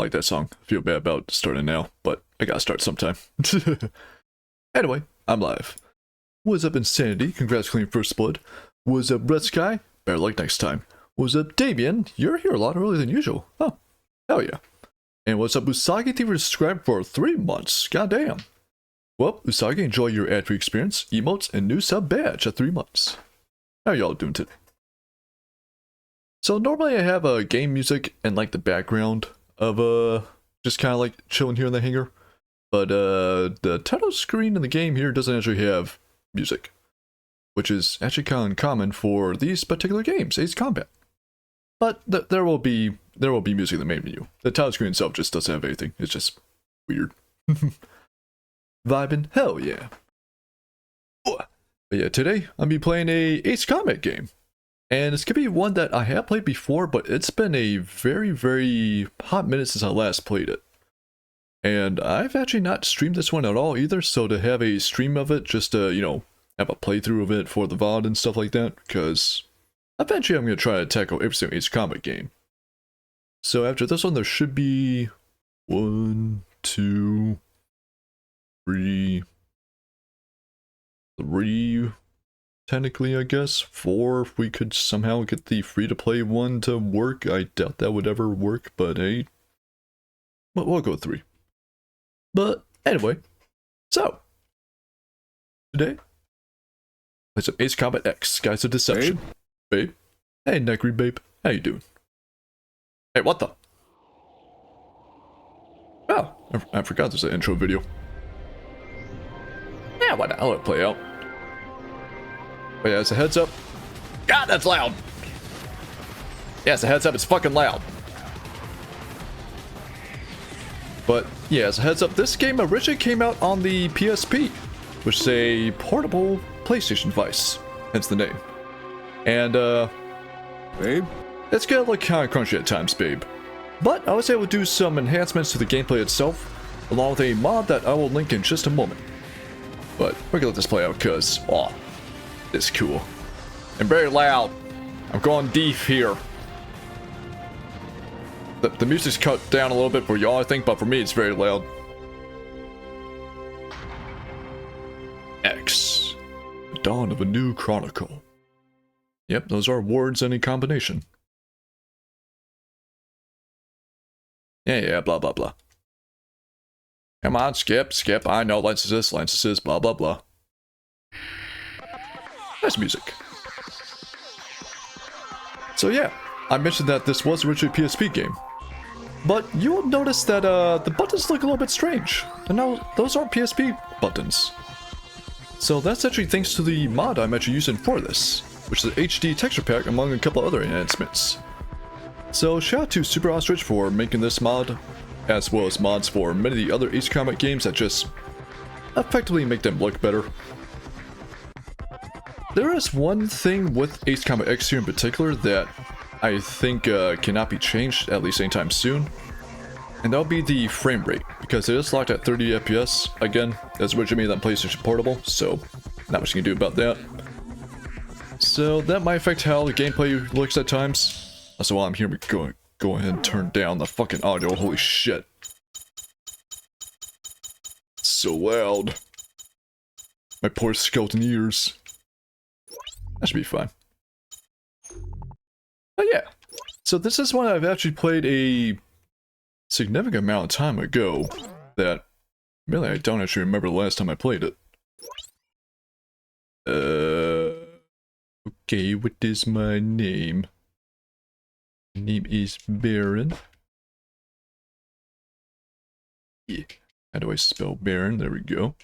like that song. I feel bad about starting now, but I gotta start sometime. Anyway, I'm live. What's up, Insanity? Congrats clean first blood. What's up, Red Sky? Better luck next time. What's up, Damien? You're here a lot earlier than usual. Oh, hell yeah. And what's up, Usagi? Thank you for subscribing for 3 months. Goddamn. Well, Usagi, enjoy your ad-free experience, emotes, and new sub badge at 3 months. How y'all doing today? So normally I have game music and like the background of just kind of like chilling here in the hangar. But the title screen in the game here doesn't actually have music, which is actually kind of uncommon for these particular games, Ace Combat. But there will be music in the main menu. The title screen itself just doesn't have anything. It's just weird. Vibing, hell yeah. But yeah, today I'll be playing a Ace Combat game. And it's gonna be one that I have played before, but it's been a very, very hot minute since I last played it. And I've actually not streamed this one at all either, so to have a stream of it, just to, you know, have a playthrough of it for the VOD and stuff like that, because eventually I'm gonna try to tackle every single Ace Combat game. So after this one, there should be 1, 2, 3, technically, I guess. 4, if we could somehow get the free-to-play one to work. I doubt that would ever work, but hey, we'll go 3. But anyway, so today, play some Ace Combat X, Guys of Deception. Babe? Hey, Necri babe. How you doing? Hey, what the? Oh, I forgot there's an intro video. Yeah, why not? I'll let it play out. But yeah, as a heads up. God, that's loud! Yeah, as a heads up, it's fucking loud. But yeah, as a heads up, this game originally came out on the PSP, which is a portable PlayStation device, hence the name. And babe? It's gonna look kinda crunchy at times, babe. But I was able to do some enhancements to the gameplay itself, along with a mod that I will link in just a moment. But we're gonna let this play out because, oh, it's cool. And very loud. I'm going deep here. The music's cut down a little bit for y'all, I think, but for me it's very loud. X. The dawn of a new chronicle. Yep, those are words in a combination. Yeah, blah blah blah. Come on, skip. I know, Lenses, blah blah blah. Nice music. So yeah, I mentioned that this was originally a PSP game. But you will notice that the buttons look a little bit strange. And now, those aren't PSP buttons. So that's actually thanks to the mod I'm actually using for this, which is the HD texture pack among a couple other enhancements. So shout out to Super Ostrich for making this mod, as well as mods for many of the other Ace Combat games that just effectively make them look better. There is one thing with Ace Combat X here in particular that I think cannot be changed, at least anytime soon. And that'll be the frame rate, because it is locked at 30 FPS. Again, that's originally made on PlayStation Portable, so not much you can do about that. So that might affect how the gameplay looks at times. Also, while I'm here, we go ahead and turn down the fucking audio. Holy shit. It's so loud. My poor skeleton ears. That should be fine. But yeah, so this is one I've actually played a significant amount of time ago that really I don't actually remember the last time I played it. Okay, what is my name? My name is Baron. Yeah, how do I spell Baron? There we go.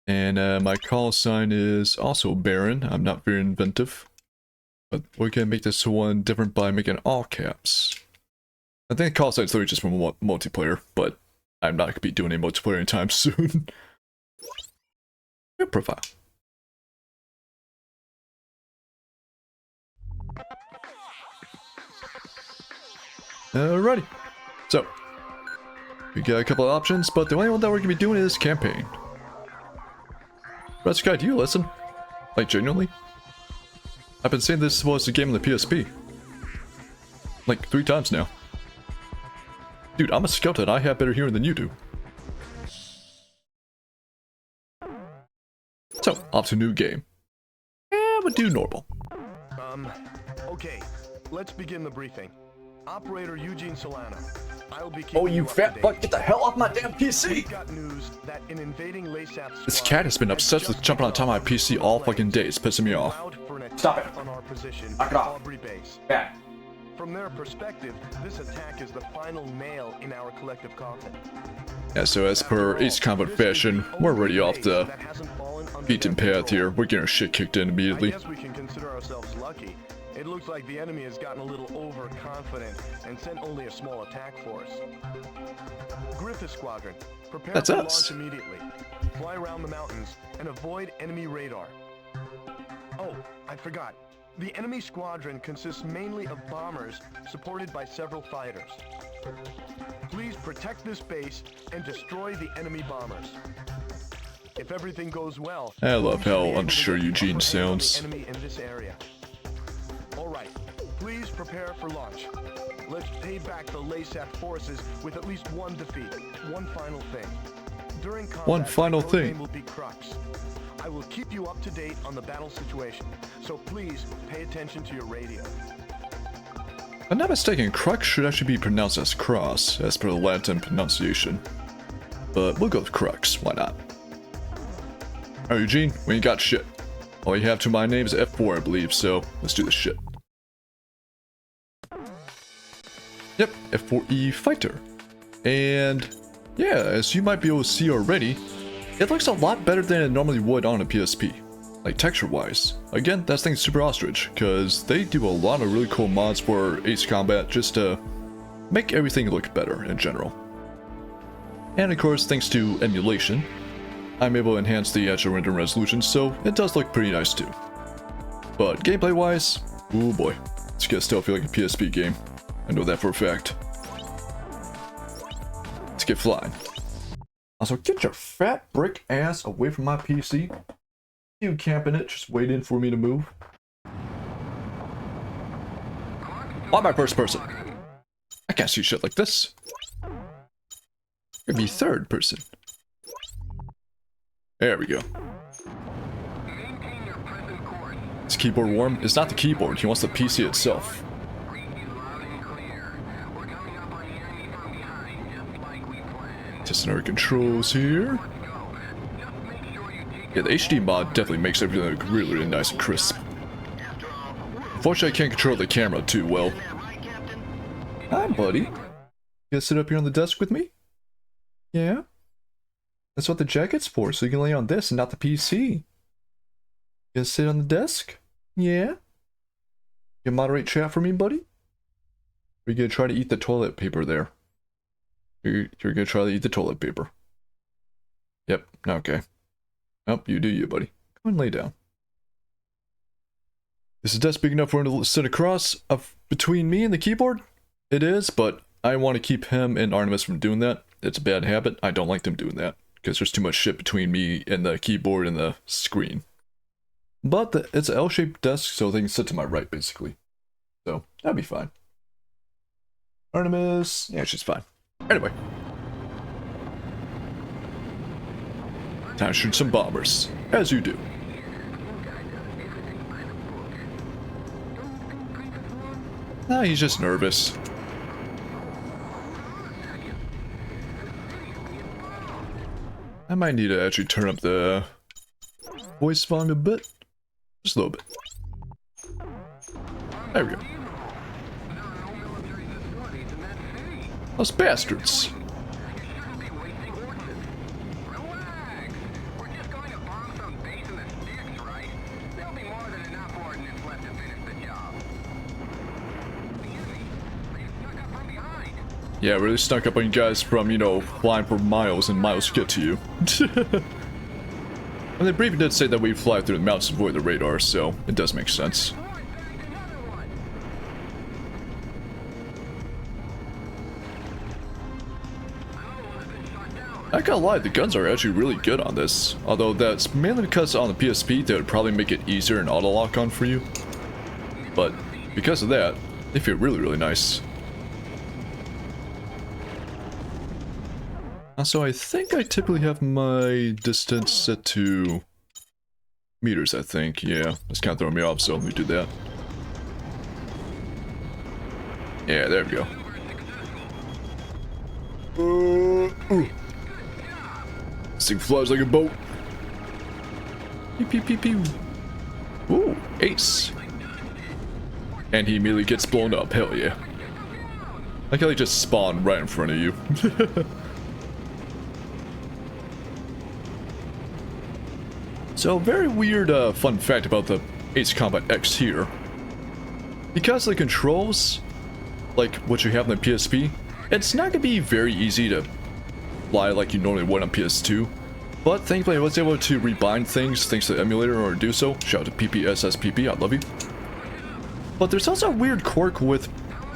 And my call sign is also Baron. I'm not very inventive. But we're gonna make this one different by making all caps. I think call sign's literally just from multiplayer, but I'm not gonna be doing a multiplayer anytime soon. Your profile. Alrighty. So, we got a couple of options, but the only one that we're gonna be doing is campaign. Red Sky, do you listen? Like, genuinely? I've been saying this was a game on the PSP. Like 3 times now. Dude, I'm a skeleton. I have better hearing than you do. So, off to a new game. And we'll do normal. Okay. Let's begin the briefing. Operator Eugene Solano. I'll be Oh, you fat fuck, get the hell off my damn PC! Got news that an invading LASAP This cat has been obsessed with jumping on top of my PC all fucking day. It's pissing me off. Stop it. On our position, Knock it off. Aubrey Base. Yeah. From their perspective, this attack is the final nail in our collective coffin. Yeah, so as per Ace Combat fashion, we're already off the beaten path here. We're getting our shit kicked in immediately. I guess we can consider ourselves lucky. It looks like the enemy has gotten a little overconfident and sent only a small attack force. Griffith Squadron, prepare That's for us. launch immediately. Fly around the mountains and avoid enemy radar. Oh, I forgot. The enemy squadron consists mainly of bombers supported by several fighters. Please protect this base and destroy the enemy bombers. If everything goes well, I love how we should be able to unsure get Eugene upper hand on the sounds. enemy in this area. All right, please prepare for launch. Let's pay back the LASAP forces with at least one defeat. One final thing. During combat, One final my code name thing. will be Crux. I will keep you up to date on the battle situation, so please pay attention to your radio. If I'm not mistaken, Crux should actually be pronounced as cross, as per the Latin pronunciation. But we'll go with Crux, why not? Alright, Eugene, we ain't got shit. All you have to my name is F4, I believe, so let's do this shit. Yep, F4E Fighter. And yeah, as you might be able to see already, it looks a lot better than it normally would on a PSP. Like texture-wise. Again, that's thanks to Super Ostrich, because they do a lot of really cool mods for Ace Combat just to make everything look better in general. And of course, thanks to emulation, I'm able to enhance the actual render resolution, so it does look pretty nice too. But gameplay-wise, oh boy, it's gonna still feel like a PSP game. I know that for a fact. Let's get flying. Also, get your fat brick ass away from my PC. You camping it, just waiting for me to move. Why am I first person? I can't see shit like this. You're gonna be third person. There we go. Is keyboard warm? It's not the keyboard, he wants the PC itself. Testing our controls here. Yeah, the HD mod definitely makes everything look really, really nice and crisp. Unfortunately, I can't control the camera too well. Hi, buddy. You gonna sit up here on the desk with me? Yeah? That's what the jacket's for, so you can lay on this and not the PC. You gonna sit on the desk? Yeah? You gonna moderate chat for me, buddy? Or you gonna try to eat the toilet paper there? You're gonna try to eat the toilet paper. Yep, okay. Oh, you do you, buddy. Go and lay down. Is the desk big enough for him to sit across between me and the keyboard? It is, but I want to keep him and Artemis from doing that. It's a bad habit. I don't like them doing that, because there's too much shit between me and the keyboard and the screen. But it's an L-shaped desk, so they can sit to my right, basically. So, that'd be fine. Artemis, yeah, she's fine. Anyway. Time to shoot some bombers, as you do. Nah, he's just nervous. I might need to actually turn up the voice volume a bit. Just a little bit. There we go. Those bastards. Yeah, really snuck up on you guys from, you know, flying for miles and miles to get to you. And they briefly did say that we fly through the mountains to avoid the radar, so it does make sense. I gotta lie, the guns are actually really good on this. Although that's mainly because on the PSP they would probably make it easier and auto-lock on for you. But because of that, they feel really, really nice. So I think I typically have my distance set to meters, I think. Yeah, that's kind of throwing me off, so let me do that. Yeah, there we go. This thing flies like a boat. Pew, pew, pew, pew. Ooh, ace. And he immediately gets blown up. Hell yeah. Like how they just spawn right in front of you. So, very weird fun fact about the Ace Combat X here. Because of the controls, like what you have in the PSP, it's not going to be very easy to fly like you normally would on PS2. But thankfully I was able to rebind things thanks to the emulator in order to do so. Shout out to PPSSPP, I love you. But there's also a weird quirk with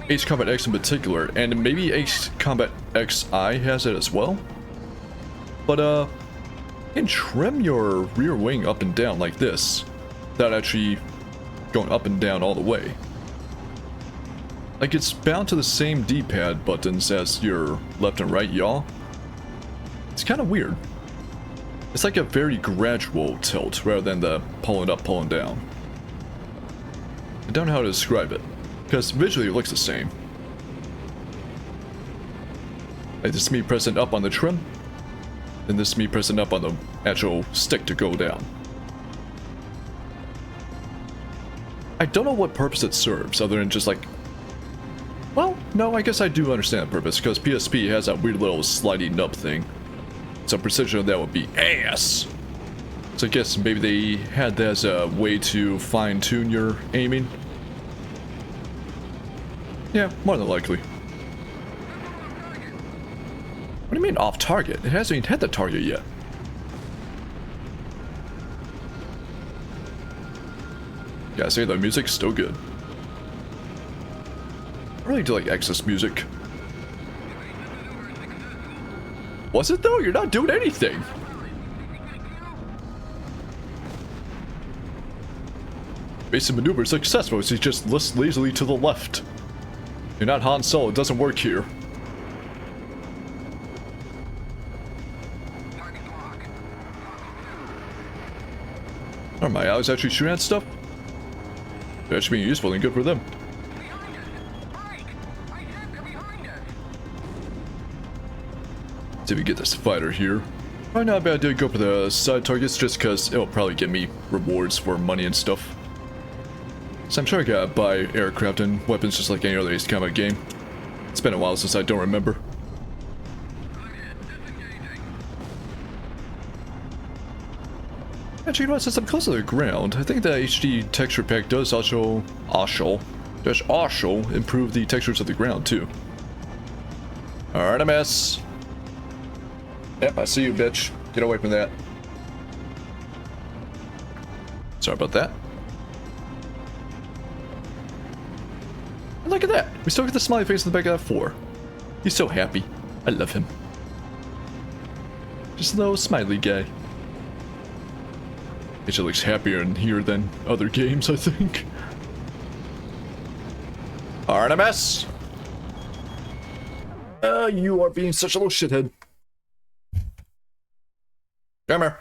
Ace Combat X in particular, and maybe Ace Combat XI has it as well. But you can trim your rear wing up and down like this, without actually going up and down all the way. Like it's bound to the same D-pad buttons as your left and right yaw. It's kind of weird. It's like a very gradual tilt rather than the pulling up, pulling down. I don't know how to describe it, because visually it looks the same. Like this is me pressing up on the trim, and this is me pressing up on the actual stick to go down. I don't know what purpose it serves, other than just like... Well, no, I guess I do understand the purpose, because PSP has that weird little slidey nub thing. So precision of that would be ass! So I guess maybe they had that as a way to fine-tune your aiming. Yeah, more than likely. What do you mean off target? It hasn't even hit the target yet. Gotta say, the music's still good. I really do like X's music. Was it though? You're not doing anything! Basic maneuver successful as he just lists lazily to the left. You're not Han Solo, it doesn't work here. Are my allies actually shooting at stuff? They're actually being useful and good for them. See if we get this fighter here. Right now, I bet I did go for the side targets just because it'll probably give me rewards for money and stuff. So I'm sure I gotta buy aircraft and weapons just like any other Ace Combat game. It's been a while since I don't remember. Actually, you know what, since I'm close to the ground, I think the HD texture pack does also improve the textures of the ground too. Alright, a mess. Yep, I see you, bitch. Get away from that. Sorry about that. And look at that! We still get the smiley face in the back of that 4. He's so happy. I love him. Just a little smiley guy. Actually looks happier in here than other games, I think. RNMS! You are being such a little shithead. Come here.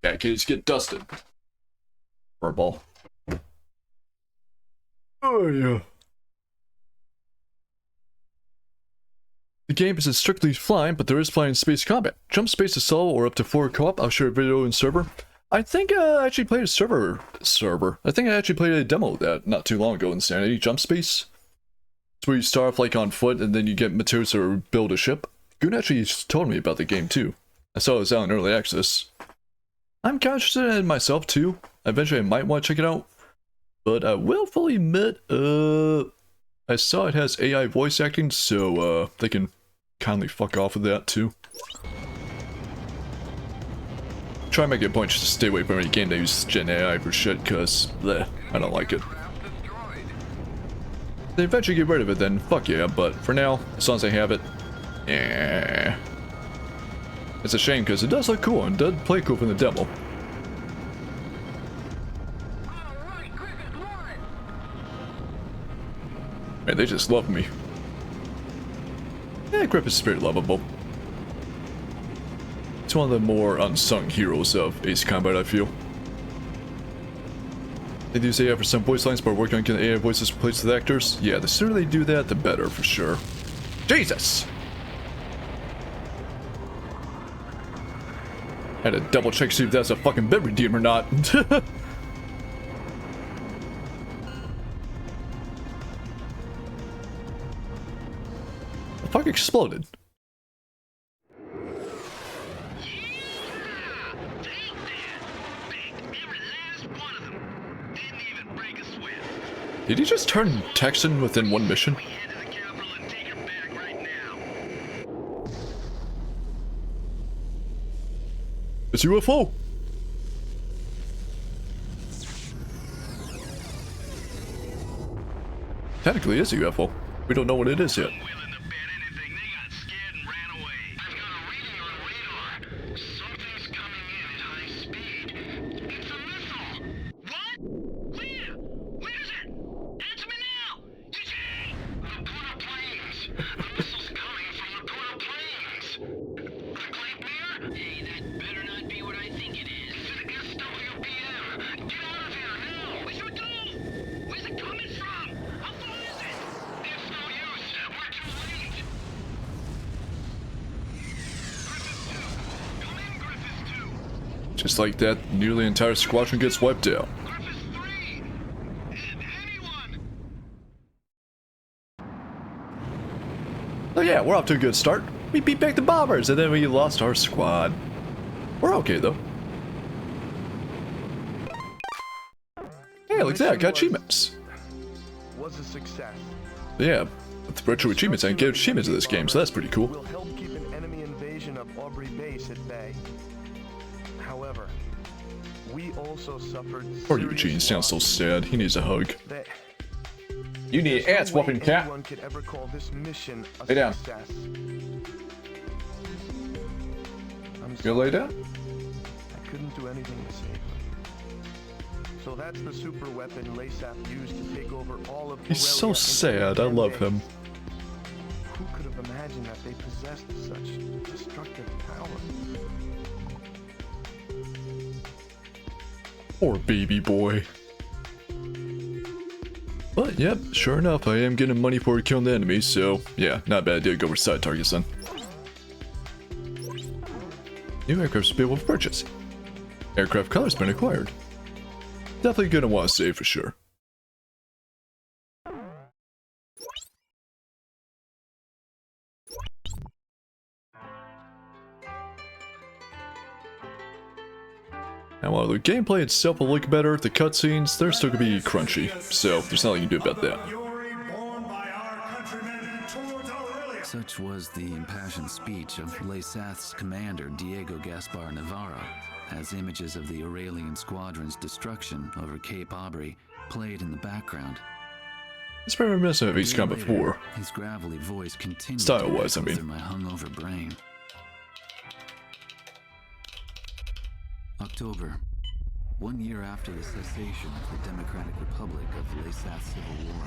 Yeah, kids get dusted. Furball. Oh, yeah. The game isn't strictly flying, but there is flying space combat. Jump space is solo or up to 4 co-op. I'll share a video in server. I think I actually played a server. I think I actually played a demo of that not too long ago in Insanity. Jump space. It's where you start off like on foot and then you get materials to build a ship. Goon actually told me about the game too. I saw it was out in early access. I'm kind of interested in it myself too. Eventually I might want to check it out. But I will fully admit, I saw it has AI voice acting, so they can kindly fuck off with that too. Try and make it a point just to stay away from any game that uses Gen AI for shit, cause bleh, I don't like it. If they eventually get rid of it, then fuck yeah, but for now, as long as I have it, yeah. It's a shame because it does look cool and does play cool from the demo. And they just love me. Yeah, Grip is very lovable. It's one of the more unsung heroes of Ace Combat, I feel. They do say for some voice lines, but working on getting AI voices replaced with actors. Yeah, the sooner they do that, the better, for sure. Jesus! Had to double check to see if that's a fucking bit redeem or not. The fuck exploded? Did he just turn Texan within one mission? It's UFO! Technically, it's a UFO. We don't know what it is yet. Just like that, nearly entire squadron gets wiped out. Oh yeah, we're off to a good start. We beat back the bombers, and then we lost our squad. We're okay, though. Hey, look at that, I got achievements. Was a success. Yeah, with retro achievements, I can get achievements in this game, so that's pretty cool. Will help keep an enemy invasion of Aubrey Base at bay. However, we also suffered. Poor Eugene sounds so sad. He needs a hug. You need an ass whooping, cat. Anyone could ever call this mission a Lay down. success. I'm You gonna lay sorry. down? I couldn't do anything to save her. So that's the super weapon Laysap used to take over all of He's so Corellia sad. I in love 10 him. days. Who could have imagined that they possessed such destructive power? Poor baby boy. But yep, sure enough, I am getting money for killing the enemies, so yeah, not a bad idea to go for side targets then. New aircraft to be able to purchase. Aircraft color's been acquired. Definitely gonna want to save for sure. Now while the gameplay itself will look better, the cutscenes, they're still gonna be crunchy, so there's nothing you can do about that. Such was the impassioned speech of Laysath's commander, Diego Gaspar Navarro, as images of the Aurelian squadron's destruction over Cape Aubrey played in the background. It's very reminiscent of Ace Combat 4. His gravelly voice continued Style-wise, to I mean. through my hungover brain. October, 1 year after the cessation of the Democratic Republic of Laysath's civil war.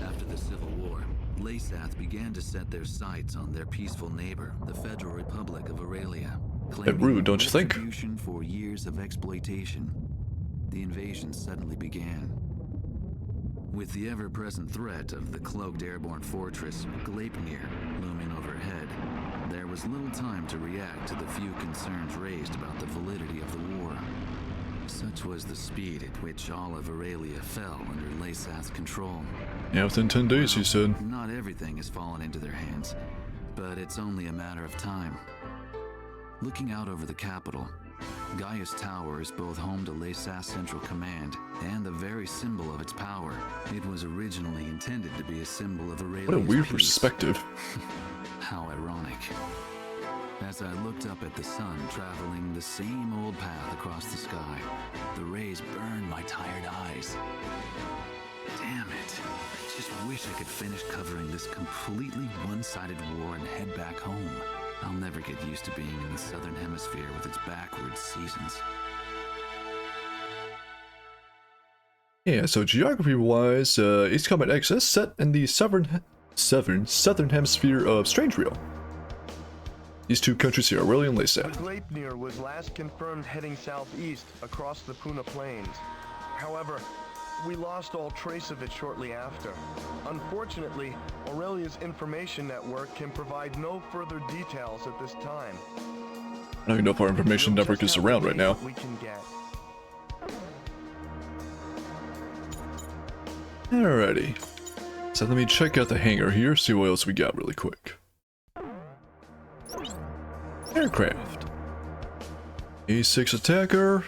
After the Civil War, Laysath began to set their sights on their peaceful neighbor, the Federal Republic of Aurelia, claiming rude, don't you think? retribution for years of exploitation. The invasion suddenly began. With the ever-present threat of the cloaked airborne fortress Gleipnir looming overhead, there was little time to react to the few concerns raised about the validity of the war. Such was the speed at which all of Aurelia fell under Laysath's control. Yeah, within 10 days, he said. Not everything has fallen into their hands, but it's only a matter of time. Looking out over the capital, Gaius Tower is both home to Laysath's Central Command and the very symbol of its power. It was originally intended to be a symbol of Aurelia's What a weird peace. perspective. How ironic. As I looked up at the sun traveling the same old path across the sky, the rays burned my tired eyes. Damn it. I just wish I could finish covering this completely one-sided war and head back home. I'll never get used to being in the southern hemisphere with its backwards seasons. Yeah, so geography-wise, East Comet X is set in the southern hemisphere of Strange Real. These two countries here are really The Lasap. Gleipnir was last confirmed heading southeast across the Puna Plains. However, we lost all trace of it shortly after. Unfortunately, Aurelia's information network can provide no further details at this time. I don't even know if our information We'll network just is have to around right take now. what we can get. Alrighty. So let me check out the hangar here, see what else we got really quick. Aircraft. A6 attacker.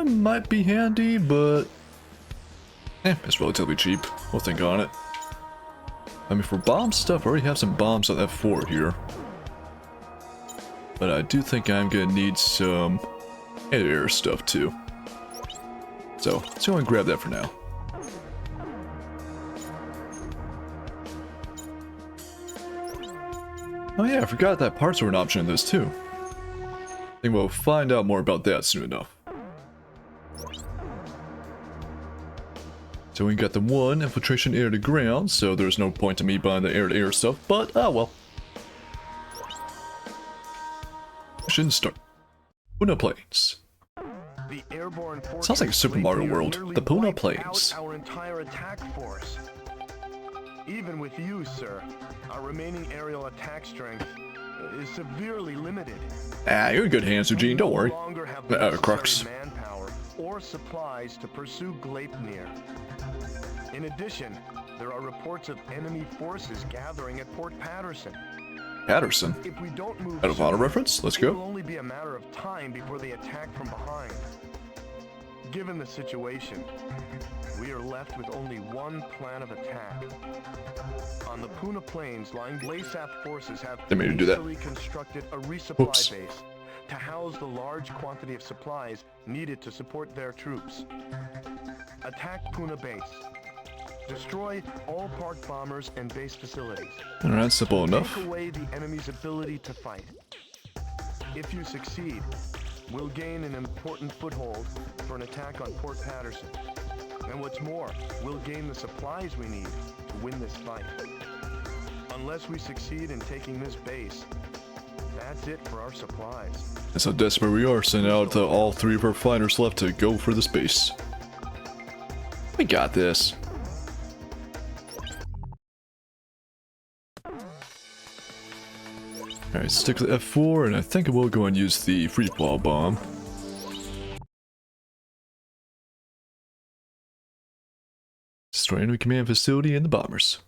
Might be handy, but it's relatively cheap. We'll think on it. I mean, for bomb stuff, I already have some bombs on F4 here. But I do think I'm gonna need some air stuff too. So, let's go and grab that for now. Oh yeah, I forgot that parts were an option in this too. I think we'll find out more about that soon enough. So we got the one infiltration air to ground, so there's no point to me buying the air to air stuff, but oh well. Mission start. Puna Plains. The airborne Sounds like a Super Mario Gleipnir World. nearly The Puna wiped Plains. out our entire attack force. Even with you, sir, our remaining aerial attack strength is severely limited. Ah, you're in good hands, Eugene, don't worry. We no longer have the necessary Crux. manpower or supplies to pursue Gleipnir. In addition, there are reports of enemy forces gathering at Port Patterson. Patterson. If we don't move Out of auto soon, reference? Let's it go. will only be a matter of time before they attack from behind. Given the situation, we are left with only one plan of attack. On the Puna Plains, lying Lasap forces have Didn't mean to do that. hastily constructed a resupply Oops. base to house the large quantity of supplies needed to support their troops. Attack Puna Base. Destroy all parked bombers and base facilities. Alright, simple enough. Take away the enemy's ability to fight. If you succeed, we'll gain an important foothold for an attack on Port Patterson. And what's more, we'll gain the supplies we need to win this fight. Unless we succeed in taking this base, that's it for our supplies. That's how desperate we are, sending out all three of our fighters left to go for this base. We got this. Alright, stick with F4, and I think I will go and use the free fall bomb. Destroy enemy command facility and the bombers.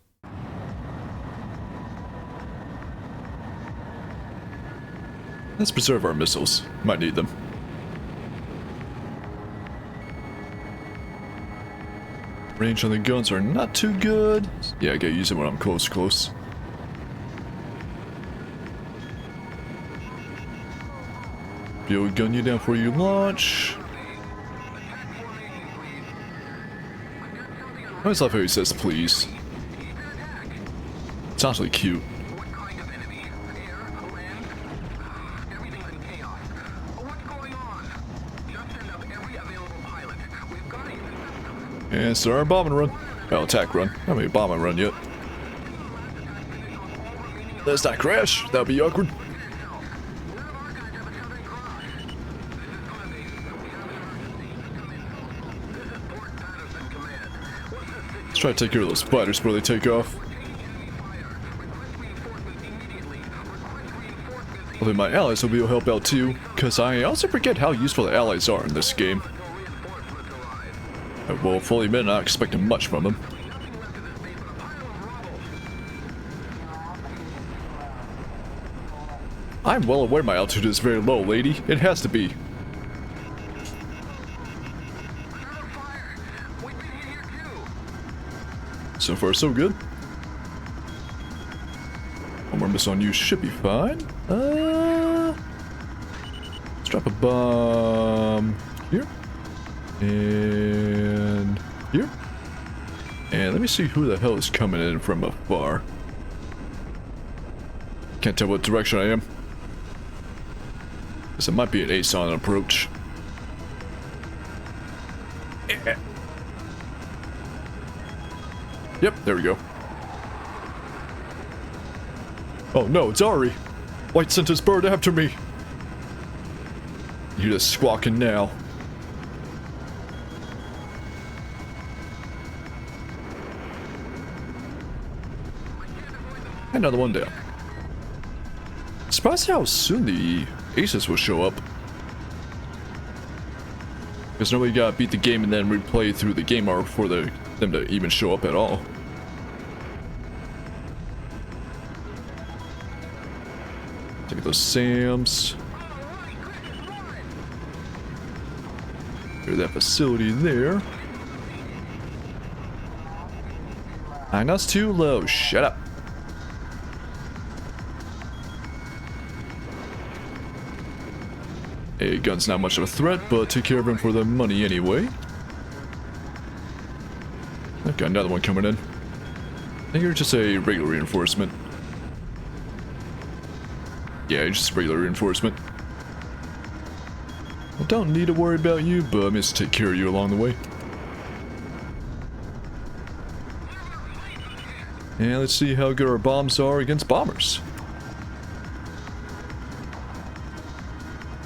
Let's preserve our missiles. Might need them. Range on the guns are not too good. Yeah, I gotta use it when I'm close. Be able to gun you down before you launch. I always love how he says please. It's actually cute. What kind of enemy? Air, land? Everything's in chaos. What's going on? Just send up every available pilot. We've got a And start our bombing run. Well, attack run. Not really a bombing run yet. Let's not crash. That would be awkward. Let's try to take care of those fighters before they take off. Hopefully my allies will be able to help out too, because I also forget how useful the allies are in this game. I will fully admit I'm not expecting much from them. I'm well aware my altitude is very low, lady. It has to be. So far, so good. One more miss on you should be fine. Let's drop a bomb here. And here. And let me see who the hell is coming in from afar. Can't tell what direction I am. Guess it might be an ace on approach. Yep, there we go. Oh no, it's Ari. White sent his bird after me. You just squawking now. Another one down. Surprised how soon the aces will show up. Because normally you gotta beat the game and then replay through the game arc for them to even show up at all. Take those Sams. Clear that facility there. That's too low. Shut up. A gun's not much of a threat, but take care of him for the money anyway. I've got another one coming in. I think you're just a regular reinforcement. Yeah, you're just regular reinforcement. I don't need to worry about you, but I'm just take care of you along the way. And let's see how good our bombs are against bombers.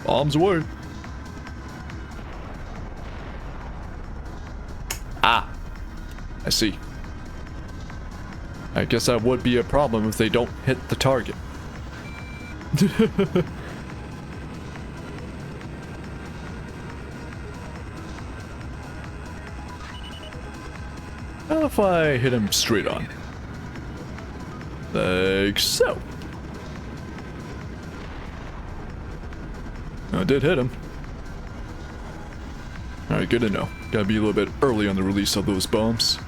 Bombs away. Ah, I see. I guess that would be a problem if they don't hit the target. How if I hit him straight on? Like so. I did hit him. Alright, good to know. Gotta be a little bit early on the release of those bombs.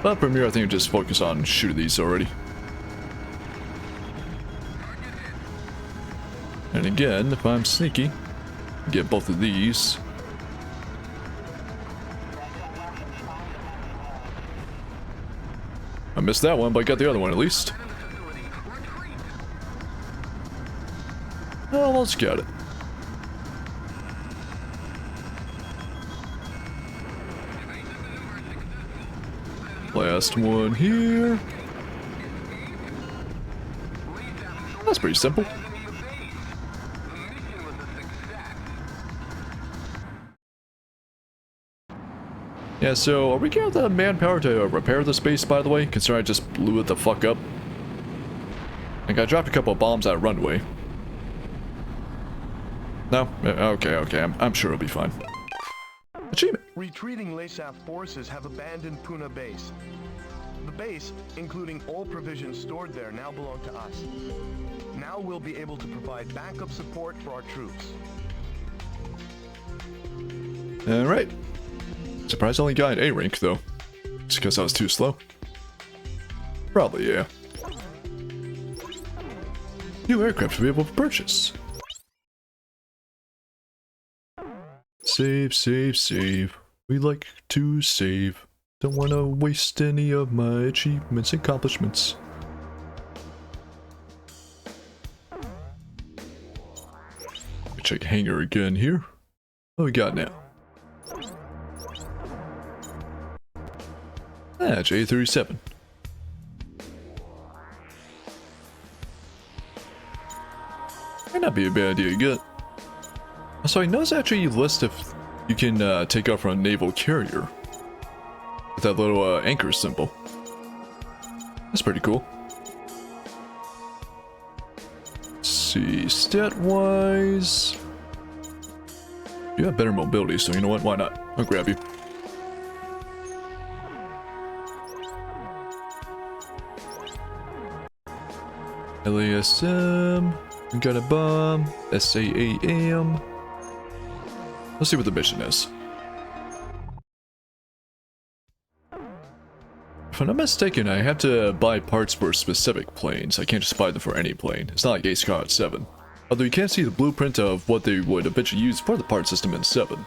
But from here, I think I'll just focus on shooting these already. And again, if I'm sneaky, get both of these. I missed that one, but I got the other one at least. Almost got it. Last one here. That's pretty simple. Yeah, so are we getting the manpower to repair this base, by the way? Considering I just blew it the fuck up. Like, I dropped a couple of bombs out of runway. No? Okay, I'm sure it'll be fine. Achievement! Retreating LASAF forces have abandoned Puna base. The base, including all provisions stored there, now belong to us. Now we'll be able to provide backup support for our troops. Alright. Surprised I only got an A rank, though. Just because I was too slow? Probably, yeah. New aircraft available for purchase. Save, save, save. We like to save. Don't want to waste any of my achievements and accomplishments. Check hangar again here. What we got now? Ah, J37. Might not be a bad idea to get. So I noticed actually you list if you can take off from a naval carrier with that little anchor symbol. That's pretty cool. Let's see, stat-wise, you have better mobility, so you know what? Why not? I'll grab you. LASM, we got a bomb, SAAM. Let's see what the mission is. If I'm not mistaken, I have to buy parts for specific planes. I can't just buy them for any plane. It's not like Ace Combat 7. Although you can see the blueprint of what they would eventually use for the part system in 7.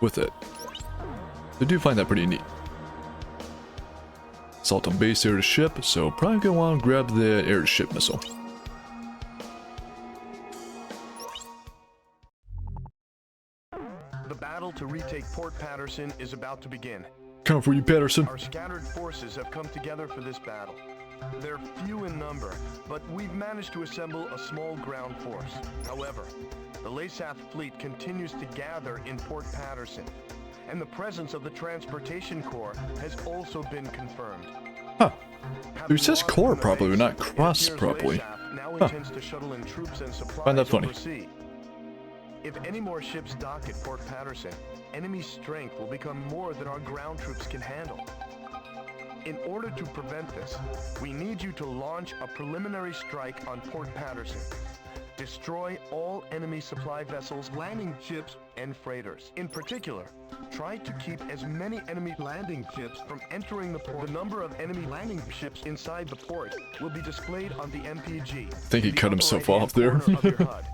With it. I do find that pretty neat. Assault on base air to ship, so probably gonna want to grab the air to ship missile. The battle to retake Port Patterson is about to begin. Come for you, Patterson. Our scattered forces have come together for this battle. They're few in number, but we've managed to assemble a small ground force. However, the Lasaf fleet continues to gather in Port Patterson, and the presence of the Transportation Corps has also been confirmed. Huh. Having It says lost core on the properly, base, not it cross appears properly. Lasaf now Huh. intends to shuttle in troops and supplies Find that funny. overseas. If any more ships dock at Port Patterson, enemy strength will become more than our ground troops can handle. In order to prevent this, we need you to launch a preliminary strike on Port Patterson. Destroy all enemy supply vessels, landing ships, and freighters. In particular, try to keep as many enemy landing ships from entering the port. The number of enemy landing ships inside the port will be displayed on the MPG. I think he the cut upper himself right-hand off there. corner of your HUD.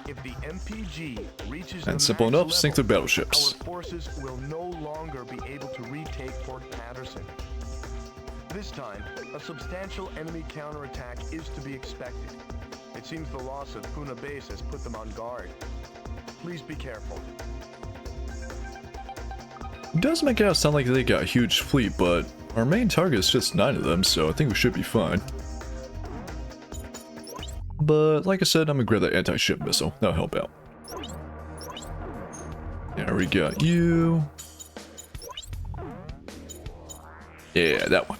If the MPG reaches And the simple max enough, sink the level, battleships. Our forces will no longer be able to retake Port Patterson. This time, a substantial enemy counterattack is to be expected. It seems the loss of Puna Base has put them on guard. Please be careful. It does make it out sound like they got a huge fleet, but our main target is just 9 of them, so I think we should be fine. But like I said, I'm gonna grab that anti-ship missile. That'll help out. There we got you. Yeah, that one.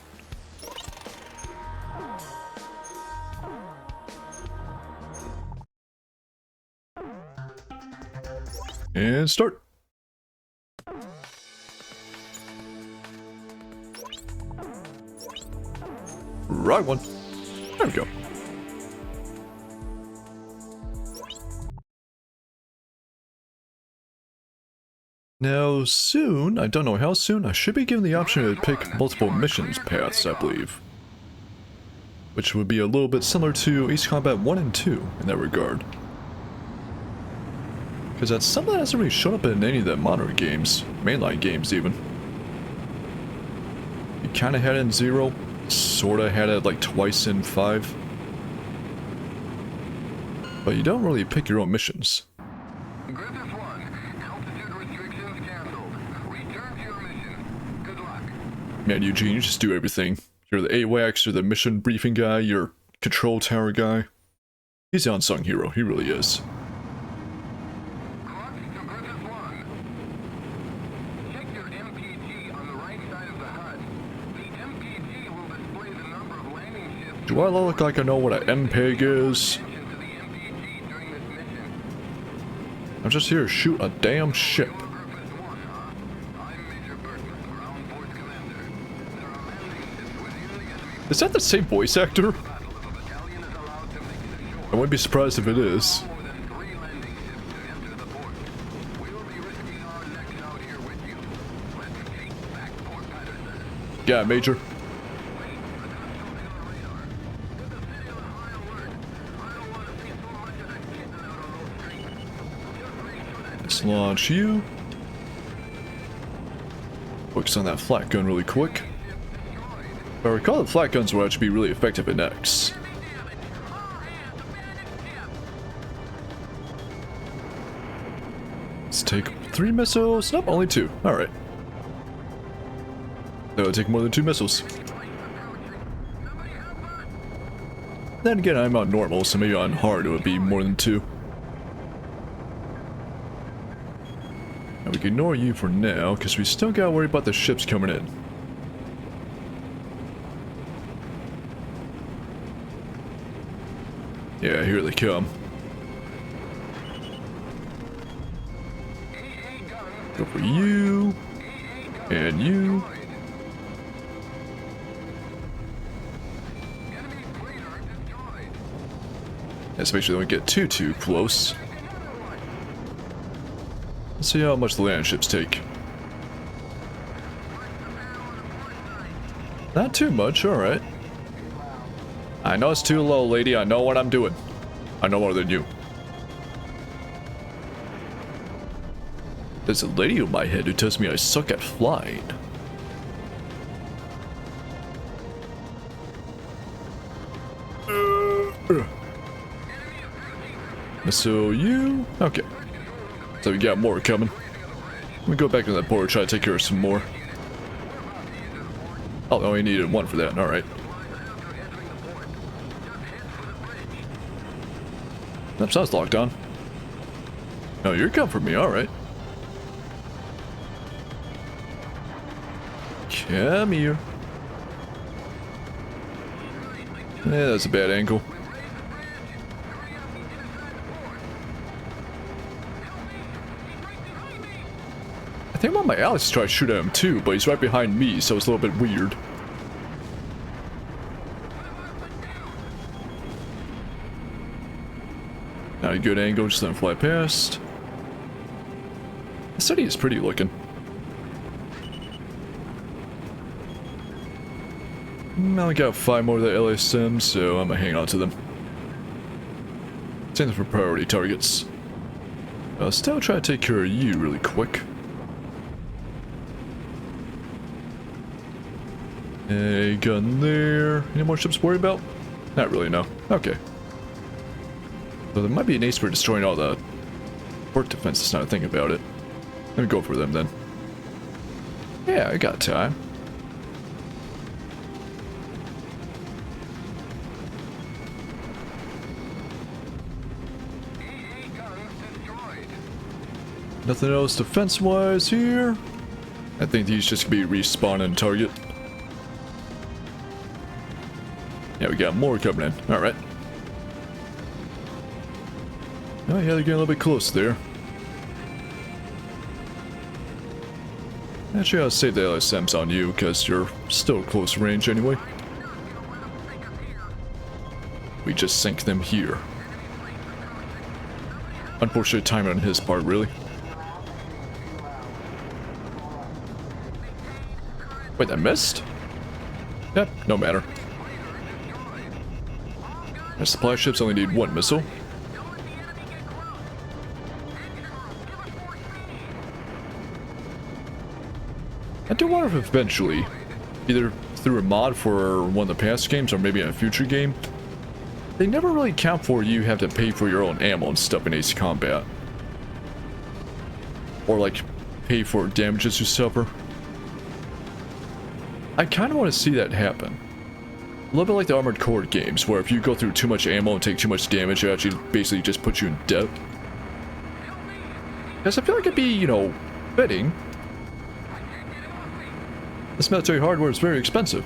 And start. Right one. There we go. Now soon, I don't know how soon, I should be given the option to pick multiple missions paths, I believe. Which would be a little bit similar to Ace Combat 1 and 2 in that regard. Because that's something that hasn't really shown up in any of the modern games, mainline games even. You kinda had it in 0, sorta had it like twice in 5. But you don't really pick your own missions. Griffith 1, altitude restrictions canceled. Return to your mission. Good luck. Man, Eugene, you just do everything. You're the AWACS, you're the mission briefing guy, you're control tower guy. He's the unsung hero, he really is. Crux to Griffith 1. Check your MPG on the right side of the HUD. The MPG will display the number of landing ships. Do I look like I know what an MPEG is? Attention to the MPG during this mission. I'm just here to shoot a damn ship. Griffith 1, huh? I'm Major Bergman, Ground Force Commander. There are landing ships within the enemy. Is that the same voice actor? Battle if a battalion is allowed to make it ashore. I wouldn't be surprised if it is. More than 3 landing ships to enter the port. We will be risking our necks out here with you. Let's take back Port Patterson. Yeah, Major. Wait, the gun's on our radar. Get the city on high alert. I don't want to see so much of that kitten out on those streets. Just make sure that Let's launch you. Focus on that flat gun really quick. If I recall, the flat guns will actually be really effective in X. Let's take 3 missiles. Nope, only 2. Alright. That'll take more than 2 missiles. Then again, I'm on normal, so maybe on hard it would be more than 2. And we can ignore you for now, because we still gotta worry about the ships coming in. Yeah, here they come. Go for you. And you. Especially when we get too close. Let's see how much the land ships take. Not too much, alright. I know it's too low, lady. I know what I'm doing. I know more than you. There's a lady in my head who tells me I suck at flying. So you... Okay. So we got more coming. Let me go back to that port, try to take care of some more. Oh, I only needed one for that. Alright. That sounds locked on. No, you're coming for me. Alright. Come here. Yeah, that's a bad angle. I think one of my allies tried to shoot at him too, but he's right behind me, so it's a little bit weird. Not a good angle, just let him fly past. The city is pretty looking. Now I got 5 more of the LSM, so I'm gonna hang on to them. Same thing for priority targets. I'll still try to take care of you really quick. A gun there. Any more ships to worry about? Not really, no. Okay. So there might be an ace for destroying all the port defenses now I think about it. Let me go for them then. Yeah, I got time. Nothing else defense-wise here. I think these just gonna be respawning target. Yeah, we got more coming in. Alright. Oh yeah, they're getting a little bit close there. Actually, I'll save the LSMs on you, because you're still close range anyway. We just sink them here. Unfortunate timing on his part, really. Wait, I missed? Yep, no matter. Our supply ships only need 1 missile. I do wonder if eventually, either through a mod for one of the past games or maybe in a future game, they never really count for you have to pay for your own ammo and stuff in Ace Combat. Or like, pay for damages you suffer. I kind of want to see that happen. A little bit like the Armored Core games, where if you go through too much ammo and take too much damage, it actually basically just puts you in debt. Because I feel like it'd be, you know, fitting. This military hardware is very expensive.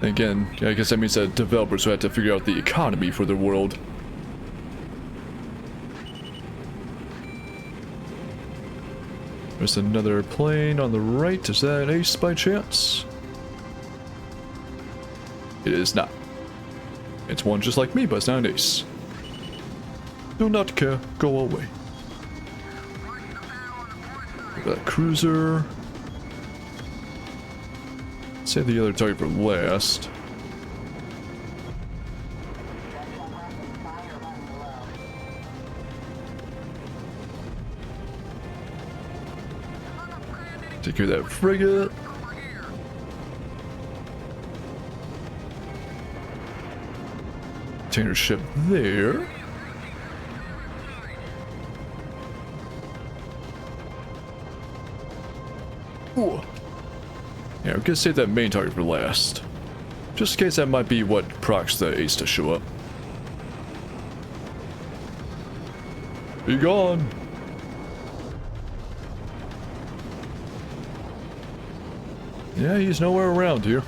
And again, I guess that means that developers will have to figure out the economy for the world. There's another plane on the right. Is that an ace by chance? It is not. It's one just like me, but it's not an ace. Do not care. Go away. Look at that cruiser. Save the other target for last. Take care of that frigate. Container ship there. Ooh. Yeah, we're gonna save that main target for last. Just in case that might be what procs the ace to show up. Be gone! Yeah, he's nowhere around here.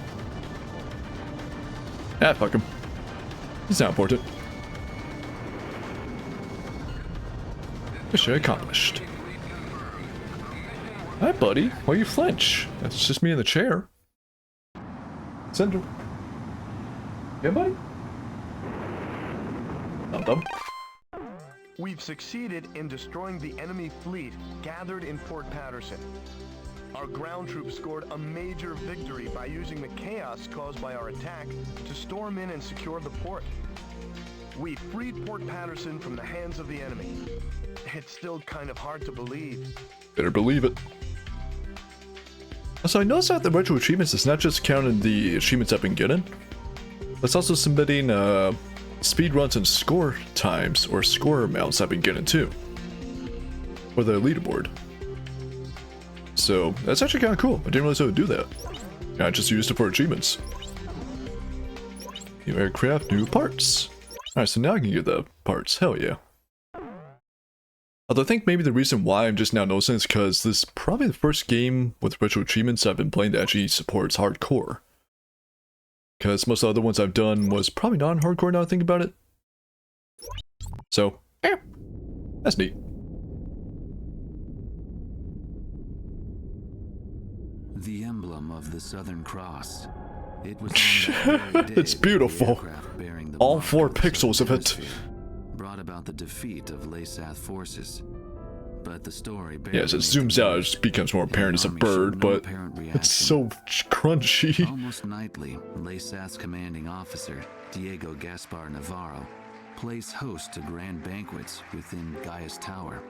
Ah, fuck him. He's not important. Mission accomplished. Hi, buddy. Why you flinch? That's just me in the chair. Sender. Yeah, buddy? Dum-dum. We've succeeded in destroying the enemy fleet gathered in Fort Patterson. Our ground troops scored a major victory by using the chaos caused by our attack to storm in and secure the port. We freed Fort Patterson from the hands of the enemy. It's still kind of hard to believe. Better believe it. So I noticed that the retro achievements is not just counting the achievements I've been getting, but it's also submitting speed runs and score times or score amounts I've been getting too. for the leaderboard. So that's actually kind of cool. I didn't realize I would do that. I just used it for achievements. New aircraft, new parts. Alright, so now I can get the parts. Hell yeah. Although I think maybe the reason why I'm just now noticing is because this is probably the first game with retro achievements I've been playing that actually supports hardcore. Because most of the other ones I've done was probably not hardcore now I think about it. So, that's neat. The emblem of the Southern Cross. It was on that very day It's beautiful. the aircraft bearing the All mark 4 of the pixels of Southern it. Hemisphere brought about the defeat of Laysath forces. But the story Yeah, as it zooms out, it just becomes more apparent as a bird, but it's so crunchy. Almost nightly, Laysath's commanding officer, Diego Gaspar Navarro, plays host to grand banquets within Gaia's Tower.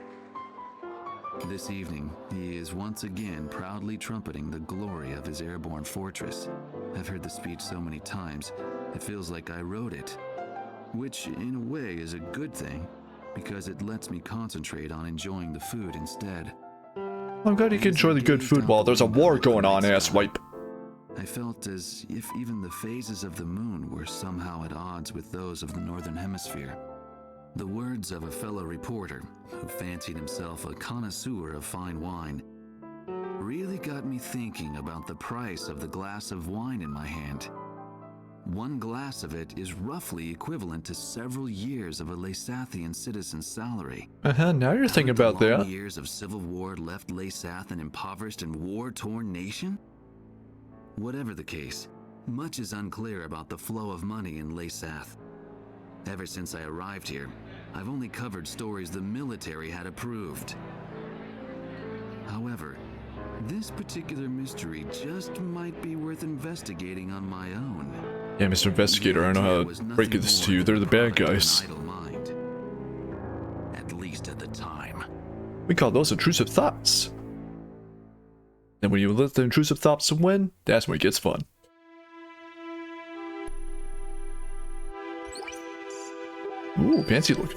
This evening, he is once again proudly trumpeting the glory of his airborne fortress. I've heard the speech so many times, it feels like I wrote it. Which, in a way, is a good thing, because it lets me concentrate on enjoying the food instead. I'm glad you can enjoy the good food while there's a war going on, asswipe. I felt as if even the phases of the moon were somehow at odds with those of the Northern Hemisphere. The words of a fellow reporter, who fancied himself a connoisseur of fine wine, really got me thinking about the price of the glass of wine in my hand. One glass of it is roughly equivalent to several years of a Laysathian citizen's salary. Now you're thinking about The long that. years of civil war left Laysath an impoverished and war-torn nation? Whatever the case, much is unclear about the flow of money in Laysath. Ever since I arrived here, I've only covered stories the military had approved. However, this particular mystery just might be worth investigating on my own. Yeah, Mr. Investigator, I don't know how to break this to you. They're the bad guys. Idle mind. At least at the time. We call those intrusive thoughts. And when you let the intrusive thoughts win, that's when it gets fun. Ooh, fancy look.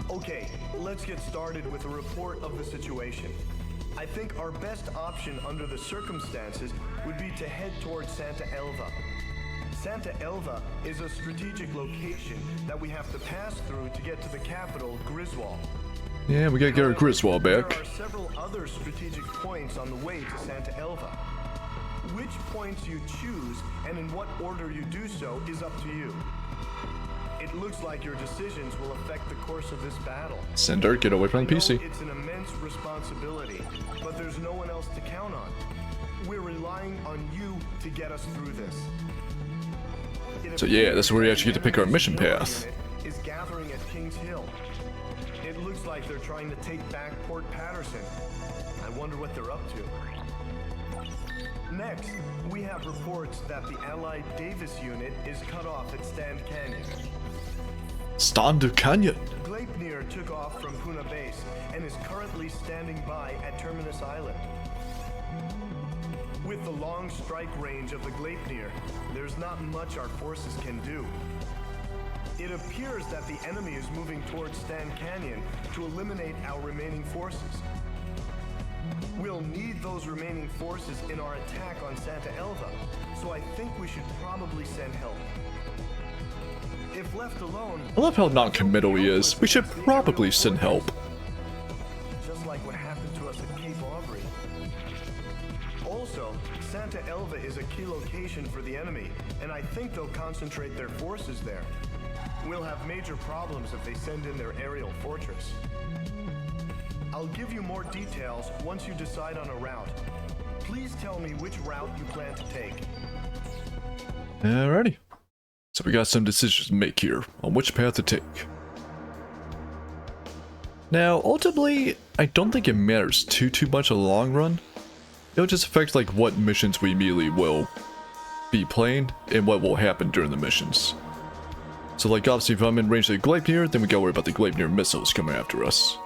Okay, let's get started with a report of the situation. I think our best option under the circumstances would be to head towards Santa Elva. Santa Elva is a strategic location that we have to pass through to get to the capital, Griswold. Yeah, we gotta get our Griswold back. There are several other strategic points on the way to Santa Elva. Which points you choose and in what order you do so is up to you. It looks like your decisions will affect the course of this battle. Cinder, get away from the PC. It's an immense responsibility, but there's no one else to count on. We're relying on you to get us through this. So yeah, that's where we actually get to pick our mission path. Is gathering at Kings Hill. It looks like they're trying to take back Port Patterson. I wonder what they're up to. Next, we have reports that the Allied Davis unit is cut off at Stand Canyon. Stand Canyon. Gleipnir took off from Puna Base and is currently standing by at Terminus Island. With the long strike range of the Gleipnir, there's not much our forces can do. It appears that the enemy is moving towards Stand Canyon to eliminate our remaining forces. We'll need those remaining forces in our attack on Santa Elva, so I think we should probably send help. If left alone, I love how non-committal he is. We should probably send help. just like what happened to us at Cape Aubrey. Also, Santa Elva is a key location for the enemy, and I think they'll concentrate their forces there. We'll have major problems if they send in their aerial fortress. I'll give you more details once you decide on a route. Please tell me which route you plan to take. Alrighty. So we got some decisions to make here on which path to take. Now, ultimately, I don't think it matters too much in the long run. It'll just affect like what missions we immediately will be playing and what will happen during the missions. So like obviously if I'm in range of the Gleipnir, then we gotta worry about the Gleipnir missiles coming after us.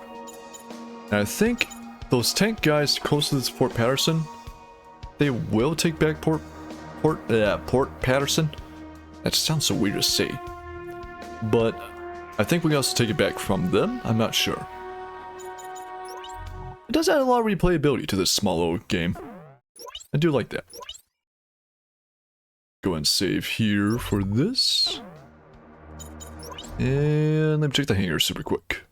And I think those tank guys close to this Port Patterson, they will take back Port Patterson. That sounds so weird to say. But I think we can also take it back from them, I'm not sure. It does add a lot of replayability to this small little game. I do like that. Go and save here for this. And let me check the hangar super quick.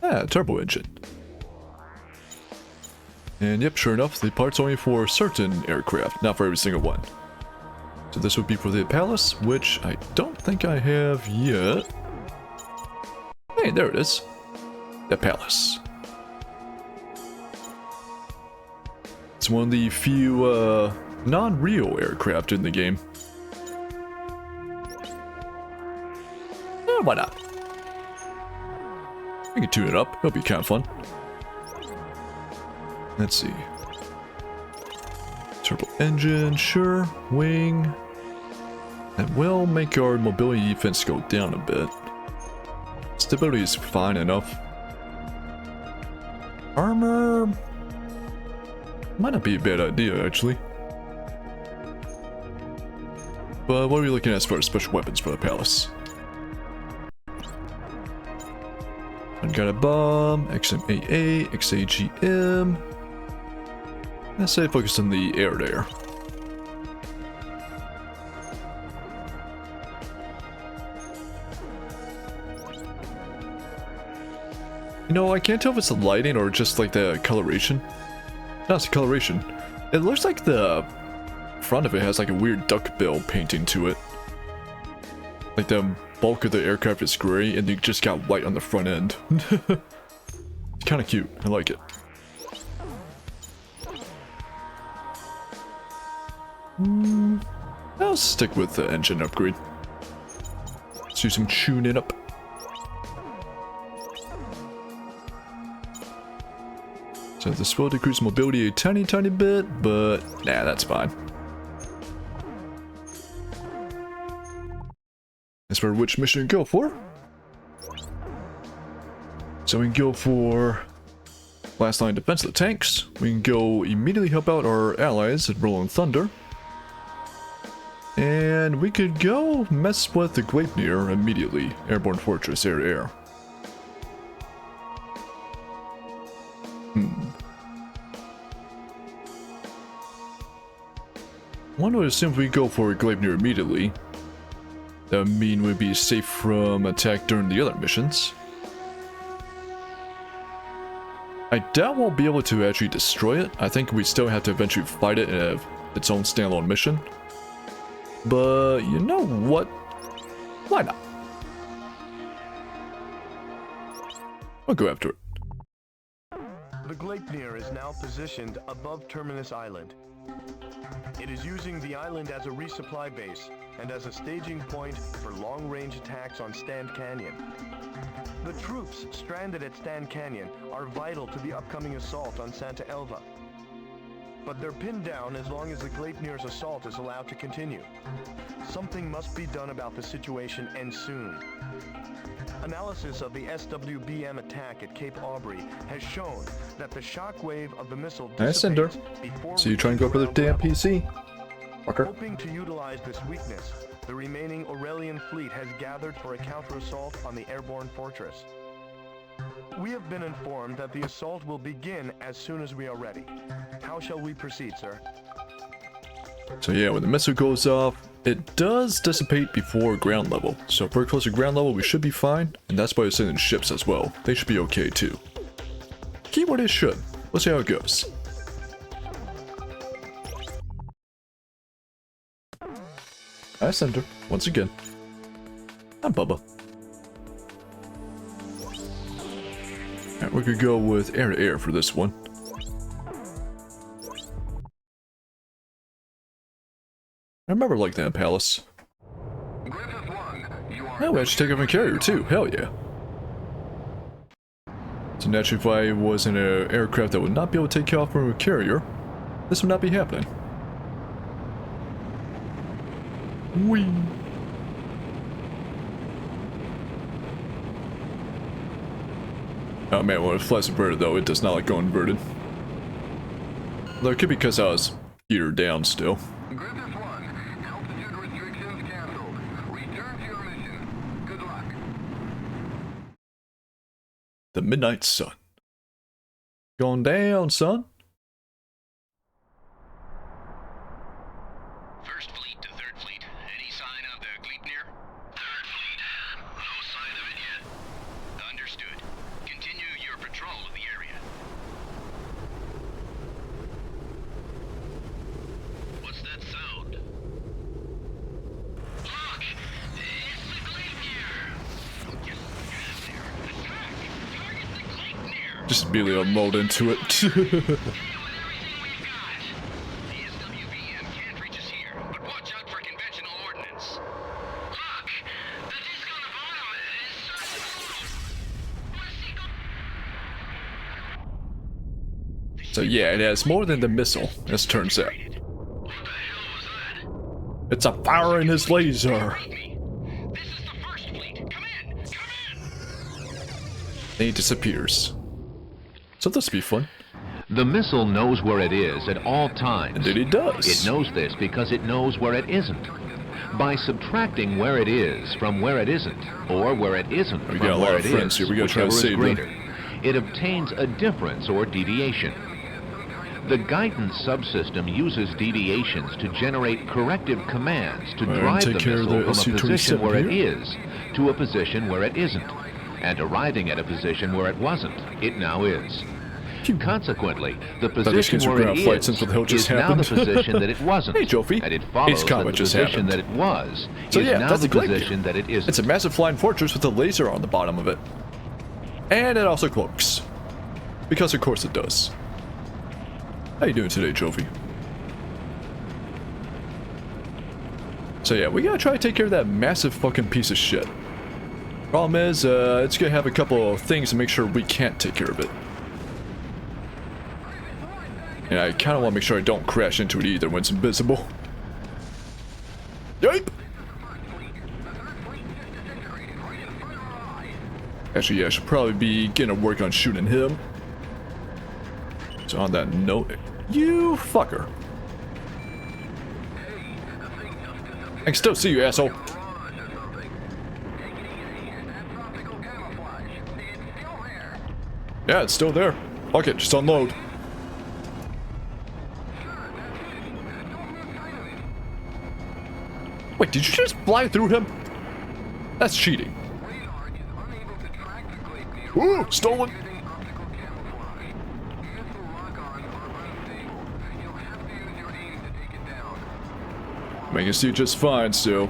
Ah, turbo engine. And yep, sure enough, the part's only for certain aircraft, not for every single one. So this would be for the Palace, which I don't think I have yet. Hey, there it is. The Palace. It's one of the few non-Rio aircraft in the game. Why not? I can tune it up. It'll be kind of fun. Let's see. Turbo engine, sure. Wing. That will make our mobility defense go down a bit. Stability is fine enough. Armor might not be a bad idea, actually. But what are we looking at as far as special weapons for the Palace? Got a bomb, XMAA, XAGM. Let's say focus on the air there. You know, I can't tell if it's the lighting or just like the coloration. No, it's the coloration. It looks like the front of it has like a weird duckbill painting to it. Like the bulk of the aircraft is gray and you just got white on the front end. It's kind of cute. I like it. I'll stick with the engine upgrade. Let's do some tuning up. So this will decrease mobility a tiny bit, but nah, that's fine. As for which mission to go for. So we can go for last line defense of the tanks. We can go immediately help out our allies at Rolling Thunder. And we could go mess with the Gleipnir immediately. Airborne Fortress, air to air. One would assume if we go for Gleipnir immediately, that would mean we'd be safe from attack during the other missions. I doubt we'll be able to actually destroy it. I think we still have to eventually fight it in its own standalone mission. But you know what? Why not? We'll go after it. The Gleipnir is now positioned above Terminus Island. It is using the island as a resupply base and as a staging point for long-range attacks on Stand Canyon. The troops stranded at Stand Canyon are vital to the upcoming assault on Santa Elva. But they're pinned down as long as the Gleipnir's assault is allowed to continue. Something must be done about the situation, and soon. Analysis of the SWBM attack at Cape Aubrey has shown that the shockwave of the missile dissipates before so you try and go for the damn PC. Fucker. Hoping to utilize this weakness, the remaining Aurelian fleet has gathered for a counter-assault on the airborne fortress. We have been informed that the assault will begin as soon as we are ready. How shall we proceed, sir? So yeah, when the missile goes off, it does dissipate before ground level. So if we're close to ground level, we should be fine. And that's why we're sending ships as well. They should be okay too. Keyword is should. Let's see how it goes. I send her, once again. I'm Bubba. Alright, we could go with air to air for this one. I remember like that Palace. Oh, we actually take off a carrier too, hell yeah. So naturally if I was in an aircraft that would not be able to take off from a carrier, this would not be happening. Whee! Oh man, when it flies inverted though, it does not like going inverted. Though it could be because I was geared down still. Griffith 1, altitude restrictions canceled. Return to your mission. Good luck. The Midnight Sun. Going down, son. First Fleet to Third Fleet. Any sign of the Gleipnir? Third Fleet. No sign of it yet. Understood. Continue your patrol of the area. What's that sound? Look! It's the Gleipnir! Yes, there. Attack! Target the Gleipnir! Just immediately unload into it. With everything we've got. The SWVM can't reach us here, but watch out for conventional ordnance. Look! The disc on the bottom is starting to glow. What's he So yeah, it has more than the missile, as turns out. What the hell was that? It's a fire in his laser. Read me. This is the First Fleet. Come in! Come in! Then he disappears. So this will be fun. The missile knows where it is at all times. Indeed it does. It knows this because it knows where it isn't. By subtracting where it is from where it isn't, or where it isn't We from got a lot where of it friends is, here. We gotta try to whichever is save them. greater, it obtains a difference or deviation. The guidance subsystem uses deviations to generate corrective commands to And drive take the care of missile the from a position SU-27 where it here. is to a position where it isn't, and arriving at a position where it wasn't, it now is. Consequently, the these position kids were where ground it flight is since what the hell just now the happened. position that it wasn't. Hey, Jofi. And it Ace follows that Combat the just position happened. that it was So is yeah, now that's the a Gleipnir. position that it isn't. It's a massive flying fortress with a laser on the bottom of it. And it also cloaks. Because of course it does. How you doing today, Jofi? So yeah, we gotta try to take care of that massive fucking piece of shit. Problem is, it's gonna have a couple of things to make sure we can't take care of it. And I kinda wanna make sure I don't crash into it either when it's invisible. Yipe! Actually, yeah, I should probably be getting to work on shooting him. So on that note, you fucker. I can still see you, asshole. Yeah, it's still there. Fuck it, just unload. Wait, did you just fly through him? That's cheating. Ooh, stolen. I can see just fine still.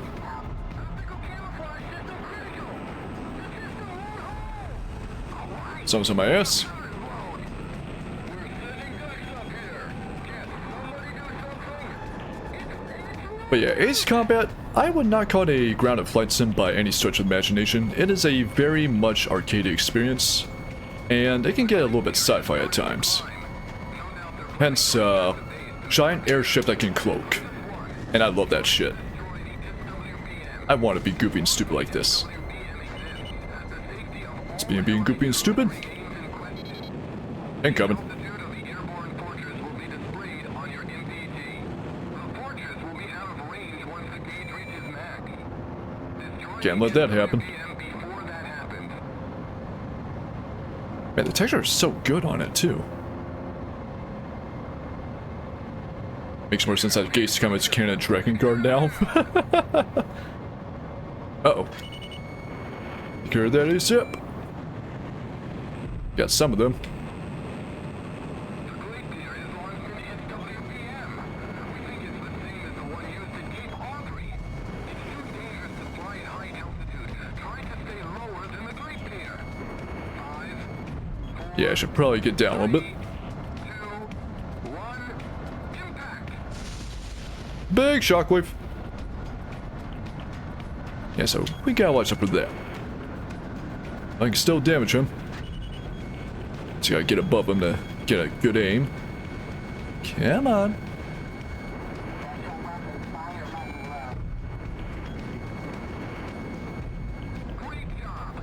Someone's on my ass. But yeah, Ace Combat, I would not call it a grounded flight sim by any stretch of imagination. It is a very much arcade experience, and it can get a little bit sci-fi at times. Hence, giant airship that can cloak. And I love that shit. I want to be goofy and stupid like this. Speaking of being goofy and stupid, incoming. Can't let that happen. Man, the texture is so good on it too. Makes more sense that Gates Comet's carrying a Dragon Guard now. Uh-oh. Carry that ASAP. Got some of them. Yeah, I should probably get down a little bit. Big shockwave. Yeah, so we gotta watch out for that. I can still damage him. Just gotta get above him to get a good aim. Come on.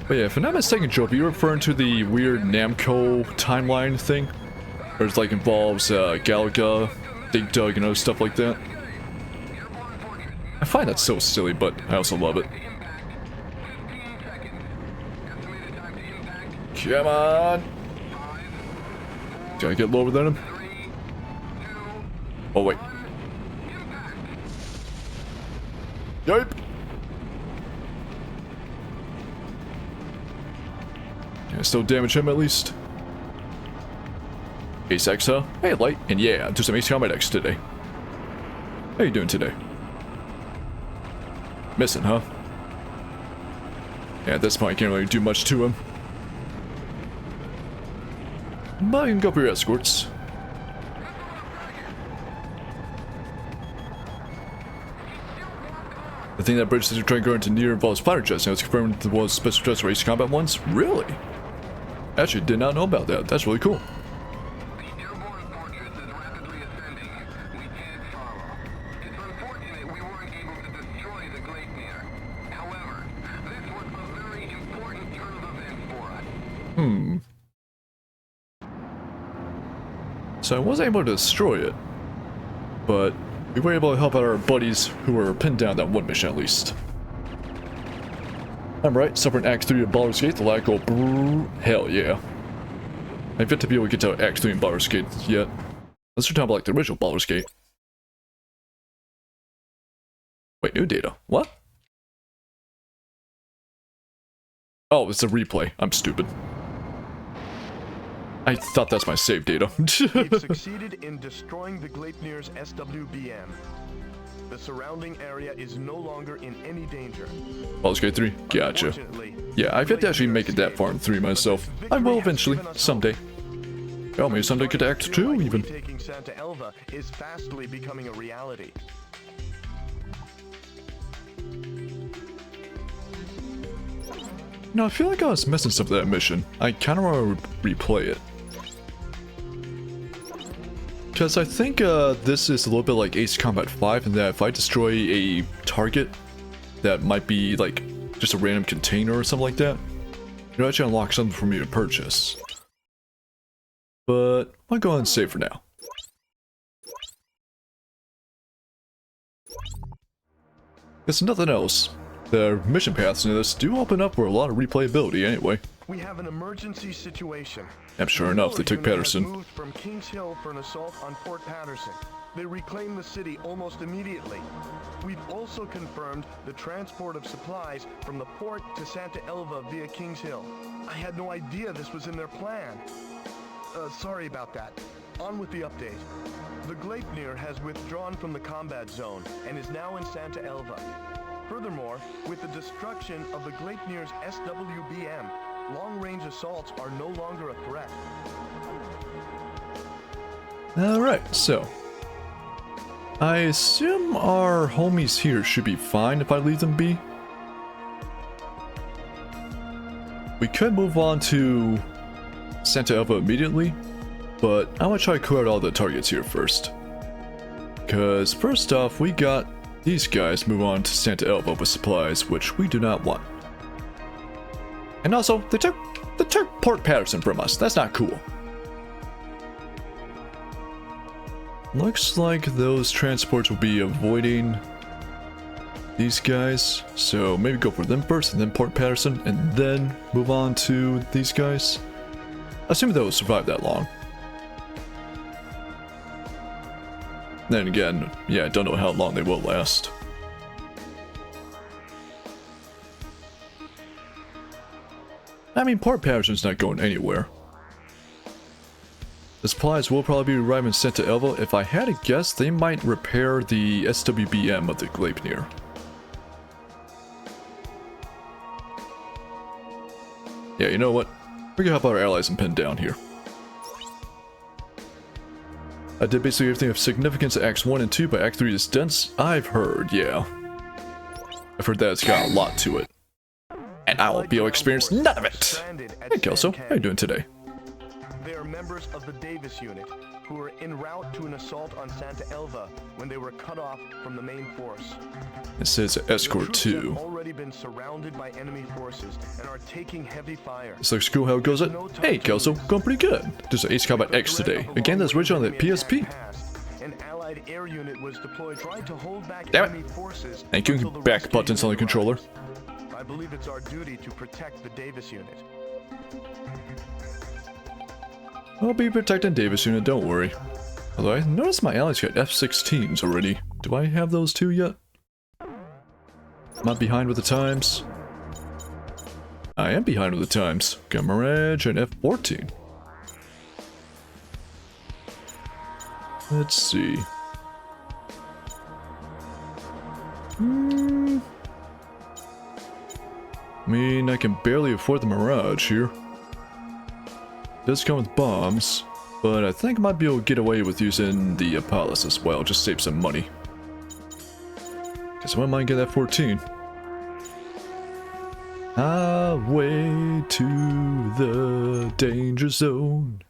But yeah, if I'm not mistaken, Joe, you're referring to the weird Namco timeline thing? Where it's like involves Galaga, Dig Dug, and other stuff like that? I find that so silly, but I also love it. Come on. Gotta get lower than him. Oh, wait. Yipe. Yeah, still damage him at least. Ace X, huh? Hey, Light. And yeah, do some Ace Combat X today. How you doing today? Missing, huh? Yeah, at this point, I can't really do much to him. But you can go for your escorts. The thing that bridges the train going to near involves fighter jets, and it's confirmed there was special jets for Ace Combat ones? Really? Actually, did not know about that. That's really cool. The airborne fortress is rapidly ascending. We can't follow. It's unfortunate we weren't able to destroy the Gleipnir. However, this was a very important turn of events for us. So I wasn't able to destroy it, but we were able to help out our buddies who were pinned down that one mission at least. I'm right, suffering Act 3 of Baldur's Gate, the lag go brrrr. Hell yeah. I've yet to be able to get to Act 3 in Baldur's Gate yet. Let's talk about like the original Baldur's Gate. Wait, new data. What? Oh, it's a replay. I'm stupid. I thought that's my save data. We've succeeded in destroying the Gleipnir's SWBM. The surrounding area is no longer in any danger. Baldur's Gate 3? Gotcha. Unfortunately, Yeah, I've yet to actually make it that far in 3 myself. I will eventually, someday. Oh, maybe someday get to Act 2 even. Taking Santa Elva is fastly becoming a reality. No, I feel like I was missing something that mission. I kind of want to replay it. Because I think this is a little bit like Ace Combat 5 in that if I destroy a target that might be like just a random container or something like that, it'll actually unlock something for me to purchase. But I'll go ahead and save for now. There's nothing else. The mission paths in this do open up for a lot of replayability anyway. We have an emergency situation. And sure enough, they took Military unit has Patterson. moved from Kings Hill for an assault on Fort Patterson. They reclaimed the city almost immediately. We've also confirmed the transport of supplies from the port to Santa Elva via Kings Hill. I had no idea this was in their plan. Sorry about that. On with the update. The Gleipnir has withdrawn from the combat zone and is now in Santa Elva. Furthermore, with the destruction of the Gleipnir's SWBM, long-range assaults are no longer a threat. Alright, so. I assume our homies here should be fine if I leave them be. We could move on to Santa Elva immediately, but I want to try to clear out all the targets here first. Because first off, we got these guys move on to Santa Elva with supplies, which we do not want. And also, they took Port Patterson from us. That's not cool. Looks like those transports will be avoiding these guys. So maybe go for them first, and then Port Patterson, and then move on to these guys. Assuming they'll survive that long. Then again, yeah, I don't know how long they will last. I mean, Port Patterson's not going anywhere. The supplies will probably be arriving in Santa Elva. If I had to guess, they might repair the SWBM of the Gleipnir. Yeah, you know what? We're gonna help our allies and pin down here. I did basically everything of significance at Acts 1 and 2, but Act 3 is dense. I've heard, yeah. I've heard that it's got a lot to it. And I won't be able to experience none of it! Hey Kelso, how you doing today? They are members of the Davis unit, who were en route to an assault on Santa Elva when they were cut off from the main force. It says Escort The troops 2. have already been surrounded by enemy forces and are taking heavy fire. This looks cool how it goes. Hey Kelso, going pretty good. There's an Ace Combat X today. Again, that's original on the PSP. An allied air unit was deployed trying to hold back Damn it. enemy forces. Thank you, until the back rescue buttons on the unit controller. arrives. I believe it's our duty to protect the Davis unit. I'll be protecting Davis unit, don't worry. Although I noticed my allies got F-16s already. Do I have those too yet? Am I behind with the times? I am behind with the times. Got Mirage and F-14. Let's see. I mean, I can barely afford the Mirage here. It does come with bombs, but I think I might be able to get away with using the Apollos as well, just save some money. Guess I might get that 14. Highway to the danger zone.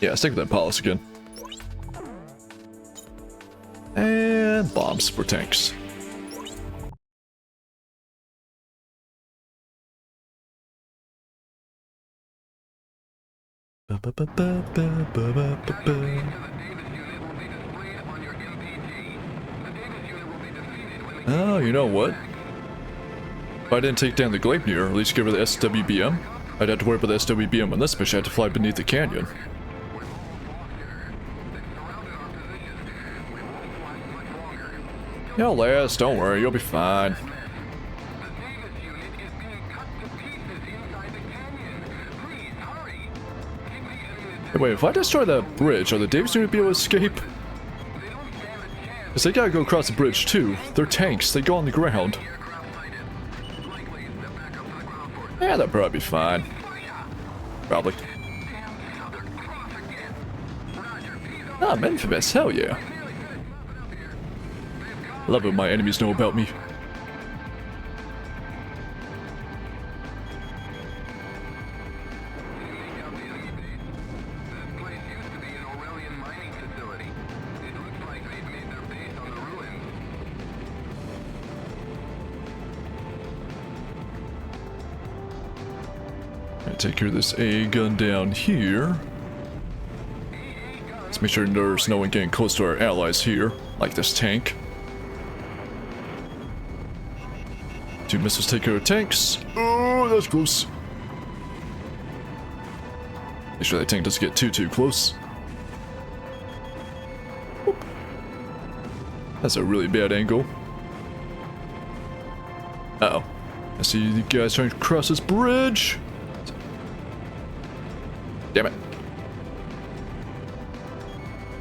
Yeah, stick with that Apollos again. And bombs for tanks. Oh, you know what? If I didn't take down the Gleipnir, at least give her the SWBM, I'd have to worry about the SWBM on this mission. I had to fly beneath the canyon. You'll last, don't worry, you'll be fine. Hey, wait, if I destroy that bridge, are the Davis unit be able to escape? Because they gotta go across the bridge too. They're tanks, they go on the ground. Yeah, that'll probably be fine. Probably. Ah, I'm infamous, hell yeah. Love it when my enemies know about me. Take care of this A gun down here. Let's make sure there's no one getting close to our allies here, like this tank. 2 missiles take care of tanks. Oh, that's close. Make sure that tank doesn't get too close. Whoop. That's a really bad angle. Uh-oh. I see the guys trying to cross this bridge. Damn it.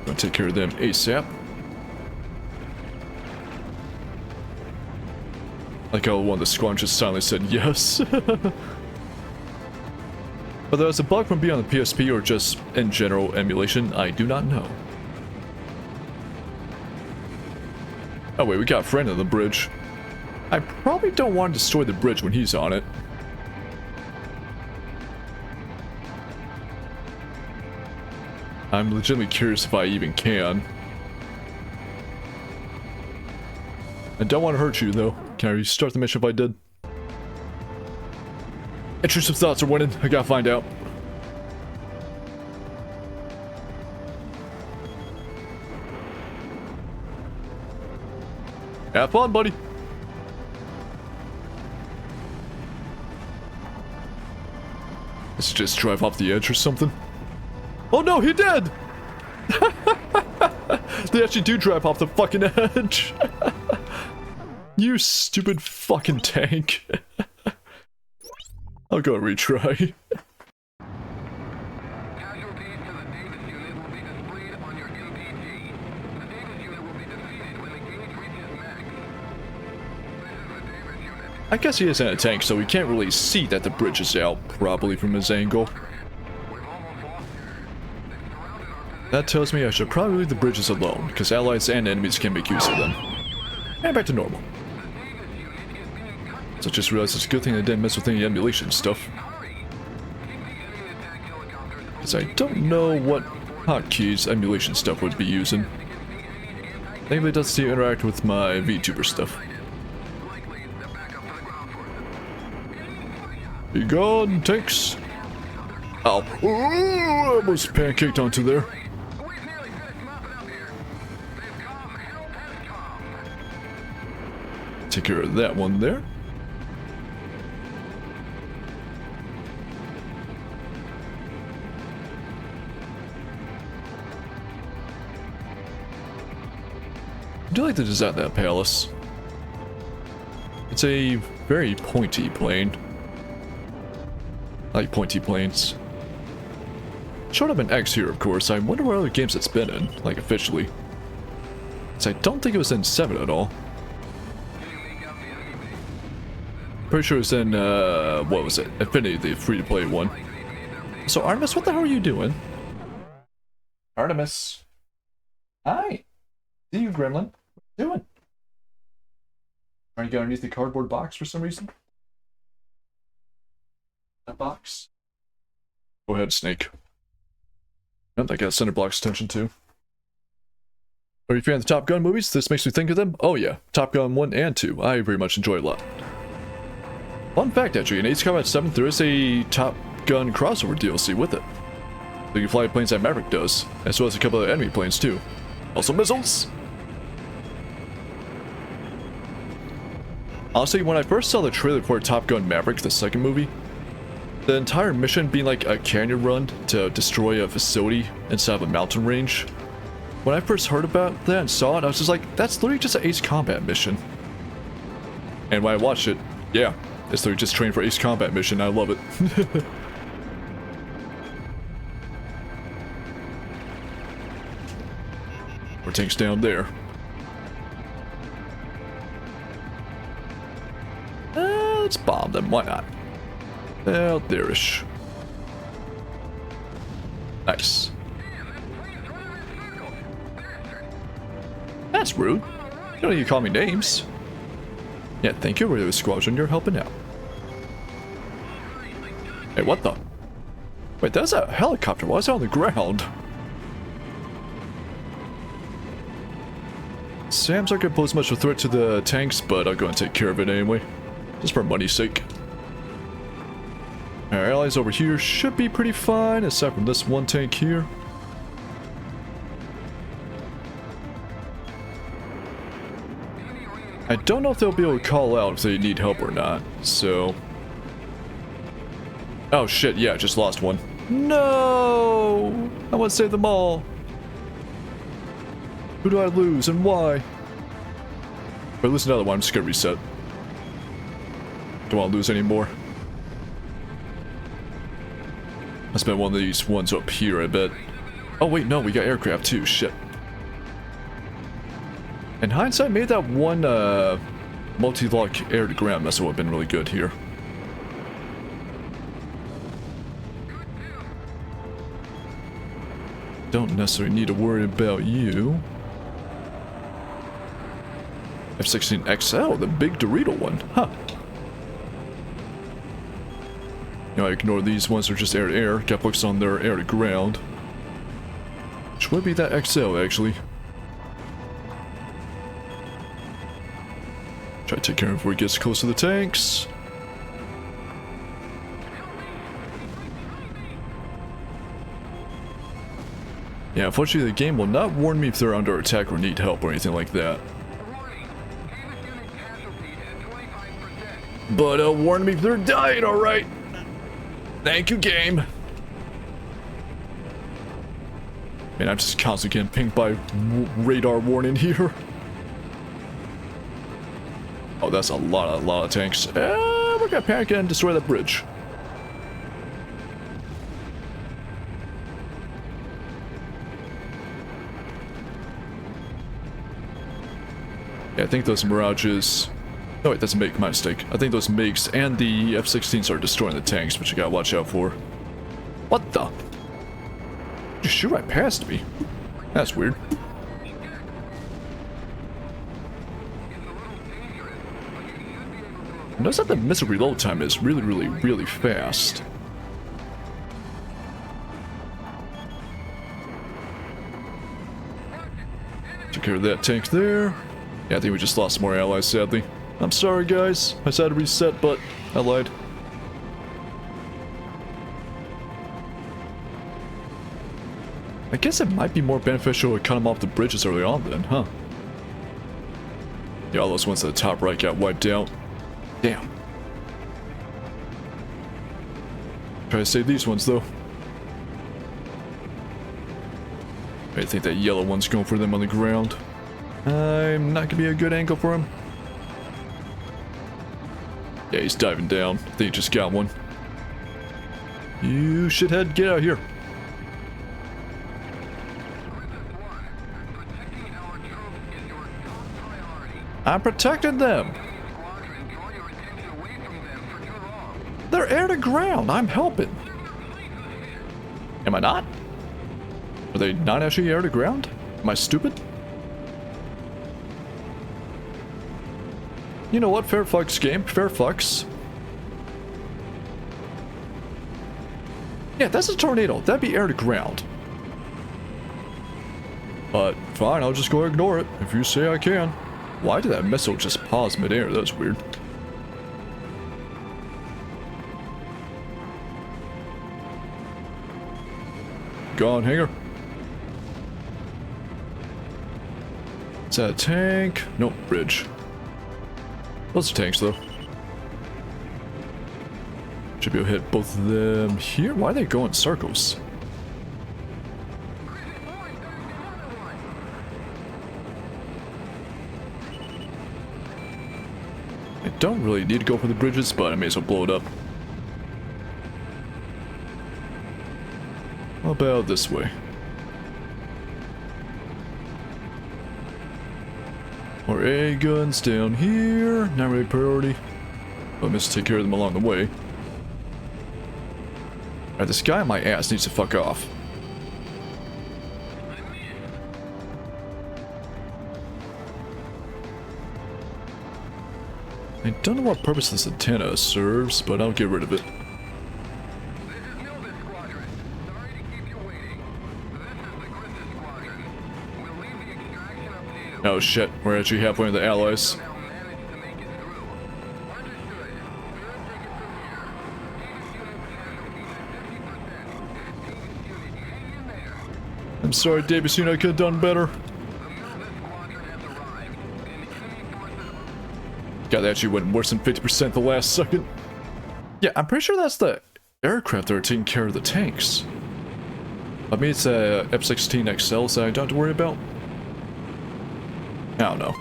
Gonna take care of them ASAP. Like how one of the squad just silently said yes. Whether it's a bug from being on the PSP or just in general emulation, I do not know. Oh wait, we got a friend on the bridge. I probably don't want to destroy the bridge when he's on it. I'm legitimately curious if I even can. I don't want to hurt you though. Can I restart the mission if I did? Intrusive thoughts are winning. I gotta find out. Have fun, buddy. Let's just drive off the edge or something. Oh no, he did! They actually do drive off the fucking edge. You stupid fucking tank. I'll go retry. I guess he isn't a tank, so he can't really see that the bridge is out properly from his angle. That tells me I should probably leave the bridges alone, because allies and enemies can make use of them. And back to normal. So I just realized it's a good thing I didn't mess with any emulation stuff. Because I don't know what hotkeys emulation stuff would be using. Thankfully it doesn't seem to interact with my VTuber stuff. Be gone, tanks! Ow. Ooh, I almost pancaked onto there. Take care of that one there. I do like the design of that palace. It's a very pointy plane. I like pointy planes. Showed up in X here, of course. I wonder what other games it's been in, like officially. So I don't think it was in 7 at all. Pretty sure it was in, what was it? Infinity, the free-to-play one. So Artemis, what the hell are you doing? Artemis. Hi. See you, Gremlin. What are you doing? Trying to get underneath the cardboard box for some reason? That box? Go ahead, Snake. Nope, that got Center Block's attention too. Are you a fan of the Top Gun movies? This makes me think of them? Oh yeah, Top Gun 1 and 2. I very much enjoy a lot. Fun fact actually, in Ace Combat 7 there is a Top Gun crossover DLC with it. So you can fly planes that Maverick does, as well as a couple of enemy planes too. Also missiles! Honestly, when I first saw the trailer for Top Gun Maverick, the second movie, the entire mission being like a canyon run to destroy a facility inside of a mountain range. When I first heard about that and saw it, I was just like, that's literally just an Ace Combat mission. And when I watched it, yeah, it's literally just trained for Ace Combat mission. I love it. More tanks down there. Let's bomb them, why not? Out there-ish. Nice. That's rude. You don't need to call me names. Yeah, thank you, Radio Squadron, you're helping out. Hey, what the? Wait, that's a helicopter. Why is it on the ground? Sam's aren't gonna pose much of a threat to the tanks, but I'll go and take care of it anyway. Just for money's sake. Our allies over here should be pretty fine, aside from this one tank here. I don't know if they'll be able to call out if they need help or not, so... Oh shit, yeah, just lost one. No! I want to save them all. Who do I lose and why? If I lose another one, I'm just gonna reset. Don't want to lose anymore. I spent one of these ones up here, I bet. Oh wait, no, we got aircraft too, shit. In hindsight, maybe that one multi-lock air-to-ground missile would have been really good here. Don't necessarily need to worry about you. F-16XL, the big Dorito one, huh. You know, I ignore these ones, they're just air-to-air. Got focus on their air-to-ground. Which would be that XL, actually. Try to take care of him before he gets close to the tanks. Yeah, unfortunately the game will not warn me if they're under attack or need help or anything like that. But it'll warn me if they're dying, alright. Thank you, game. Man, I'm just constantly getting pinged by radar warning here. Oh, that's a lot of tanks. We're gonna panic and destroy that bridge. Yeah, I think those Mirages... Oh wait, that's a MiG, my mistake. I think those MiGs and the F-16s are destroying the tanks, which you gotta watch out for. What the? You shoot right past me. That's weird. Notice that the missile reload time is really fast. Took care of that tank there. Yeah, I think we just lost more allies, sadly. I'm sorry, guys. I decided to reset, but I lied. I guess it might be more beneficial to cut them off the bridges early on then, huh? Yeah, all those ones at the top right got wiped out. Damn. Try to save these ones though. I think that yellow one's going for them on the ground. I'm not gonna be a good angle for him. Yeah, he's diving down. I think he just got one. You shithead, get out of here. I'm protecting them. They're air to ground. I'm helping. Am I not? Are they not actually air to ground? Am I stupid? You know what? Fair fucks game. Fair fucks. Yeah, that's a tornado. That'd be air to ground. But fine, I'll just go ignore it if you say I can. Why did that missile just pause midair? That was weird. Gone, hanger. Is that a tank? Nope, bridge. Those are tanks, though. Should be able to hit both of them here. Why are they going in circles? I don't really need to go for the bridges, but I may as well blow it up. How about this way? More A guns down here. Not really priority. But I must take care of them along the way. Alright, this guy on my ass needs to fuck off. I don't know what purpose this antenna serves, but I'll get rid of it. Oh shit, we're actually halfway to the Allies. I'm sorry, Davis, I could have done better. God, that actually went worse than 50% the last second. Yeah, I'm pretty sure that's the aircraft that are taking care of the tanks. I mean, it's a F-16 XL, so I don't have to worry about. I don't know.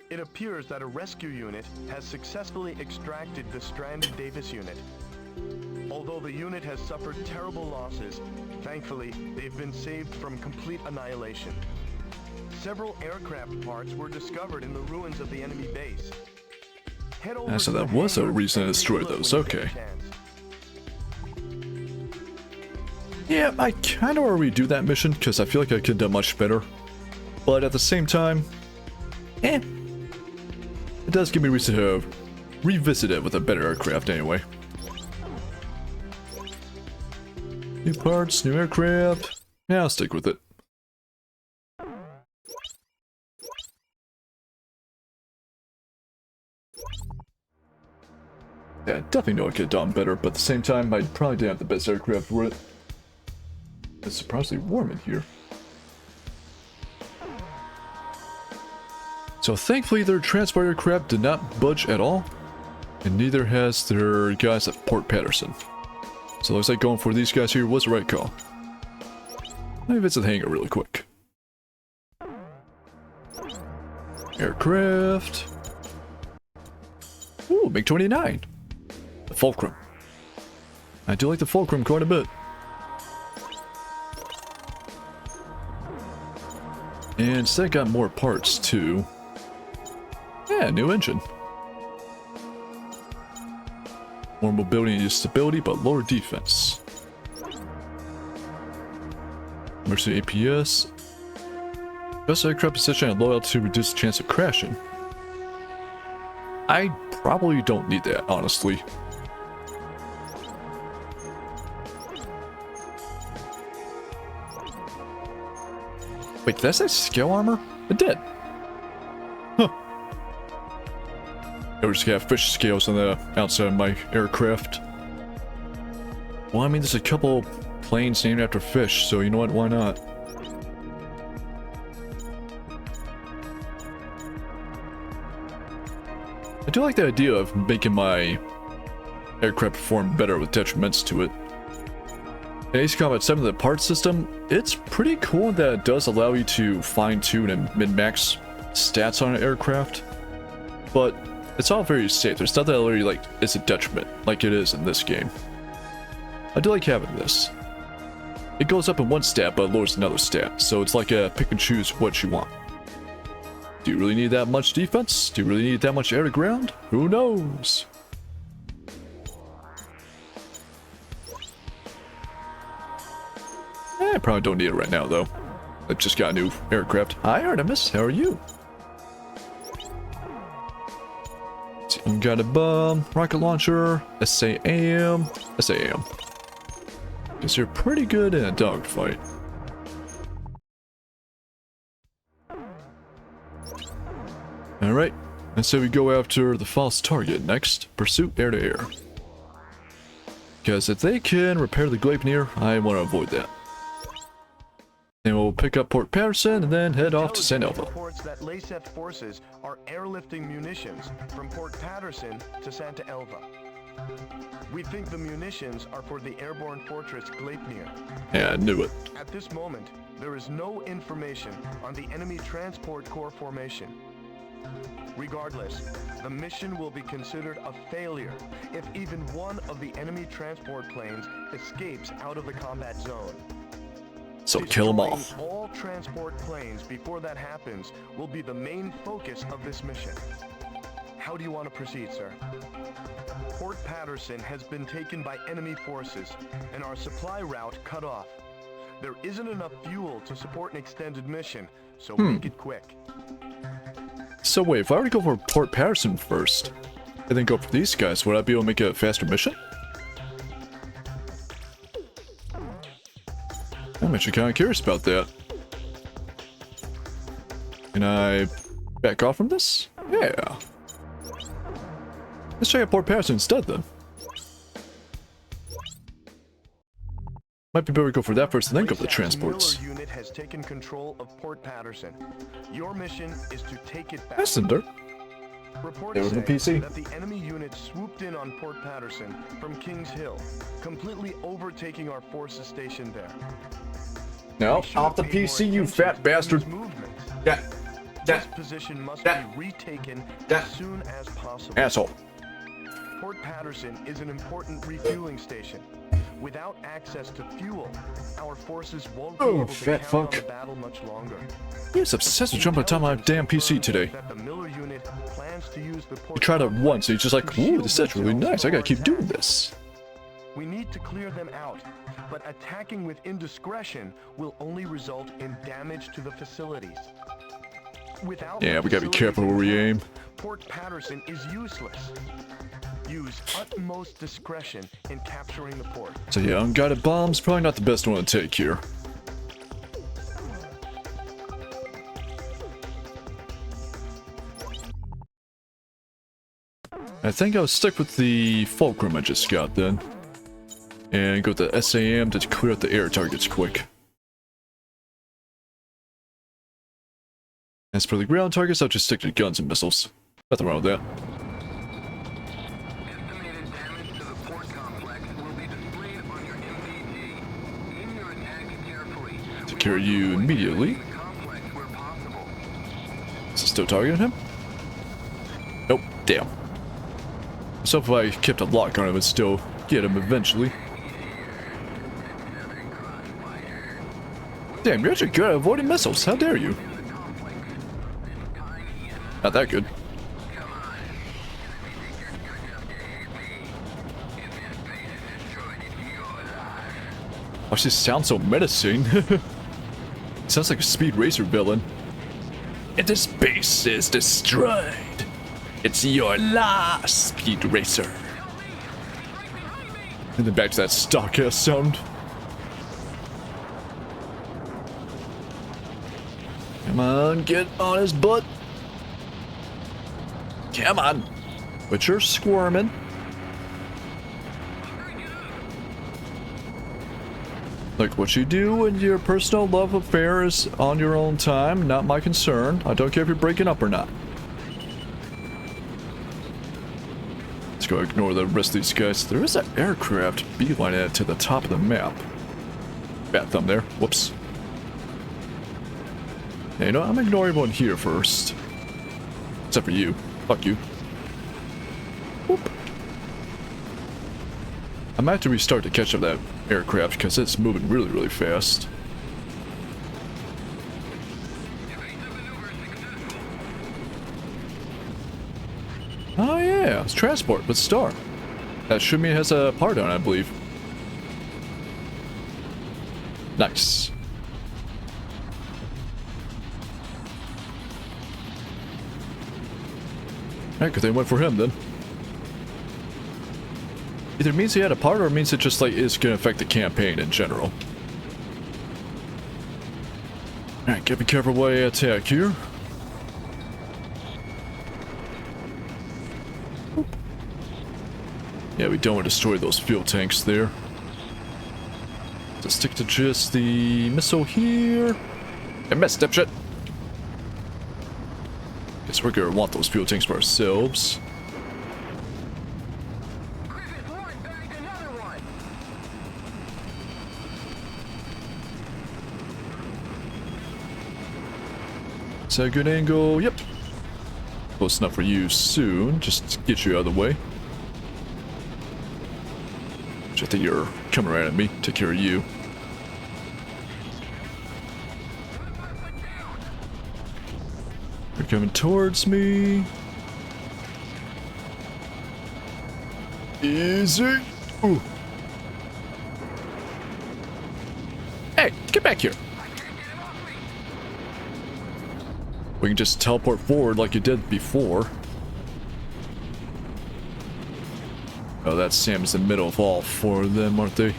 It appears that a rescue unit has successfully extracted the stranded Davis unit. Although the unit has suffered terrible losses, thankfully, they've been saved from complete annihilation. Several aircraft parts were discovered in the ruins of the enemy base. Head over So to that the was a hangar reason to and destroy take a look those, when you get okay. a chance. Yeah, I kind of want to redo that mission, because I feel like I could have done much better. But at the same time, it does give me reason to revisit it with a better aircraft anyway. New parts, new aircraft. Yeah, I'll stick with it. Yeah, definitely know I could have done better, but at the same time, I probably didn't have the best aircraft for it. It's surprisingly warm in here. So thankfully their transport aircraft did not budge at all, and neither has their guys at Port Patterson. So it looks like going for these guys here was the right call. Let me visit the hangar really quick. Aircraft. Ooh, MiG-29. The Fulcrum. I do like the Fulcrum quite a bit. And instead got more parts too. Yeah, new engine. More mobility and stability, but lower defense. Emergency APS. Best aircraft position at low altitude reduce the chance of crashing. I probably don't need that, honestly. Wait, did I say scale armor? It did. Huh. I just have fish scales on the outside of my aircraft. Well, I mean, there's a couple planes named after fish, so you know what? Why not? I do like the idea of making my aircraft perform better with detriments to it. In Ace Combat 7, the parts system, it's pretty cool that it does allow you to fine-tune and min-max stats on an aircraft, but it's all very safe. There's nothing that really, like, is a detriment, like it is in this game. I do like having this. It goes up in one stat, but it lowers another stat, so it's like a pick and choose what you want. Do you really need that much defense? Do you really need that much air to ground? Who knows? I probably don't need it right now, though. I just got a new aircraft. Hi, Artemis. How are you? So got a bomb, rocket launcher, SAM, SAM. Guess you're pretty good in a dogfight. Alright, and so we go after the false target next. Pursuit air to air. Because if they can repair the Gleipnir, I want to avoid that. Then we'll pick up Port Patterson and then head off to St. Elva. Reports that Laseth forces are airlifting munitions from Port Patterson to Santa Elva. We think the munitions are for the airborne fortress Gleipnir. Yeah, I knew it. At this moment, there is no information on the enemy transport corps formation. Regardless, the mission will be considered a failure if even one of the enemy transport planes escapes out of the combat zone. So kill them all. Destroying all transport planes before that happens will be the main focus of this mission. How do you want to proceed, sir? Port Patterson has been taken by enemy forces and our supply route cut off. There isn't enough fuel to support an extended mission, so make it quick. So wait, if I were to go for Port Patterson first, and then go for these guys, would I be able to make a faster mission? I'm actually kind of curious about that. Can I back off from this? Yeah. Let's check out Port Patterson instead, then. Might be better to go for that first and then go for the transports. Miller unit has taken control of Port Patterson. Your mission is to take it back. Messenger. Reports There was the say PC. that the enemy unit swooped in on Port Patterson from Kings Hill, completely overtaking our forces stationed there. No, We should off the have paid more PC, you attention fat to bastard. these movements. Yeah. This position must be retaken as soon as possible. Asshole. Port Patterson is an important refueling station. Without access to fuel, our forces won't be able to fat carry fuck. on the battle much longer. He's obsessed with jumping on top of my damn PC today. That the Miller unit plans to use the He port tried it complex once and he's just like, to ooh, shield this set's really themselves nice. I from gotta keep our doing attacks. this. We need to clear them out, but attacking with indiscretion will only result in damage to the facilities. Without Yeah, the we gotta be facilities careful where we aim. intact, Port Patterson is useless. Use utmost discretion in capturing the port. So yeah, unguided bombs, probably not the best one to take here. I think I'll stick with the Fulcrum I just got then. And go with the SAM to clear out the air targets quick. As for the ground targets, I'll just stick to guns and missiles. Nothing wrong with that. Estimated damage to the port complex will be displayed on your MPG. Aim your attacks carefully. Secure you immediately. The complex where possible. Is it still targeting him? Nope, damn. So if I kept a lock on him, I'd still get him eventually. Damn, you're actually good at avoiding missiles. How dare you? Not that good. Oh, she sounds so menacing. Sounds like a Speed Racer villain. And this base is destroyed. It's your last, Speed Racer. And then back to that stock ass sound. Come on, get on his butt. Come on. But you're squirming. Look, what you do in your personal love affair is on your own time, not my concern. I don't care if you're breaking up or not. go ignore the rest of these guys. There is an aircraft beelining it to the top of the map. Bad thumb there. Whoops. Yeah, you know, I'm ignoring everyone here first. Except for you. Fuck you. Whoop. I might have to restart to catch up that aircraft because it's moving really, really fast. Oh yeah, it's transport, but star. That should mean it has a part on it, I believe. Nice. Alright, good thing went for him then. Either means he had a part or it means it just like is gonna affect the campaign in general. Alright, gotta be careful while I attack here. Yeah, we don't want to destroy those fuel tanks there. Let's stick to just the missile here. I missed, dipshit. Guess we're gonna want those fuel tanks for ourselves. Is that a good angle? Yep. Close enough for you soon. Just to get you out of the way. I think you're coming right at me. Take care of you. You're coming towards me. Easy. Ooh. Hey, get back here. We can just teleport forward like you did before. Oh, that Sam's in the middle of all four of them, aren't they?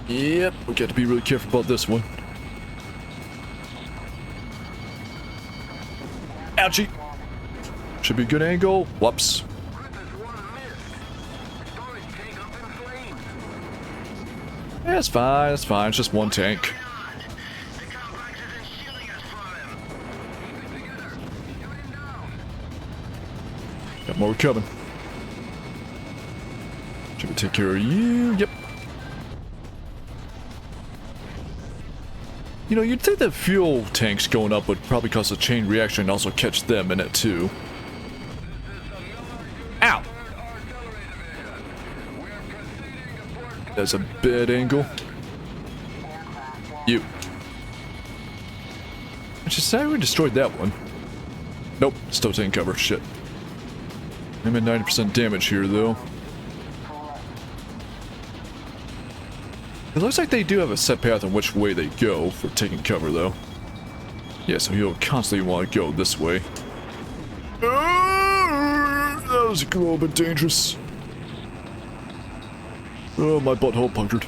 Yep, we got to be really careful about this one. Ouchie! Should be a good angle. Whoops. Yeah, it's fine, it's fine. It's just one tank. Got more coming. Should we take care of you? Yep. You know, you'd think that fuel tanks going up would probably cause a chain reaction and also catch them in it too. Ow! That's a bad angle. You. I just said we destroyed that one. Nope, still taking cover. Shit. I'm at 90% damage here though. It looks like they do have a set path on which way they go for taking cover, though. Yeah, so he'll constantly want to go this way. That was a little bit dangerous. Oh, my butthole punctured.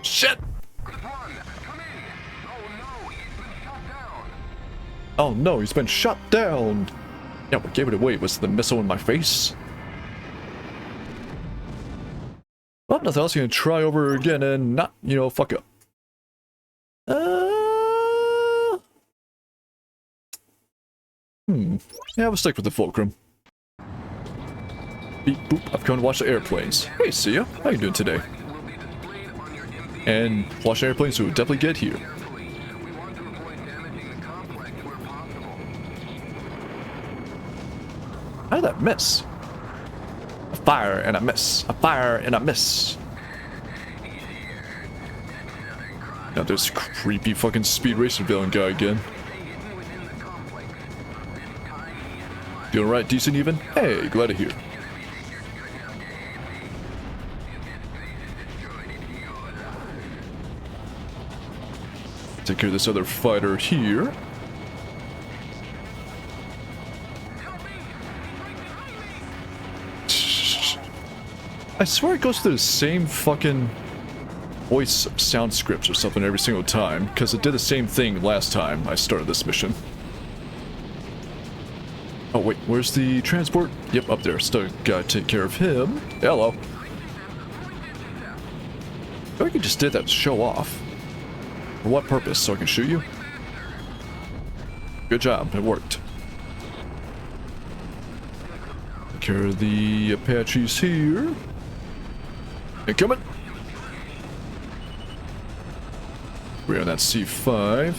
Shit! Oh no, he's been shot down! Yeah, what gave it away was the missile in my face. Well, nothing else. I'm gonna try over again and not, you know, fuck up. Yeah, we'll stick with the fulcrum. Beep boop. I've come to watch the airplanes. Hey, see ya. How you doing today? And watch airplanes will definitely get here. How did that miss? A fire and a miss. A fire and a miss. Now there's creepy fucking speed racer villain guy again. Doing right, decent even? Hey, glad to hear. Take care of this other fighter here. I swear it goes through the same fucking voice sound scripts or something every single time, because it did the same thing last time I started this mission. Oh wait, where's the transport? Yep, up there. Still gotta take care of him. Hello. I feel like you just did that to show off. For what purpose? So I can shoot you? Good job, it worked. care of the Apaches here. Incoming! We're on that C5.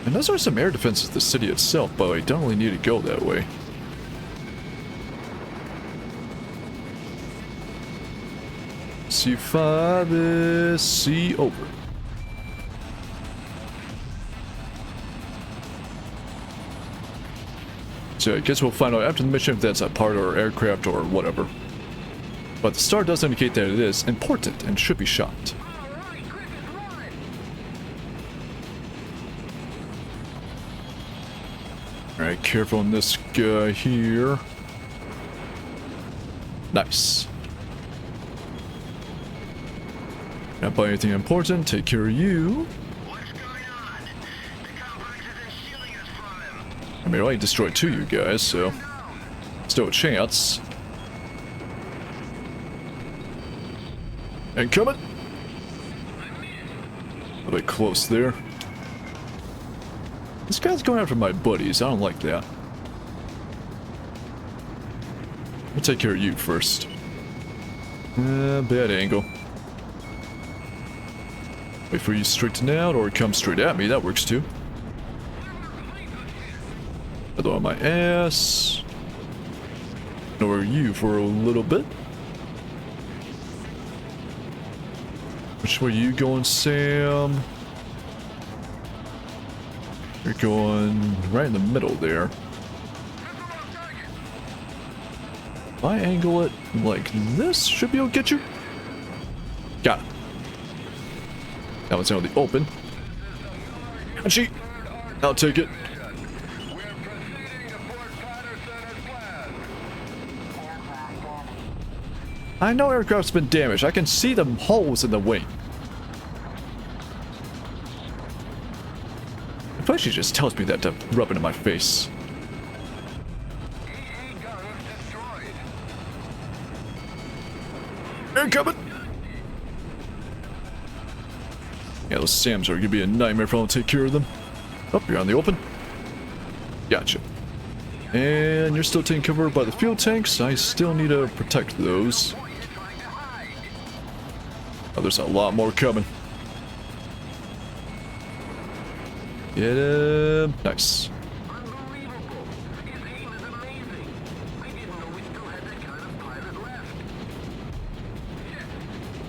And those are some air defenses of the city itself, but I don't really need to go that way. C5 is C over. So I guess we'll find out after the mission if that's a part or aircraft or whatever. But the star does indicate that it is important and should be shot. Alright, careful on this guy here. Nice. Not buy anything important, take care of you. What's going on? The complex isn't shielding us from him. I mean, I only destroyed 2 of you guys, so still a chance. Incoming! A bit close there. This guy's going after my buddies. I don't like that. I'll take care of you first. Bad angle. Wait for you to straighten out or come straight at me. That works too. Although on my ass. Ignore you for a little bit. Which way are you going, Sam? You're going right in the middle there. If I angle it like this, should be able to get you. Got it. That one's out in the open. Gotcha. I'll take it. I know aircraft's been damaged. I can see the holes in the wing. If only she just tells me that to rub it in my face. Incoming! Yeah, those SAMs are gonna be a nightmare if I don't take care of them. Oh, you're on the open. Gotcha. And you're still taking cover by the fuel tanks. I still need to protect those. Oh, there's a lot more coming. Get him. Nice.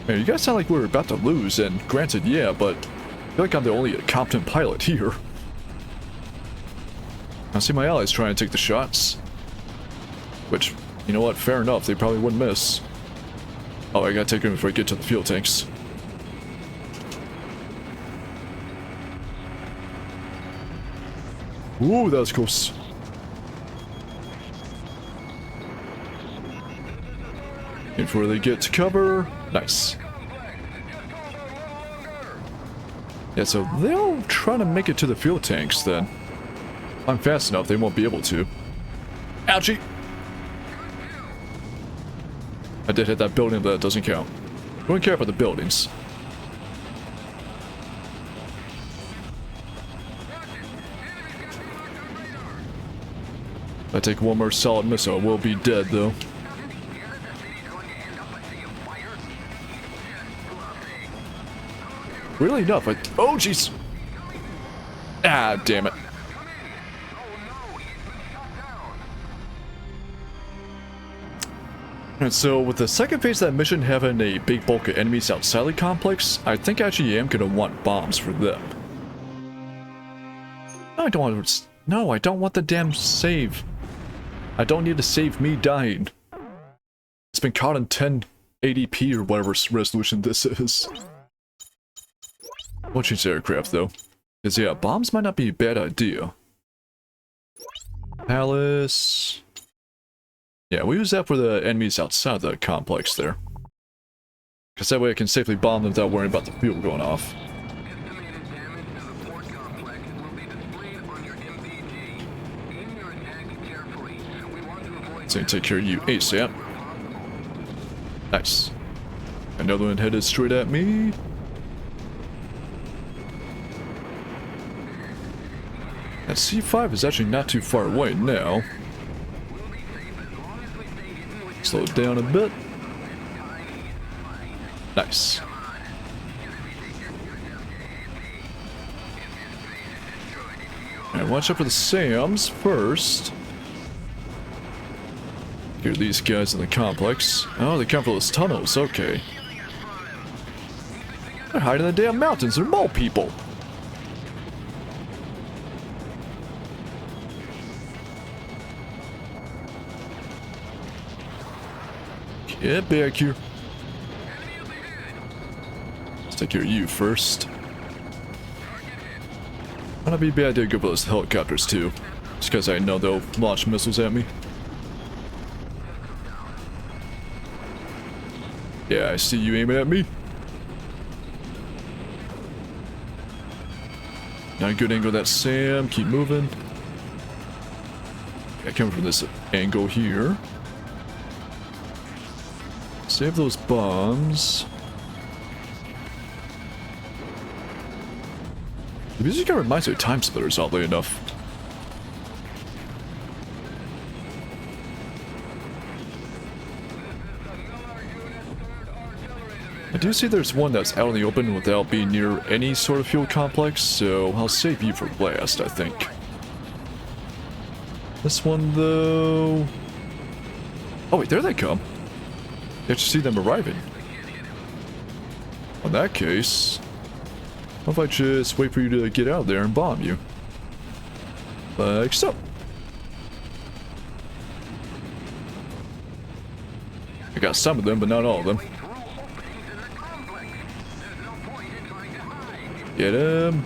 Man, you guys sound like we're about to lose, and granted, yeah, but I feel like I'm the only competent pilot here. I see my allies trying to take the shots. Which, you know what, fair enough, they probably wouldn't miss. Oh, I gotta take them before I get to the fuel tanks. Ooh, that was close. Before they get to cover. Nice. Yeah, so they'll try to make it to the fuel tanks then. If I'm fast enough, they won't be able to. Ouchie! I did hit that building, but that doesn't count. Don't care about the buildings. If I take one more solid missile, we'll be dead, though. Really enough, oh, jeez! Ah, damn it. And so, with the second phase of that mission having a big bulk of enemies outside the complex, I think I actually am gonna want bombs for them. I don't want. No, I don't want the damn save. I don't need to save me dying. It's been caught in 1080p or whatever resolution this is. We'll change the aircraft though. Because yeah, bombs might not be a bad idea. Palace. Yeah, we use that for the enemies outside the complex there. Because that way I can safely bomb them without worrying about the fuel going off. So take care of you ASAP. Nice. Another one headed straight at me. That C5 is actually not too far away now. Slow it down a bit. Nice. Alright, watch out for the SAMs first. Hear these guys in the complex. Oh, they come from those tunnels, okay. They're hiding in the damn mountains, they're mole people. Get back here. Let's take care of you first. Might not be a bad idea to go for those helicopters too. Just because I know they'll launch missiles at me. Yeah, I see you aiming at me. Not a good angle that SAM. Keep moving. Yeah, coming from this angle here. Save those bombs. The music kind of reminds me of Time Splitters, oddly enough. I do see there's one that's out in the open without being near any sort of fuel complex, so I'll save you for last, I think. This one, though... Oh wait, there they come. You have to see them arriving. In that case... How if I just wait for you to get out there and bomb you? Like so. I got some of them, but not all of them. Get him.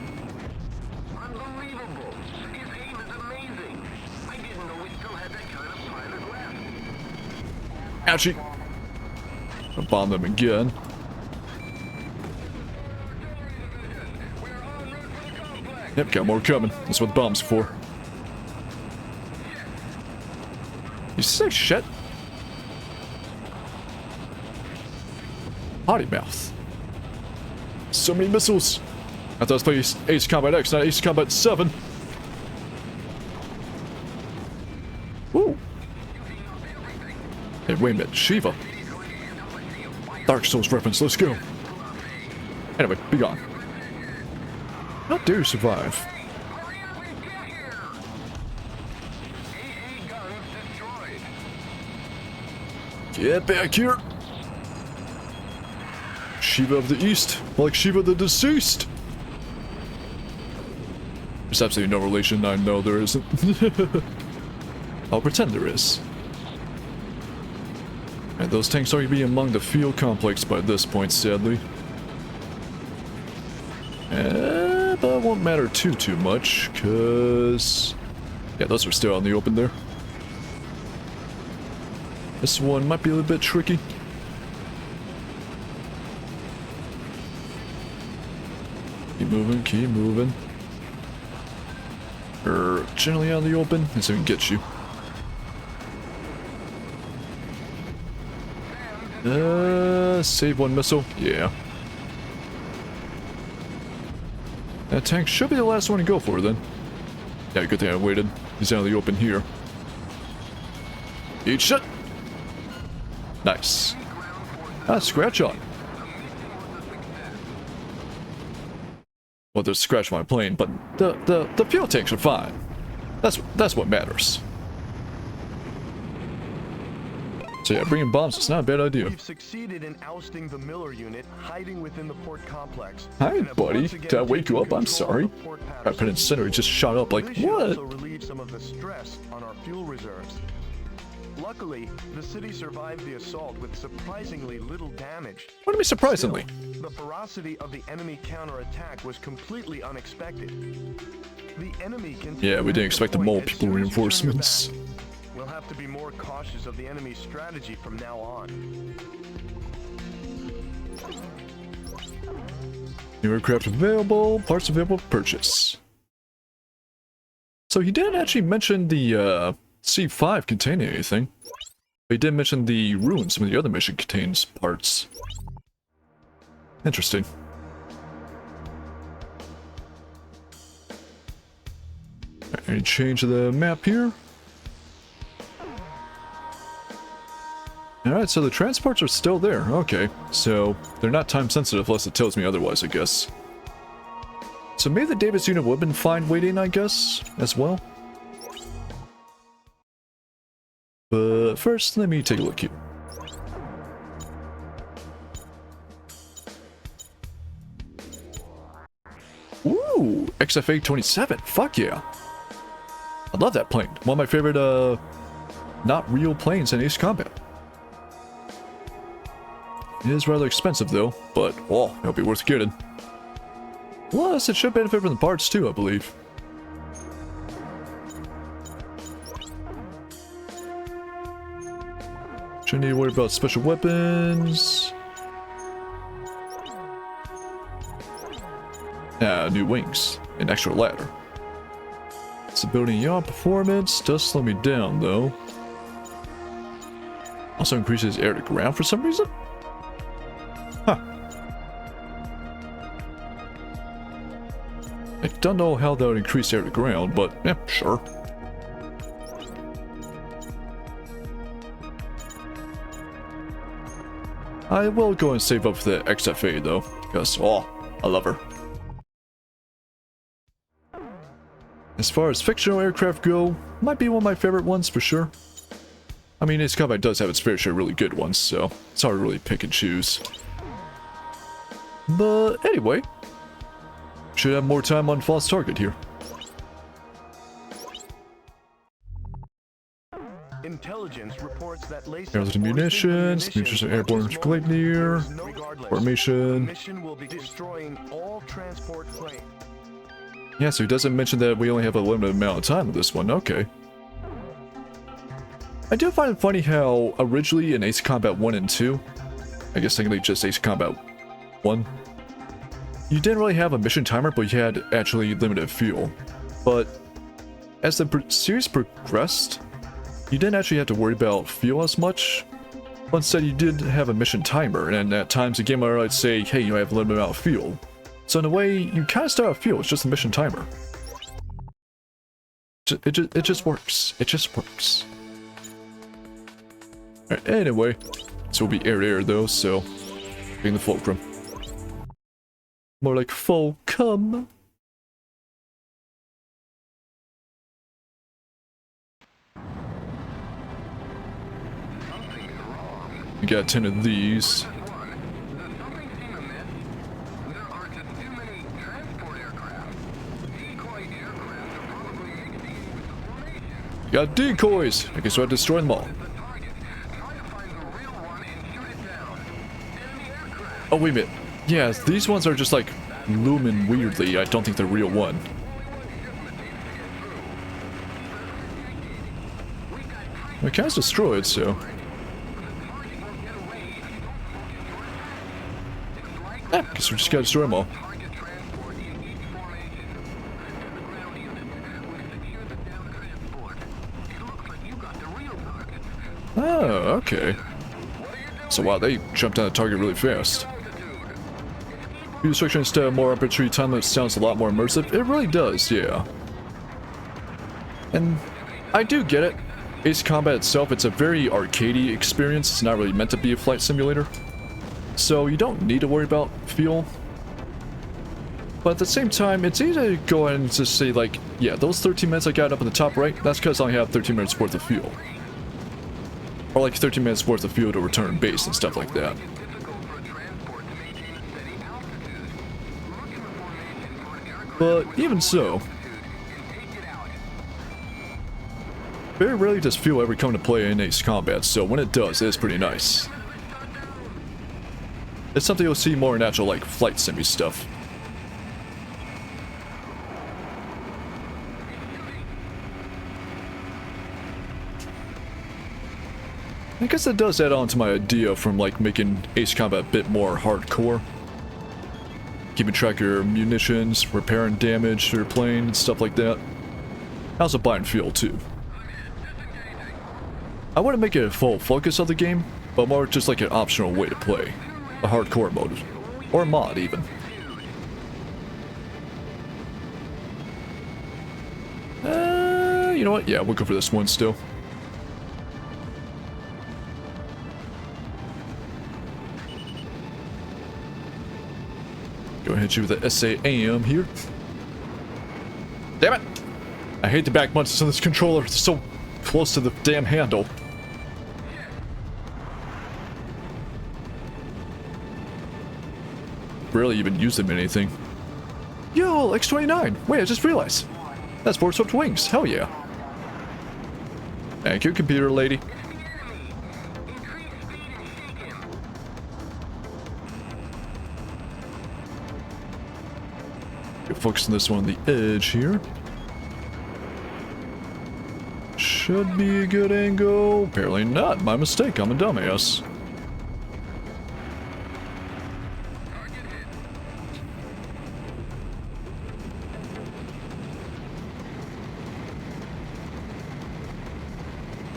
Ouchie. I'll bomb them again. Yep, got more coming. That's what the bomb's for. You say shit? Potty mouth. So many missiles. I thought I was playing Ace Combat X, not Ace Combat 7. Woo. Hey, wait a minute. Shiva. Dark Souls reference, let's go. Anyway, be gone. How dare you survive? Get back here! Shiva of the East, like Shiva the deceased! There's absolutely no relation, I know there isn't. I'll pretend there is. And those tanks are to be among the field complex by this point, sadly. But it won't matter too much, cause... Yeah, those are still out in the open there. This one might be a little bit tricky. Keep moving, keep moving. Generally out in the open, and so we can get you. Save one missile, yeah. That tank should be the last one to go for then. Yeah, good thing I waited. He's out in the open here. Eat shit! Nice. Scratch on. Well, there's a scratch on my plane, but the fuel tanks are fine. That's what matters. So yeah, bringing bombs is not a bad idea. We've succeeded in ousting the Miller unit hiding within the port complex. Hi, buddy. Did I wake you up? I'm sorry. I put incendiary just shot up like, this what? also relieve some of the stress on our fuel reserves. Luckily, the city survived the assault with surprisingly little damage. What do you mean surprisingly? Still, the ferocity of the enemy counterattack was completely unexpected. The enemy can... Yeah, we didn't expect the mole people reinforcements. We'll have to be more cautious of the enemy's strategy from now on. New aircraft available, parts available for purchase. So he didn't actually mention the C5 containing anything. But he did mention the ruins, some of the other mission contains parts. Interesting. Any change of the map here? Alright, so the transports are still there. Okay, so they're not time sensitive unless it tells me otherwise, I guess. So maybe the Davis unit would have been fine waiting, I guess, as well. But first, let me take a look here. Ooh, XFA-27. Fuck yeah. I love that plane. One of my favorite, not real planes in Ace Combat. It is rather expensive though, but oh, it'll be worth getting. Plus, it should benefit from the parts too, I believe. Shouldn't need to worry about special weapons. New wings. An extra ladder. Stability and yaw performance does slow me down though. Also increases air to ground for some reason? Huh. I don't know how that would increase air to ground, but yeah, sure. I will go and save up for the XFA though, because, oh, I love her. As far as fictional aircraft go, might be one of my favorite ones for sure. I mean, Ace Combat does have its fair share of really good ones, so it's hard to really pick and choose. But anyway, should have more time on False Target here. Intelligence reports that Arrows and munitions, munitions are airborne Gleipnir, formation. Mission will be destroying all transport planes. Yeah, so he doesn't mention that we only have a limited amount of time with this one. Okay. I do find it funny how originally in Ace Combat 1 and 2, I guess technically just Ace Combat 1, you didn't really have a mission timer, but you had actually limited fuel. But as the series progressed, you didn't actually have to worry about fuel as much. But instead, you did have a mission timer, and at times the game would say, hey, you have a limited amount of fuel. So in a way, you kind of start out fuel, it's just a mission timer. It just works. It just works. Alright, anyway. So we'll be air though, so getting the fulcrum. More like fulcrum. We got 10 of these. Got decoys! I guess we'll have to destroy them all. Oh, wait a minute. Yeah, these ones are just like looming weirdly. I don't think they're real one. We can't destroy it, so. Yeah, guess we just gotta destroy them all. Oh, okay. So wow, they jumped on the target really fast. View destruction instead of more arbitrary time limit sounds a lot more immersive. It really does, yeah. And I do get it. Ace Combat itself, it's a very arcadey experience. It's not really meant to be a flight simulator. So you don't need to worry about fuel. But at the same time, it's easy to go ahead and just say like, yeah, those 13 minutes I got up in the top right, that's because I only have 13 minutes worth of fuel. Or like 13 minutes worth of fuel to return base and stuff like that. But even so, very rarely does fuel ever come to play in Ace Combat, so when it does, it's pretty nice. It's something you'll see more in actual like flight simi stuff. I guess that does add on to my idea from like making Ace Combat a bit more hardcore. Keeping track of your munitions, repairing damage to your plane, and stuff like that. Also buying fuel too. I wouldn't make it a full focus of the game, but more just like an optional way to play. A hardcore mode. Or a mod even. You know what? Yeah, we'll go for this one still. Go ahead and hit you with the SAM here. Damn it! I hate the back punches on this controller. It's so close to the damn handle. Barely even use them in anything. Yo, X29! Wait, I just realized. That's 4 swept wings. Hell yeah. Thank you, computer lady. Get focusing this one on the edge here. Should be a good angle. Apparently not. My mistake. I'm a dumbass.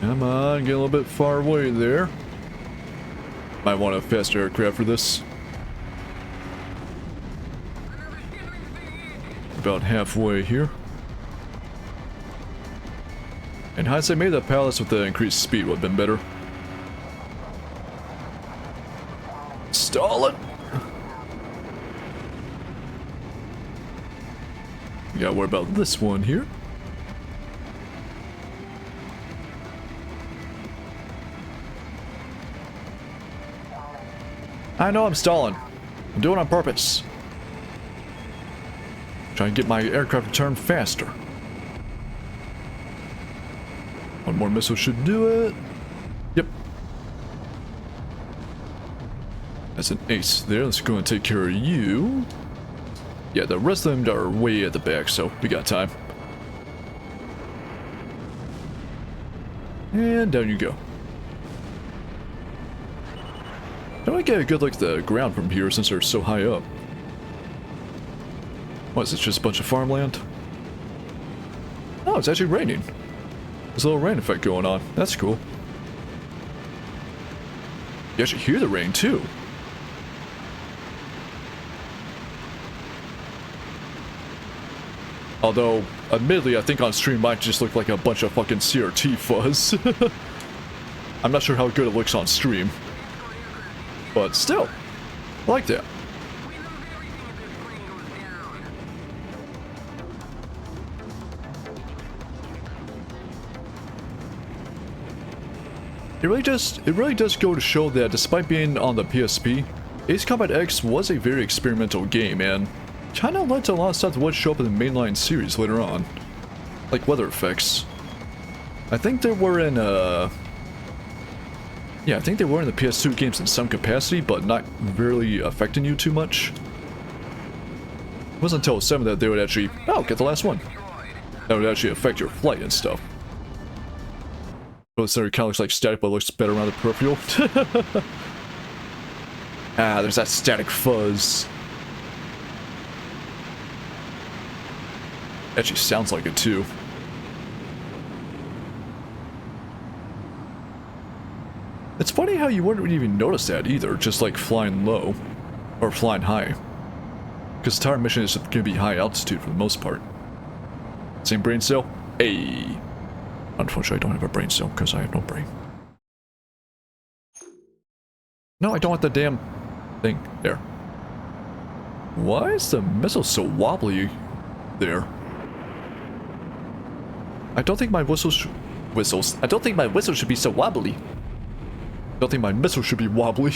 Come on, get a little bit far away there. Might want a faster aircraft for this. About halfway here. In hindsight, maybe that palace with the increased speed would have been better. Stall it! Yeah, what about this one here? I know I'm stalling. I'm doing it on purpose. Trying to get my aircraft to turn faster. One more missile should do it. Yep. That's an ace there. Let's go and take care of you. Yeah, the rest of them are way at the back, so we got time. And down you go. Don't I get a good look at the ground from here since they're so high up? What, is this just a bunch of farmland? Oh, it's actually raining. There's a little rain effect going on. That's cool. You actually hear the rain too. Although, admittedly, I think on stream might just look like a bunch of fucking CRT fuzz. I'm not sure how good it looks on stream. But still, I like that. It really does go to show that despite being on the PSP, Ace Combat X was a very experimental game and kinda led to a lot of stuff that would show up in the mainline series later on. Like weather effects. I think they were in yeah, I think they were in the PS2 games in some capacity, but not really affecting you too much. It wasn't until 7 that they would actually, oh, get the last one. That would actually affect your flight and stuff. Well, the center kind of looks like static, but it looks better around the peripheral. Ah, there's that static fuzz. Actually sounds like it too. It's funny how you wouldn't even notice that either, just like flying low. Or flying high. Because the entire mission is going to be high altitude for the most part. Same brain cell? Hey. Unfortunately, I don't have a brain cell because I have no brain. No, I don't want the damn thing. There. Why is the missile so wobbly there? I don't think my whistles. I don't think my whistle should be so wobbly. I don't think my missile should be wobbly.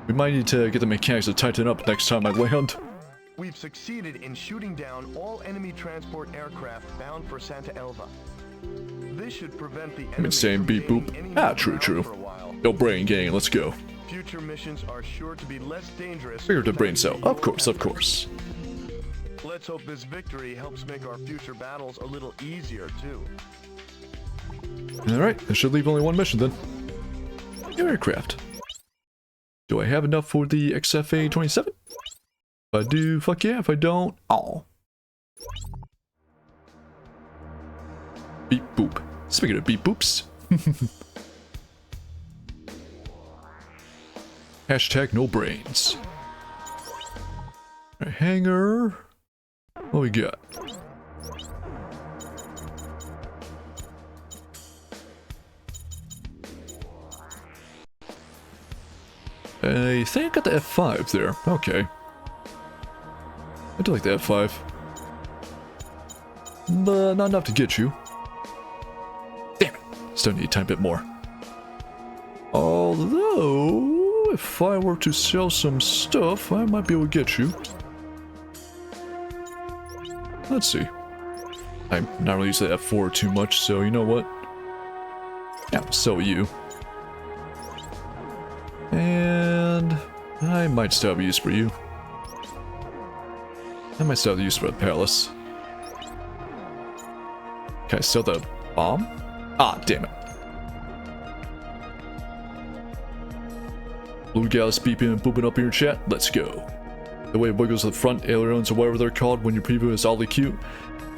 We might need to get the mechanics to tighten up next time I land. We've succeeded in shooting down all enemy transport aircraft bound for Santa Elva. This should prevent the enemy saying from beep gaining boop. any Ah, more true, ground true. for a while. No brain gang, let's go. Future missions are sure to be less dangerous. Figure the brain cell. thanks to Of your course, of efforts. course. Let's hope this victory helps make our future battles a little easier too. Alright, I should leave only one mission then. New aircraft. Do I have enough for the XFA-27? If I do, fuck yeah. If I don't, oh. Beep boop. Speaking of beep boops. Hashtag no brains. Alright, hangar. What we got? I think I got the F5 there. Okay. I do like the F5. But not enough to get you. Damn it. Still need a tiny bit more. Although, if I were to sell some stuff, I might be able to get you. Let's see. I'm not really using the F4 too much, so you know what? Yeah, I'll sell you. And I might still have use for you. I might still have use for the palace. Can I sell the bomb? Ah, damn it. Blue Gallus beeping and booping up in your chat. Let's go. The way it wiggles the front ailerons or whatever they're called when your preview is oddly cute.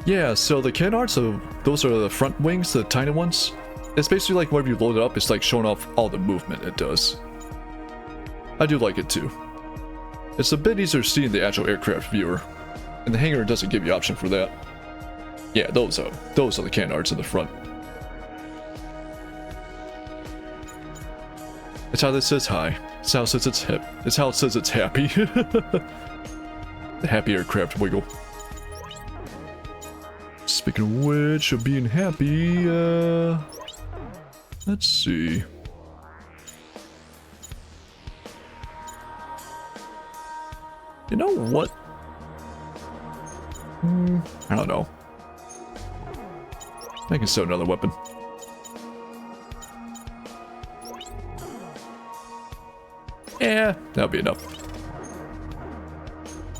Yeah, so the canards, so those are the front wings, the tiny ones. It's basically like whenever you load it up, it's like showing off all the movement it does. I do like it too. It's a bit easier to see in the actual aircraft viewer, and the hangar doesn't give you option for that. Yeah, those are the canards in the front. It's how this says hi. It's how it says it's hip. It's how it says it's happy. The happy aircraft wiggle. Speaking of which, of being happy, let's see. You know what? I don't know. I can sell another weapon. Yeah, that'll be enough.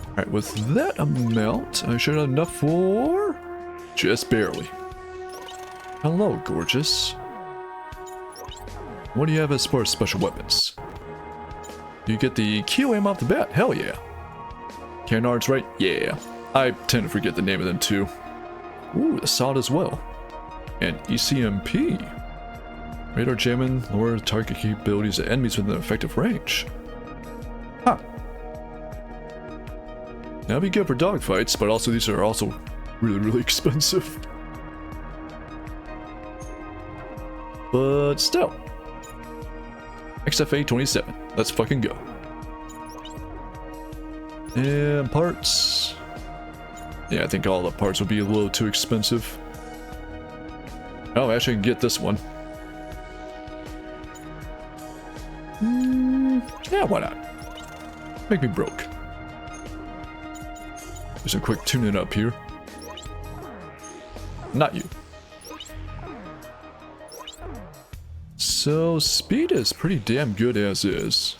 Alright, with that amount, I should have enough for... just barely. Hello, gorgeous. What do you have as far as special weapons? You get the Q aim off the bat? Hell yeah. Canards, right? Yeah. I tend to forget the name of them too. Ooh, the SOD as well. And ECMP. Radar jamming, lower target capabilities of enemies within effective range. Huh. That'd be good for dogfights, but also these are also really expensive. But still. XFA 27. Let's fucking go. And parts. Yeah, I think all the parts would be a little too expensive. Oh, actually I can get this one. Yeah, why not? Make me broke. There's a quick tuning up here. Not you. So, speed is pretty damn good as is.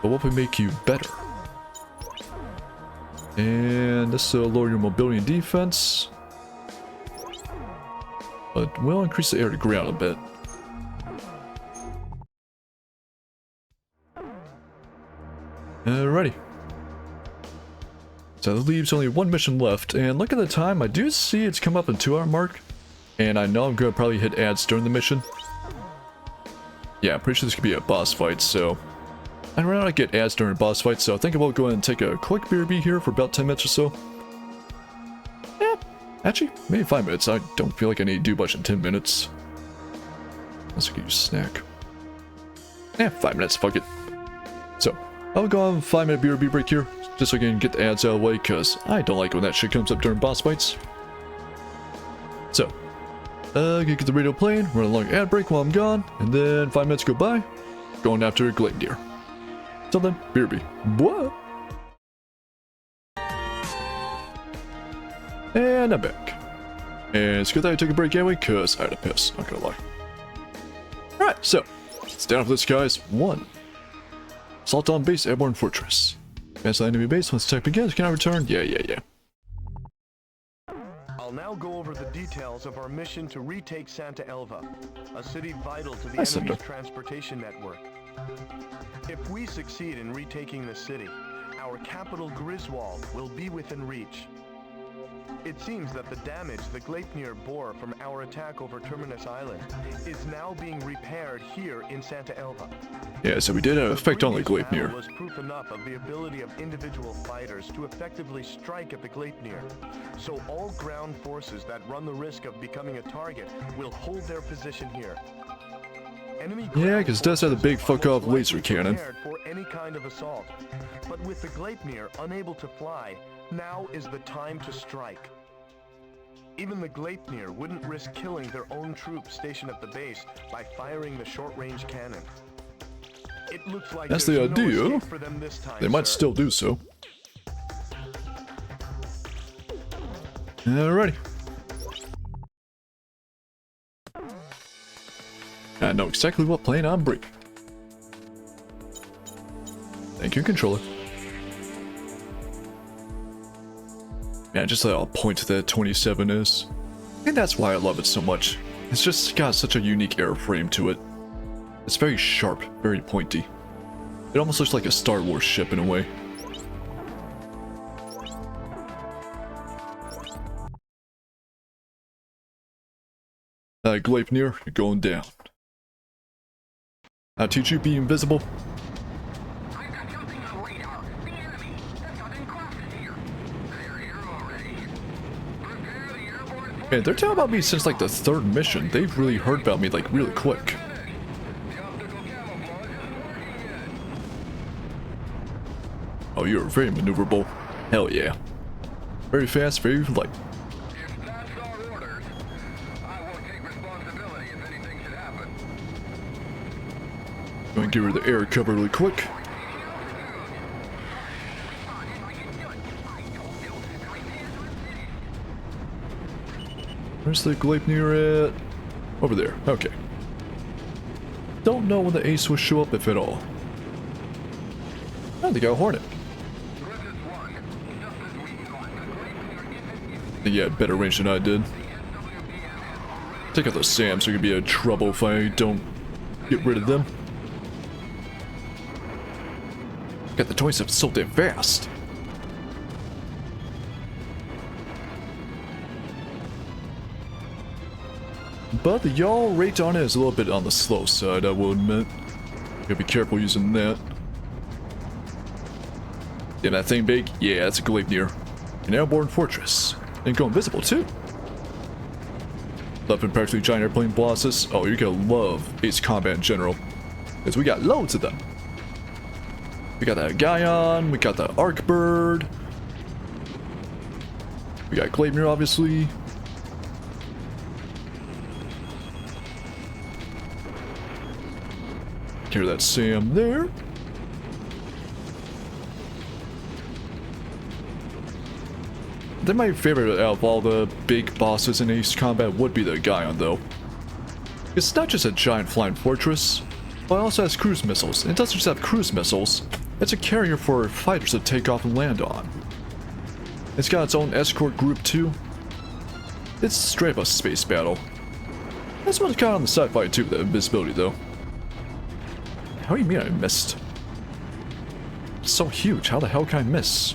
But what would make you better? And this will lower your mobility and defense. But will increase the air to ground a bit. Alrighty. So that leaves only one mission left, and look at the time, I do see it's come up in 2 hour mark. And I know I'm gonna probably hit ads during the mission. Yeah, I'm pretty sure this could be a boss fight, so... I'd rather not get ads during a boss fight, so I think I will go ahead and take a quick BRB here for about 10 minutes or so. Yeah, actually, maybe 5 minutes. I don't feel like I need to do much in 10 minutes. Let's get you a snack. Yeah, 5 minutes, fuck it. So, I'll go on 5-minute BRB break here, just so I can get the ads out of the way, because I don't like when that shit comes up during boss fights. So, I can get the radio playing, run a long ad break while I'm gone, and then 5 minutes go by, going after Gleipnir. Till then, BRB. What? And I'm back. And it's good that I took a break anyway, because I had a piss, not gonna lie. Alright, so, let's down for this, guys. 1. Assault on base, airborne fortress. Advance on enemy base, once attack begins, can I return? Yeah. I'll now go over the details of our mission to retake Santa Elva, a city vital to the Hi, enemy's Cinder. transportation network. If we succeed in retaking the city, our capital Griswold will be within reach. It seems that the damage the Gleipnir bore from our attack over Terminus Island is now being repaired here in Santa Elva. Yeah, so we did have an effect on the previous battle Gleipnir. was proof enough of the ability of individual fighters to effectively strike at the Gleipnir. So all ground forces that run the risk of becoming a target will hold their position here. Enemy Yeah, 'cause it does have the big fuck-off laser cannon. prepared for any kind of assault. But with the Gleipnir unable to fly, now is the time to strike. Even the Gleipnir wouldn't risk killing their own troops stationed at the base by firing the short-range cannon. It looks like That's there's the no idea. escape for them this time, They might sir. still do so. Alrighty. I know exactly what plane I'm bringing. Thank you, controller. Yeah, just how point that 27 is. And that's why I love it so much. It's just got such a unique airframe to it. It's very sharp, very pointy. It almost looks like a Star Wars ship in a way. Gleipnir, you're going down. I'll teach you be invisible. I've got something on radar. The enemy. That's gotten crosses here. They're here already. Prepare the airborne force. Hey, they're talking about me since like the 3rd mission. They've really heard about me like really quick. The optical camouflage isn't working yet. Oh, you're very maneuverable. Hell yeah. Very fast, very light. If that's our orders, I won't take responsibility if anything should happen. Going to give her the air cover really quick. Where's the Gleipnir at? Over there. Okay. Don't know when the ace will show up, if at all. Oh, they got a Hornet. He had better range than I did. Take out those Sams, they're gonna be a trouble if I don't get rid of them. Got the 27 so damn fast. But the yaw rate on it is a little bit on the slow side, I will admit. Gotta be careful using that. Yeah, that thing big? Yeah, that's a Gleipnir. An airborne fortress. And go invisible too. Left and practically giant airplane bosses. Oh, you're gonna love Ace Combat in general. Because we got loads of them. We got that Guion, we got the Arcbird. We got Gleipnir, obviously. Hear that Sam there. I think my favorite out of all the big bosses in Ace Combat would be the Guion, though. It's not just a giant flying fortress, but it also has cruise missiles. And it doesn't just have cruise missiles, it's a carrier for fighters to take off and land on. It's got its own escort group, too. It's straight up a space battle. That's what's kind of on the sci-fi, too, the invisibility, though. How do you mean I missed? It's so huge, how the hell can I miss?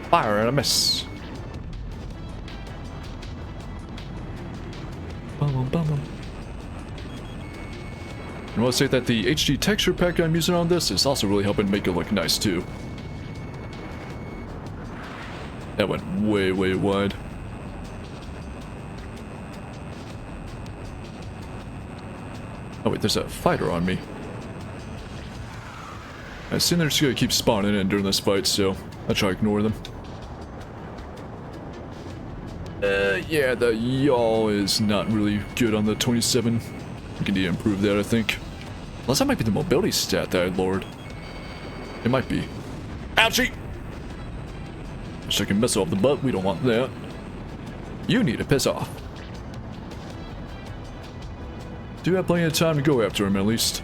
Fire and a miss. Bum, bum, bum. I want to say that the HD texture pack I'm using on this is also really helping make it look nice too. That went way, way wide. Oh wait, there's a fighter on me. I assume they're just gonna keep spawning in during this fight, so I'll try to ignore them. Yeah, the yaw is not really good on the 27. We can need to improve that, I think. Unless that might be the mobility stat that I lowered. It might be. Ouchie! Wish I can missile off the butt, we don't want that. You need to piss off. Do have plenty of time to go after him, at least.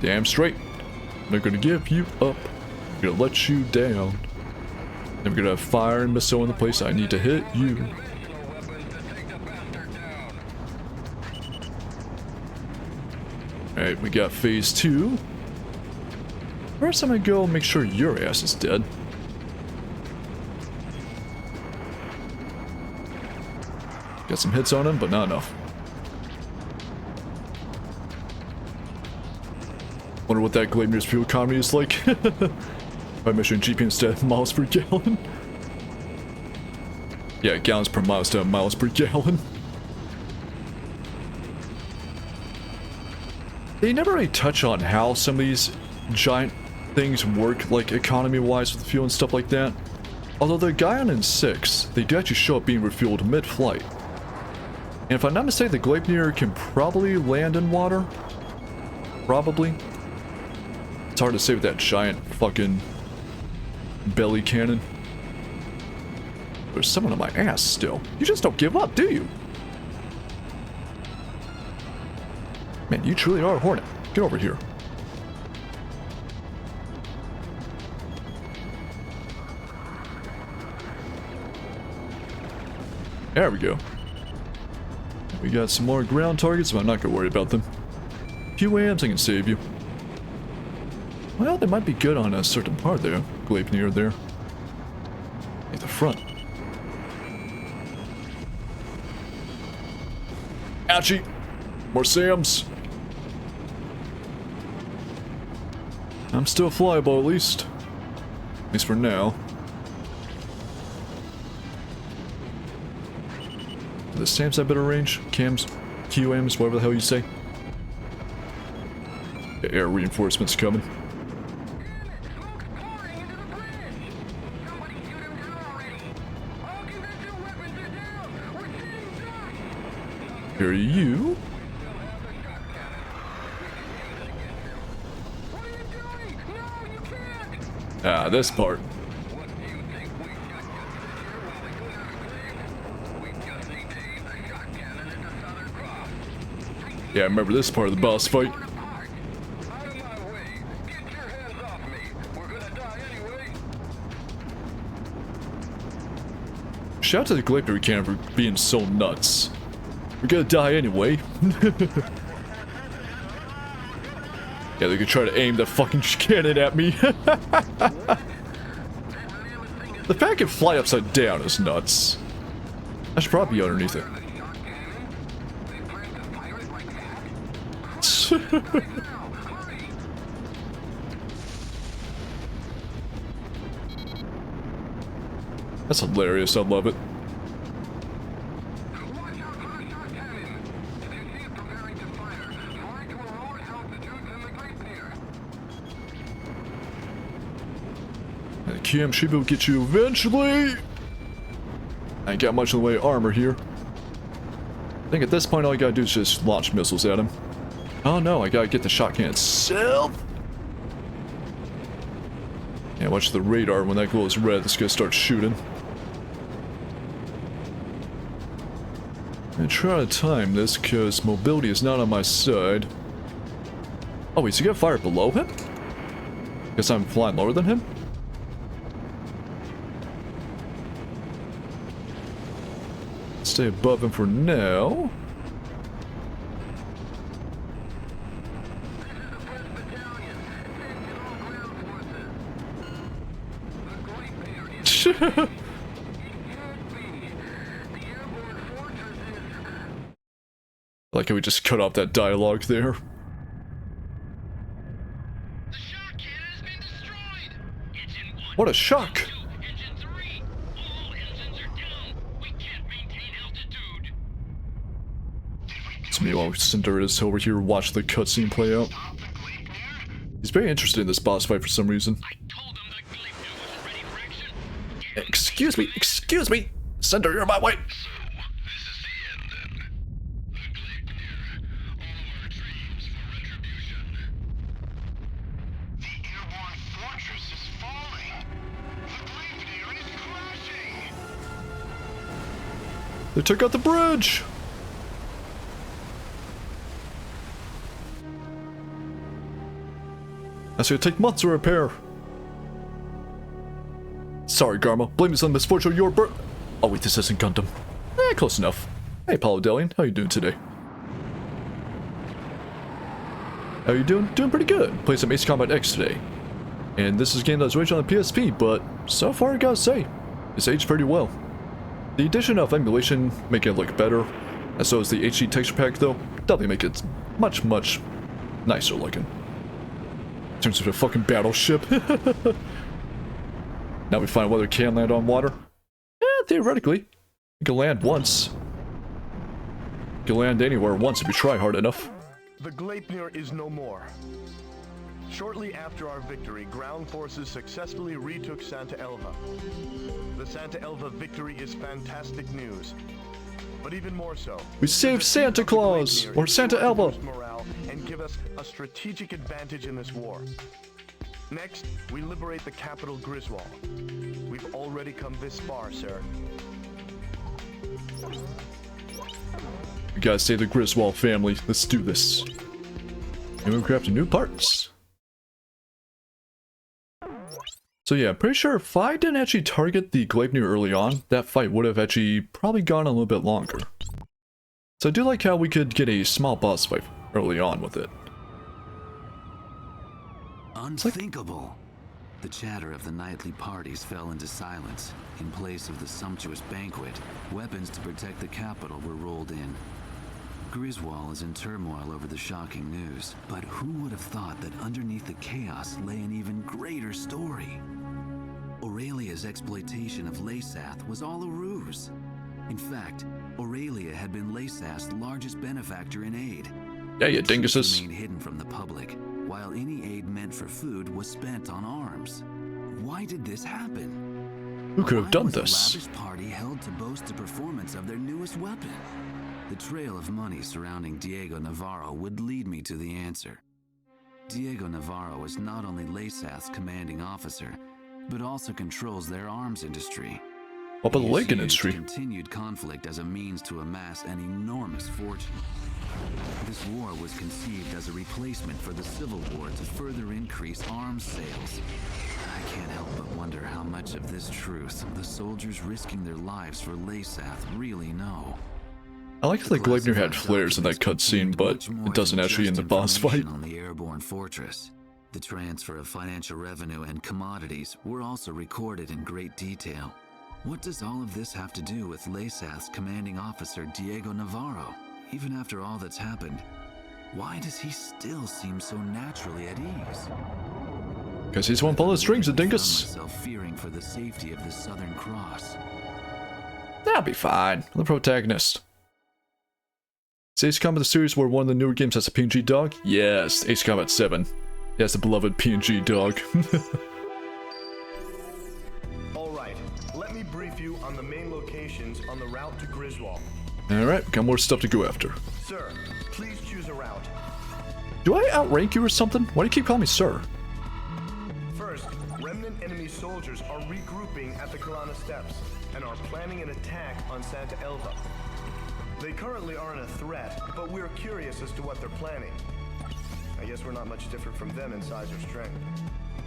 Damn straight. I'm not gonna give you up. I'm gonna let you down. I'm gonna fire and missile in the place I need to hit you. Alright, we got phase 2. First I'm gonna go make sure your ass is dead. Got some hits on him, but not enough. Wonder what that Gleipnir's fuel economy is like. By measuring GP instead of miles per gallon. Yeah, gallons per mile instead of miles per gallon. They never really touch on how some of these giant things work, like economy-wise with fuel and stuff like that. Although the Guion and 6, they do actually show up being refueled mid-flight. And if I'm not mistaken, the Gleipnir can probably land in water. Probably. It's hard to say with that giant fucking belly cannon. There's someone on my ass still. You just don't give up, do you? Man, you truly are a hornet. Get over here. There we go. We got some more ground targets, but I'm not gonna worry about them. Few amps, I can save you. Well, they might be good on a certain part there. Gleipnir there. At the front. Ouchie! More Sams! I'm still flyable, at least. At least for now. The Sams have better range? Cams? QMs? Whatever the hell you say. The air reinforcements coming. Here are you. Ah, this part. Yeah, I remember this part of the boss fight. Shout out to the Gleipnir cannon for being so nuts. We're gonna die anyway. Yeah, they could try to aim the fucking cannon at me. The fact it can fly upside down is nuts. I should probably be underneath it. That's hilarious, I love it. And the QM Shiba will get you eventually. I ain't got much in the way of armor here. I think at this point all I gotta do is just launch missiles at him. Oh no, I gotta get the shotgun itself. Yeah, watch the radar. When that glows red, it's gonna start shooting. I'm trying to time this because mobility is not on my side. Oh wait, so you got fire below him? Guess I'm flying lower than him? Stay above him for now. Like how we just cut off that dialogue there. The shock cannon has been destroyed. Engine 1. What a shock! 2, engine 3. All engines are down. We can't maintain altitude. It's me while Cinder is over here watching the cutscene play out. He's very interested in this boss fight for some reason. I told him the Gleipnir wasn't ready for action. Excuse me! Cinder, you're my way! So, this is the end then. The Gleipnir. All of our dreams for retribution. The airborne fortress is falling. The Gleipnir is crashing. They took out the bridge! That's gonna take months to repair. Sorry, Garma. Blame this on misfortune of your birth. Oh wait, this isn't Gundam. Close enough. Hey, Paulo Delian, how you doing today? How you doing? Doing pretty good. Played some Ace Combat X today. And this is a game that was released on the PSP, but so far I gotta say, it's aged pretty well. The addition of emulation making it look better, as so as the HD texture pack though, definitely make it much, much nicer looking. Turns into a fucking battleship. Now we find whether it can land on water. Theoretically. You can land once. You can land anywhere once if you try hard enough. The Gleipnir is no more. Shortly after our victory, ground forces successfully retook Santa Elva. The Santa Elva victory is fantastic news. But even more so, We saved Santa Claus, or Santa Elva. morale and give us a strategic advantage in this war. Next, we liberate the capital Griswold. We've already come this far, sir. We gotta save the Griswold family. Let's do this. And we're crafting new parts. So yeah, I'm pretty sure if I didn't actually target the Gleipnir early on, that fight would have actually probably gone a little bit longer. So I do like how we could get a small boss fight early on with it. Unthinkable. The chatter of the nightly parties fell into silence. In place of the sumptuous banquet, weapons to protect the capital were rolled in. Griswold is in turmoil over the shocking news, but who would have thought that underneath the chaos lay an even greater story? Aurelia's exploitation of Laysath was all a ruse. In fact, Aurelia had been Laysath's largest benefactor in aid. Yeah, you She dinguses. remained hidden from the public, while any aid meant for food was spent on arms. Why did this happen? Who could have Why done was a this? lavish party held to boast the performance of their newest weapon? The trail of money surrounding Diego Navarro would lead me to the answer. Diego Navarro is not only Laysath's commanding officer, but also controls their arms industry. What about the He has leg used industry? continued conflict as a means to amass an enormous fortune. This war was conceived as a replacement for the Civil War to further increase arms sales. I can't help but wonder how much of this truth the soldiers risking their lives for Laysath really know. I like that Gleipnir had flares in that cutscene, but it doesn't actually in the boss fight. On the airborne fortress, the transfer of financial revenue and commodities were also recorded in great detail. What does all of this have to do with Laysath's commanding officer Diego Navarro? Even after all that's happened, why does he still seem so naturally at ease? Because he's one pull the strings, a dingus. I found myself fearing for the safety of the Southern Cross. That'll be fine. I'm the protagonist. Is Ace Combat the series where one of the newer games has a PNG dog? Yes, Ace Combat 7. Yes, the beloved PNG dog. All right, let me brief you on the main locations on the route to Griswold. Alright, got more stuff to go after. Sir, please choose a route. Do I outrank you or something? Why do you keep calling me sir? First, remnant enemy soldiers are regrouping at the Kalana Steps and are planning an attack on Santa Elva. They currently aren't a threat, but we're curious as to what they're planning. I guess we're not much different from them in size or strength.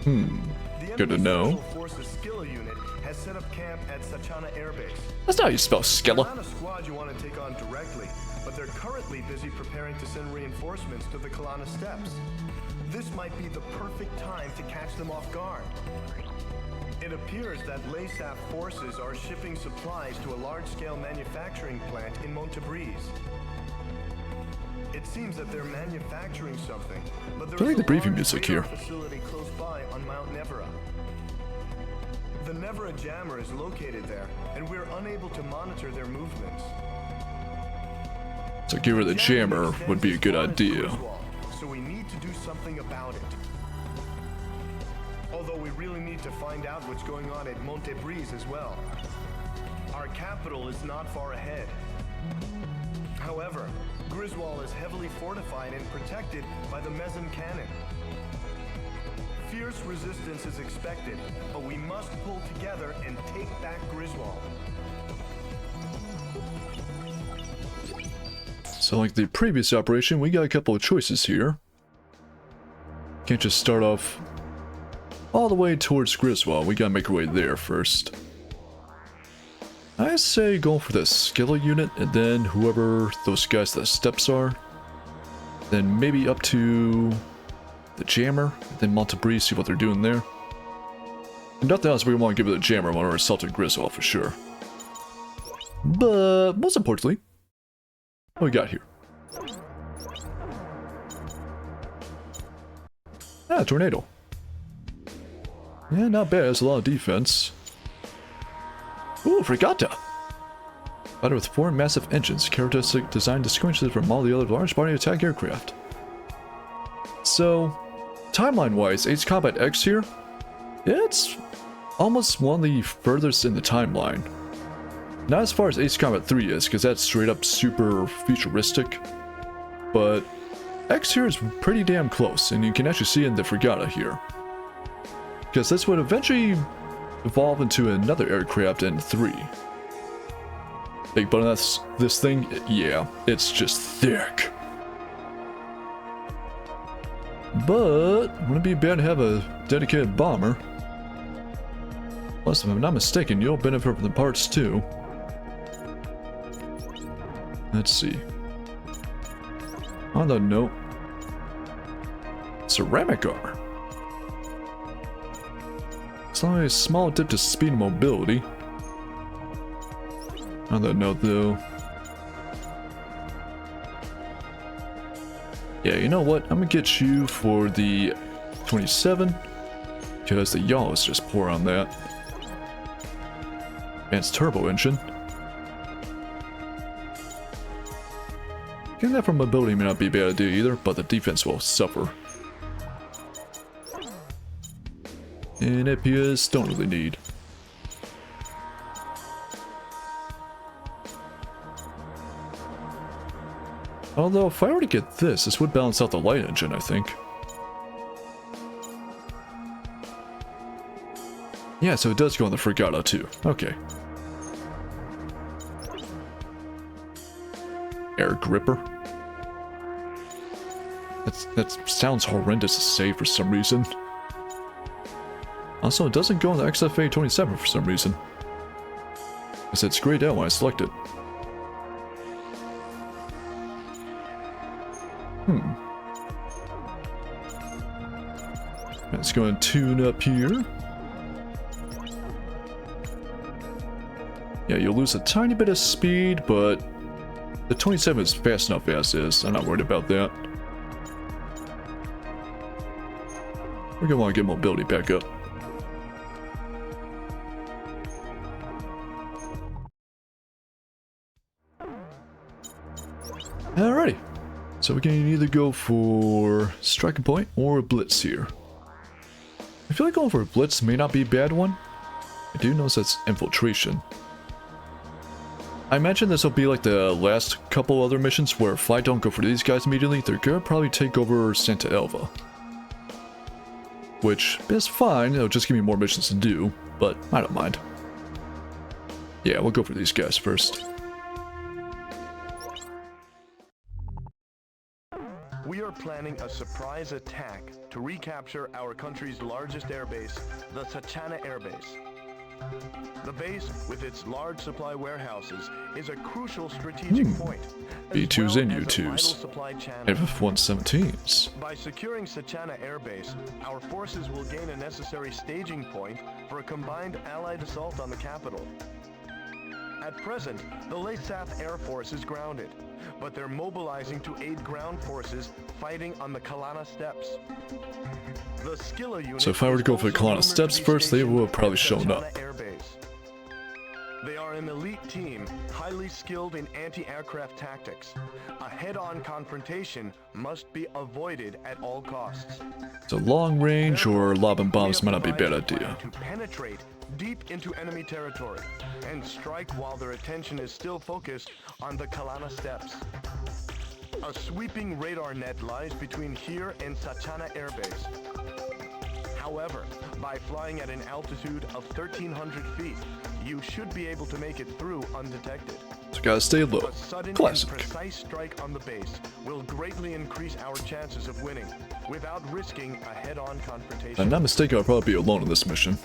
The Good to enemy know. Special Forces Skilla unit has set up camp at Sachana Air Base. That's not how you spell They're Skella. not a squad you want to take on directly, but they're currently busy preparing to send reinforcements to the Kalana Steps. This might be the perfect time to catch them off guard. It appears that Laysath forces are shipping supplies to a large-scale manufacturing plant in Montebriz. It seems that they're manufacturing something, but there's I like the a briefing large music radar here. facility close by on Mount Nevera. The Nevera jammer is located there, and we're unable to monitor their movements. So give her the jammer would be a good idea. So we need to do something about it. Although we really need to find out what's going on at Montebriz as well. Our capital is not far ahead. However, Griswold is heavily fortified and protected by the Mezim cannon. Fierce resistance is expected, but we must pull together and take back Griswold. So like the previous operation, we got a couple of choices here. Can't just start off all the way towards Griswold. We gotta make our way there first. I say go for the Skilla unit, and then whoever those guys the steps are. Then maybe up to the jammer, then Montebriz, see what they're doing there. And nothing else, we want to give it a jammer when we're assaulting Griswold for sure. But most importantly, what we got here? Ah, tornado. Yeah, not bad. It's a lot of defense. Ooh, Fregata. Fighter with 4 massive engines, characteristic design distinguishes from all the other large body attack aircraft. So, timeline-wise, Ace Combat X here, it's almost one of the furthest in the timeline. Not as far as Ace Combat 3 is, because that's straight up super futuristic, but X here is pretty damn close, and you can actually see in the Fregata here. Because this would eventually evolve into another aircraft in 3. Big button on this thing, yeah, it's just thick. But, wouldn't be bad to have a dedicated bomber. Plus, if I'm not mistaken, you'll benefit from the parts too. Let's see. On that note, ceramic armor. It's only a small dip to speed and mobility. On that note, though, yeah, you know what? I'm gonna get you for the 27 because the yaw is just poor on that. Advanced turbo engine. Getting that from mobility may not be a bad idea either, but the defense will suffer. And APS don't really need. Although, if I were to get this would balance out the light engine, I think. Yeah, so it does go on the Fregata too. Okay. Air gripper. That sounds horrendous to say for some reason. Also, it doesn't go on the XFA-27 for some reason. Because it's grayed out when I select it. Let's go and tune up here. Yeah, you'll lose a tiny bit of speed, but the 27 is fast enough as is. I'm not worried about that. We're gonna want to get mobility back up. Alrighty. So we can either go for striking point or blitz here. I feel like going for a blitz may not be a bad one. I do notice that's infiltration. I imagine this will be like the last couple other missions where if I don't go for these guys immediately, they're gonna probably take over Santa Elva. Which is fine, it'll just give me more missions to do, but I don't mind. Yeah, we'll go for these guys first. We are planning a surprise attack to recapture our country's largest airbase, the Sachana Airbase. The base, with its large supply warehouses, is a crucial strategic point. B2s and U2s. And F-117s. By securing Sachana Airbase, our forces will gain a necessary staging point for a combined Allied assault on the capital. At present, the Lesath Air Force is grounded, but they're mobilizing to aid ground forces fighting on the Kalana Steppes. The Skilla unit So if I were to go for the Kalana Steppes first, they would have probably shown up. They are an elite team, highly skilled in anti-aircraft tactics. A head-on confrontation must be avoided at all costs. So long range or lobbing bombs might not be a bad idea. To penetrate deep into enemy territory and strike while their attention is still focused on the Kalana Steppes. A sweeping radar net lies between here and Sachana Airbase. However, by flying at an altitude of 1,300 feet, you should be able to make it through undetected. So gotta stay low. A sudden Classic. and precise strike on the base will greatly increase our chances of winning, without risking a head-on confrontation. If I'm not mistaken, I'll probably be alone in this mission.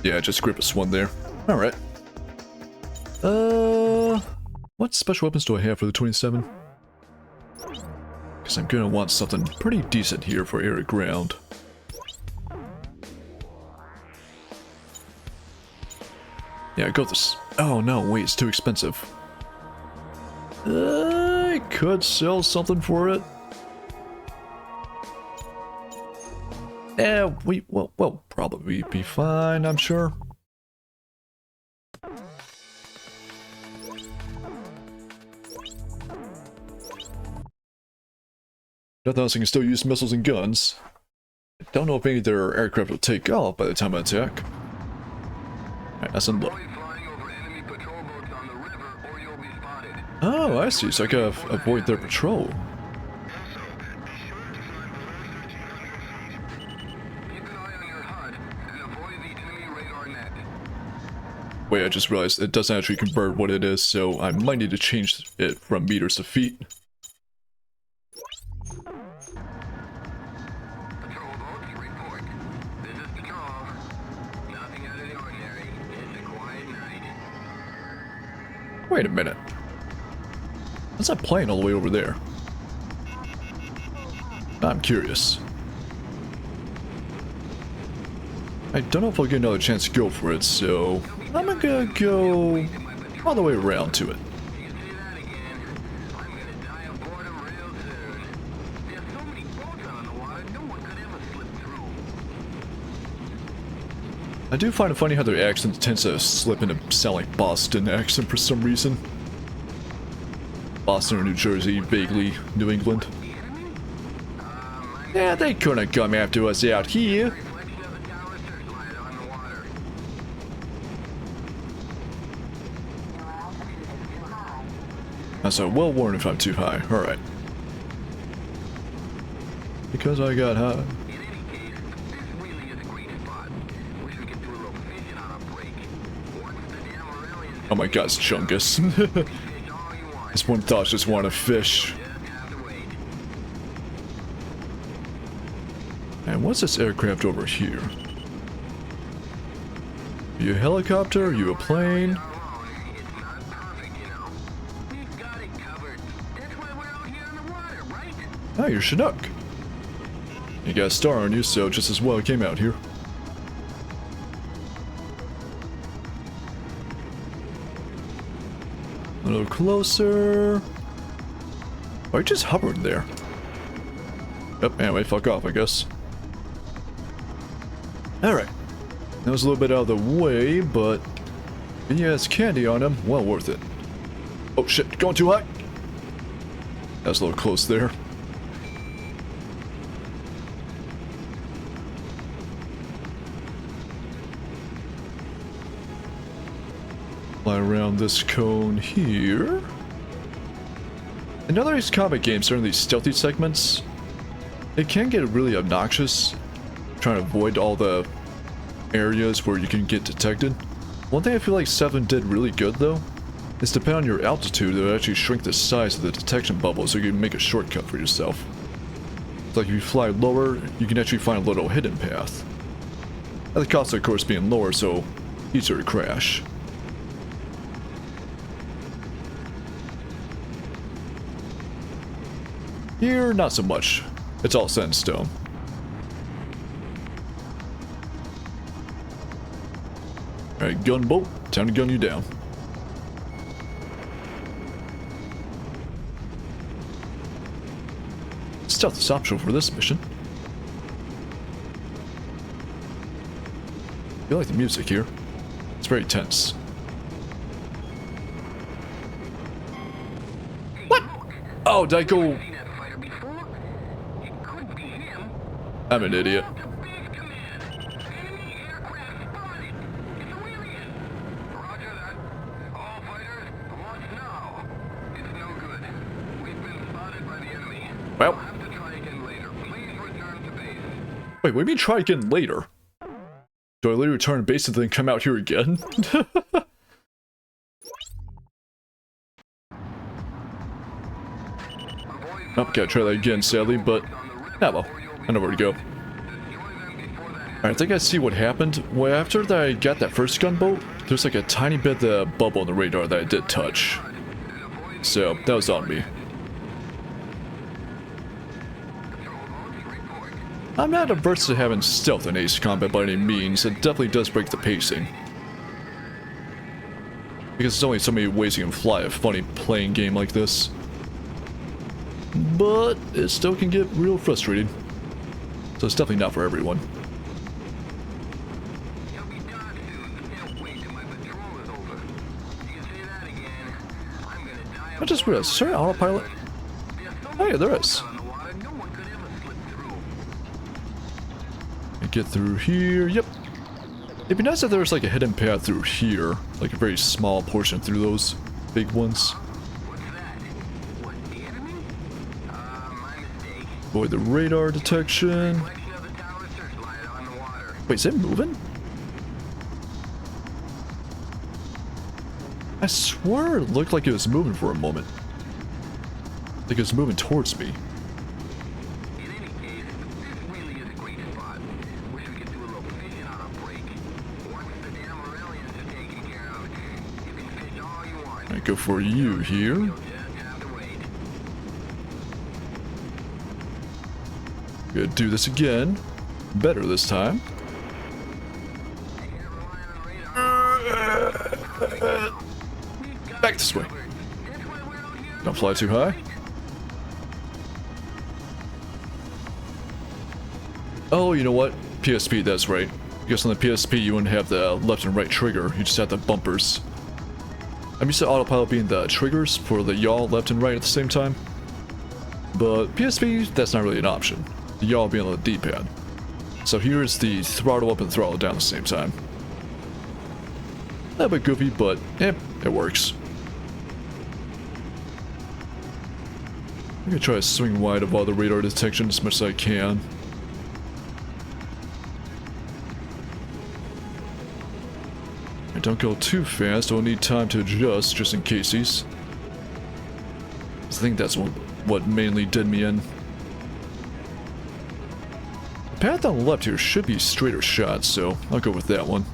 Yeah, just grip us one there. Alright. What special weapons do I have for the 27? Because I'm gonna want something pretty decent here for air to ground. Yeah, go this. Oh no, wait, it's too expensive. I could sell something for it. Well, probably be fine, I'm sure. Nothing else, I can still use missiles and guns. I don't know if any of their aircraft will take off by the time I attack. Alright, that's unload. Oh, I see. So I gotta avoid their patrol. Wait, I just realized it doesn't actually convert what it is, so I might need to change it from meters to feet. Wait a minute. What's that plane all the way over there? I'm curious. I don't know if I'll get another chance to go for it, so I'm gonna go all the way around to it. I do find it funny how their accent tends to slip into sound like Boston accent for some reason. Boston or New Jersey, vaguely New England. Yeah, they couldn't come after us out here. So well warned if I'm too high. Alright. Because I got high. Oh my god, it's Chungus. This one thought just wanted to fish. And what's this aircraft over here? Are you a helicopter? Are you a plane? Oh, you're Chinook. You got a star on you, so just as well it came out here. A little closer. Why are you just hovering there? Yep, anyway, fuck off, I guess. Alright. That was a little bit out of the way, but he has candy on him. Well worth it. Oh shit, going too high. That's a little close there. Fly around this cone here. In other Ace Combat games, during these stealthy segments, it can get really obnoxious trying to avoid all the areas where you can get detected. One thing I feel like 7 did really good though is depending on your altitude, it will actually shrink the size of the detection bubble so you can make a shortcut for yourself. It's like if you fly lower, you can actually find a little hidden path. At the cost of course being lower, so easier to crash. Here, not so much. It's all set in stone. Alright, gunboat, time to gun you down. Stealth is optional for this mission. I feel like the music here. It's very tense. What? Oh, did I go... I'm an idiot. Well. Wait, what do you mean try again later? Do I literally return to base and then come out here again? Oh, gotta try that again, sadly, but... Ah, well. I know where to go. Alright, I think I see what happened. Well, after that I got that first gunboat, there's like a tiny bit of bubble on the radar that I did touch. So, that was on me. I'm not averse to having stealth in Ace Combat by any means. It definitely does break the pacing. Because there's only so many ways you can fly a funny playing game like this. But it still can get real frustrating. So it's definitely not for everyone. I just realized, is there an autopilot? Oh yeah, there is. get through here. Yep. It'd be nice if there was like a hidden path through here. Like a very small portion through those big ones. Avoid the radar detection. Wait, is it moving? I swear it looked like it was moving for a moment. Like it was moving towards me. I go for you here. Gonna do this again. Better this time. Back this way. Don't fly too high. Oh, you know what? PSP, that's right. I guess on the PSP you wouldn't have the left and right trigger, you just have the bumpers. I'm used to autopilot being the triggers for the yaw left and right at the same time. But PSP, that's not really an option. The yaw being on the D-pad. So here's the throttle up and throttle down at the same time. A bit goofy, but it works. I'm gonna try to swing wide of all the radar detection as much as I can. And don't go too fast, I'll need time to adjust just in cases. I think that's what mainly did me in. The path on the left here should be straighter shots, so I'll go with that one.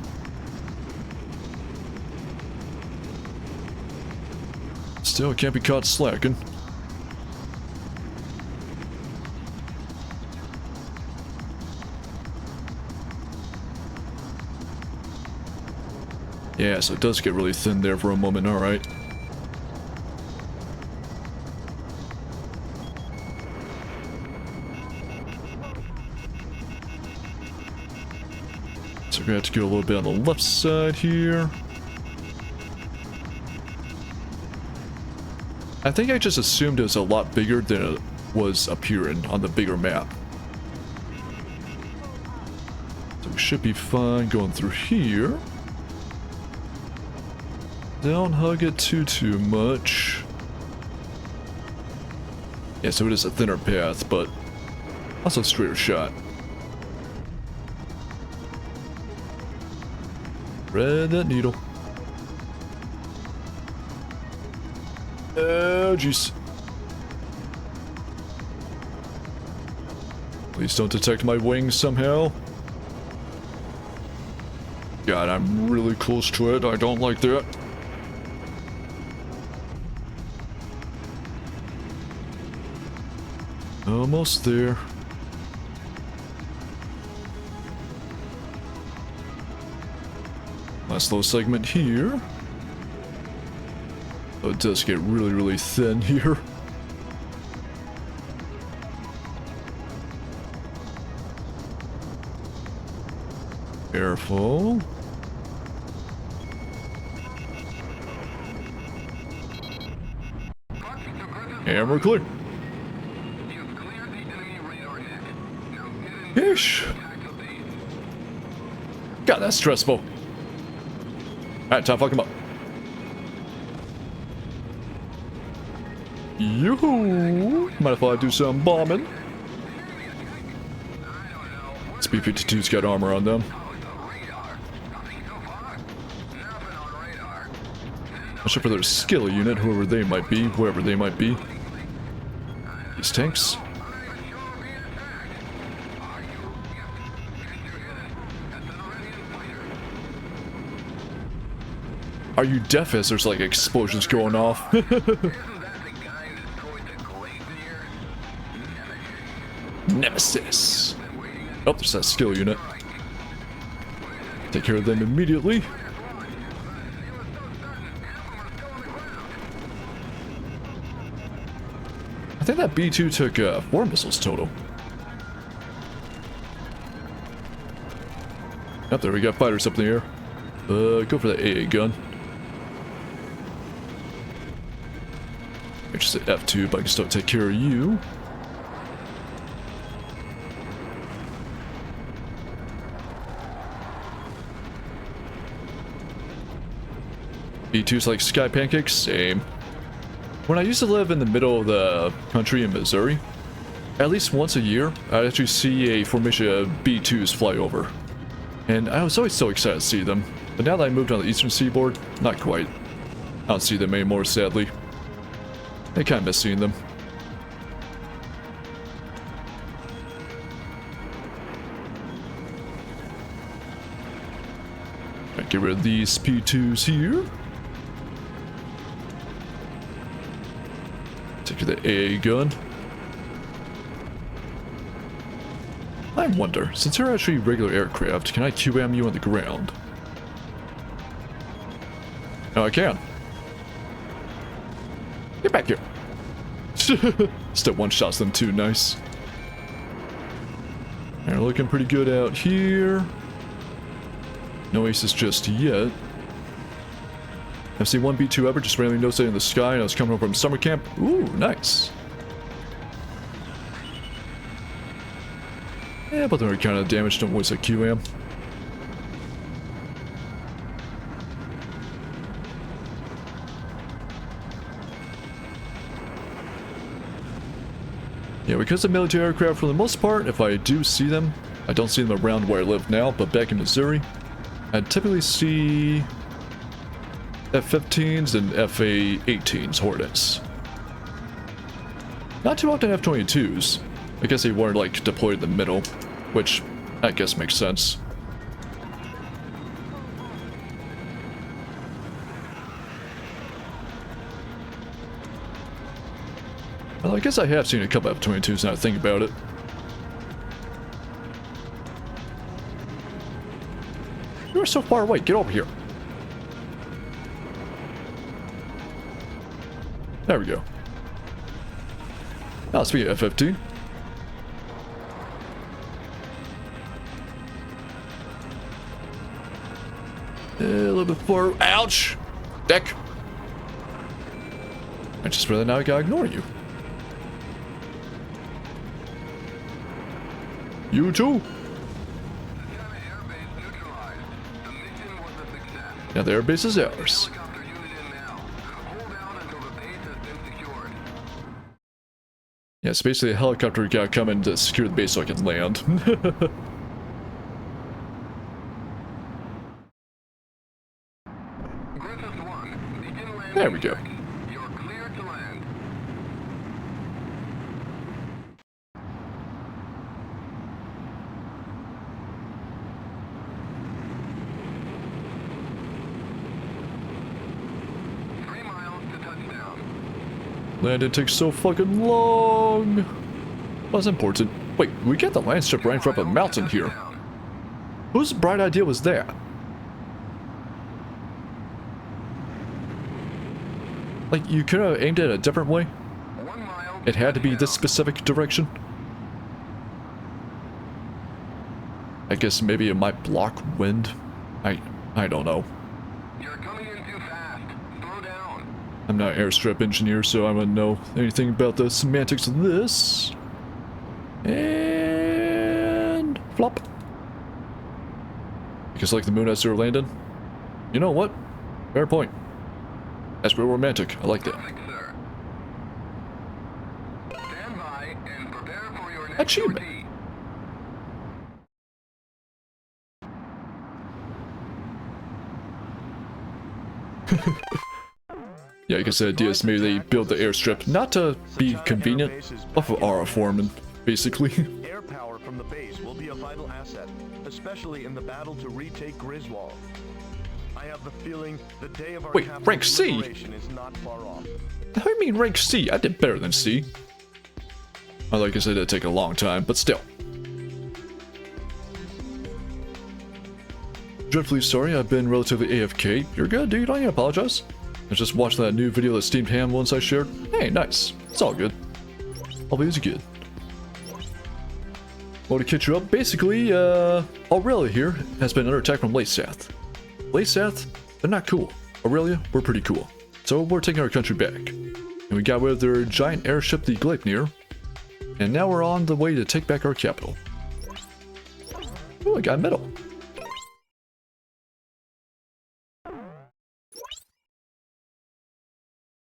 Still can't be caught slacking. Yeah, so it does get really thin there for a moment, alright. So we're gonna have to go a little bit on the left side here. I think I just assumed it was a lot bigger than it was appearing on the bigger map. So we should be fine going through here. Don't hug it too much. Yeah, so it is a thinner path, but also a straighter shot. Thread that needle. Oh, jeez. Please don't detect my wings somehow. God, I'm really close to it. I don't like that. Almost there. Last little segment here. Oh, it does get really thin here. Careful. And we're clear. Ish. God, that's stressful. Alright, time to fuck him up. Yoo-hoo! Mind if I do some bombing? This B-52's got armor on them. Not sure for their skill unit, whoever they might be, wherever they might be. These tanks. Are you deaf as there's like explosions going off? Nemesis. Oh, there's that skill unit. Take care of them immediately. I think that B2 took 4 missiles total. Up there, we got fighters up in the air. Go for the AA gun. I just hit F2, but I can still take care of you. B2s like sky pancakes? Same. When I used to live in the middle of the country in Missouri, at least once a year, I'd actually see a formation of B2s fly over. And I was always so excited to see them. But now that I moved on the eastern seaboard, not quite. I don't see them anymore, sadly. I kind of miss seeing them. Alright, get rid of these P2s here. Take the AA gun. I wonder, since they're actually regular aircraft, can I QM you on the ground? No, I can. Get back here. Still one-shots them too, nice. They're looking pretty good out here. No aces just yet. I've seen one B2 ever just randomly noticed it in the sky and I was coming home from summer camp. Ooh, nice. Yeah, but they're kind of damaged, don't waste a QAM. Yeah, because of military aircraft, for the most part, if I do see them, I don't see them around where I live now, but back in Missouri, I'd typically see F-15s and F-18s Hornets. Not too often F-22s. I guess they weren't, like, deployed in the middle, which I guess makes sense. Well, I guess I have seen a couple F-22s now I think about it. You're so far away, get over here. There we go. Now speaking of F-15. A little bit far. Ouch! Deck! I just really now I gotta ignore you. You too! Now the airbase is ours. Yeah, it's basically a helicopter gotta come in to secure the base so I can land. There we go. You're clear to land. Landing takes so fucking long. That's important. Wait, we got the land strip right in front of a mountain here. Whose bright idea was that? Like, you could have aimed it a different way? It had to be this specific direction? I guess maybe it might block wind? I don't know. You're coming in too fast. Slow down. I'm not an airstrip engineer, so I wouldn't know anything about the semantics of this. And flop. Because like the moon as they're landing? You know what? Fair point. That's real romantic. I like that. Perfect, sir. Stand by and prepare for your next Achievement. sortie. Yeah, I guess the idea is maybe they build the airstrip not to be convenient, but for our foreman, basically. Air power from the base will be a vital asset, especially in the battle to retake Griswold. I have the feeling the day of our Wait, capital's rank C? liberation is not far off. How do you mean rank C? I did better than C. Well, like I said, it'd take a long time, but still. Dreadfully sorry, I've been relatively AFK. You're good, dude. I ain't apologize. I just watched that new video that Steamed Ham once I shared. Hey, nice. It's all good. All these are good. Well, to catch you up, basically, Aurelia here has been under attack from Laysath. Laysath, they're not cool. Aurelia, we're pretty cool. So we're taking our country back. And we got rid of their giant airship, the Gleipnir. And now we're on the way to take back our capital. Oh, I got a medal.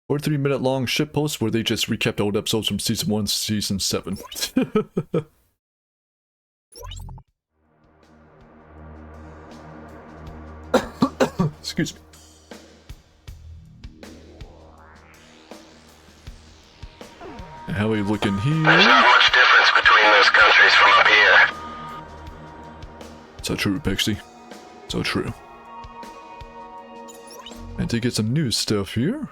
43-minute long shit post where they just recapped old episodes from season 1 to season 7. Excuse me. How are we looking here? There's not much difference between those countries from up here. So true, Pixie. So true. And to get some new stuff here.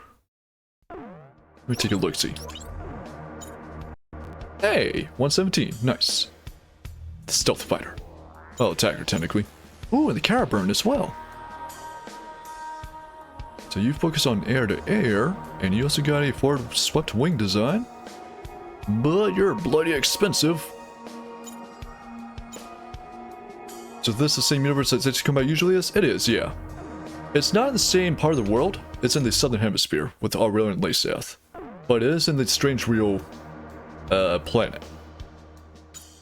Let me take a look-see. Hey, 117. Nice. The stealth fighter. Well, attacker, technically. Ooh, and the Caraburn as well. So you focus on air to air, and you also got a forward swept wing design. But you're bloody expensive. So this is the same universe that Age of Combat usually is? It is, yeah. It's not in the same part of the world. It's in the southern hemisphere with Aurelian and Laysath. But it is in the Strange Real planet.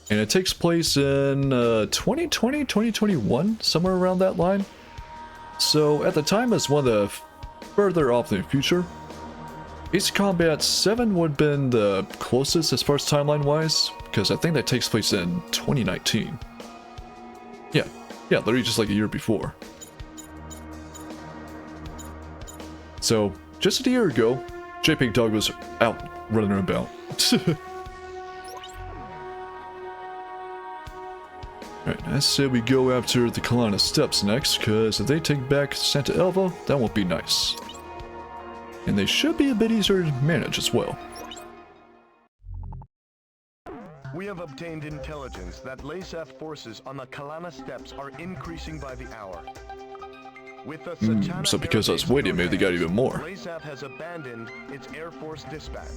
And it takes place in 2020, 2021, somewhere around that line. So at the time, it's one of the further off in the future. Ace Combat 7 would have been the closest as far as timeline-wise, because I think that takes place in 2019. Yeah, literally just like a year before. So, just a year ago, JPEG Dog was out running about. Alright, I said we go after the Kalana Steps next, because if they take back Santa Elva, that won't be nice. And they should be a bit easier to manage as well. We have obtained intelligence that Laysath forces on the Kalana Steppes are increasing by the hour. With the Satana so because I was waiting, maybe they got even more. Laysath has abandoned its Air Force dispatch.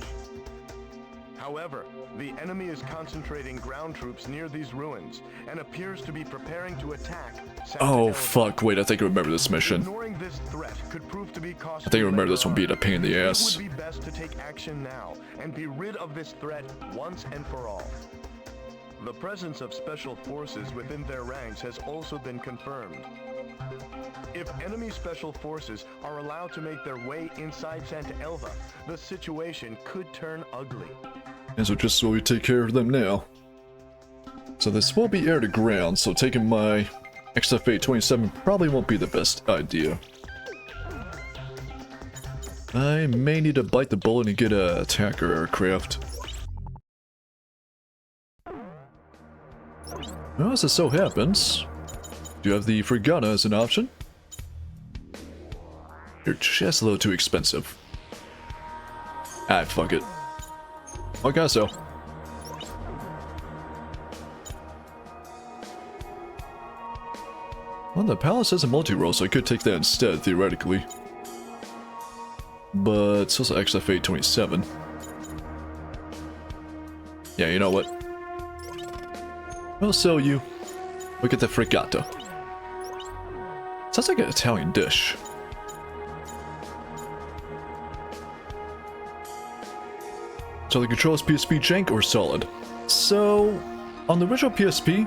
However, the enemy is concentrating ground troops near these ruins and appears to be preparing to attack Santa Oh Elva. fuck, wait, I think I remember this mission. Ignoring this threat could prove to be costly. I think I remember this one later being a pain in the on. ass. It would be best to take action now and be rid of this threat once and for all. The presence of special forces within their ranks has also been confirmed. If enemy special forces are allowed to make their way inside Santa Elva, the situation could turn ugly. And so just so we take care of them now. So this will be air to ground, so taking my XF-827 probably won't be the best idea. I may need to bite the bullet and get a attacker aircraft. Well, as it so happens, do you have the Frigata as an option? You're just a little too expensive. Ah, fuck it. I guess so. Well, the Palace has a multi-role, so I could take that instead, theoretically. But it's also XF-827. Yeah, you know what? I'll sell you. Look at the Frigata. Sounds like an Italian dish. So the controls PSP jank or solid? So, on the original PSP,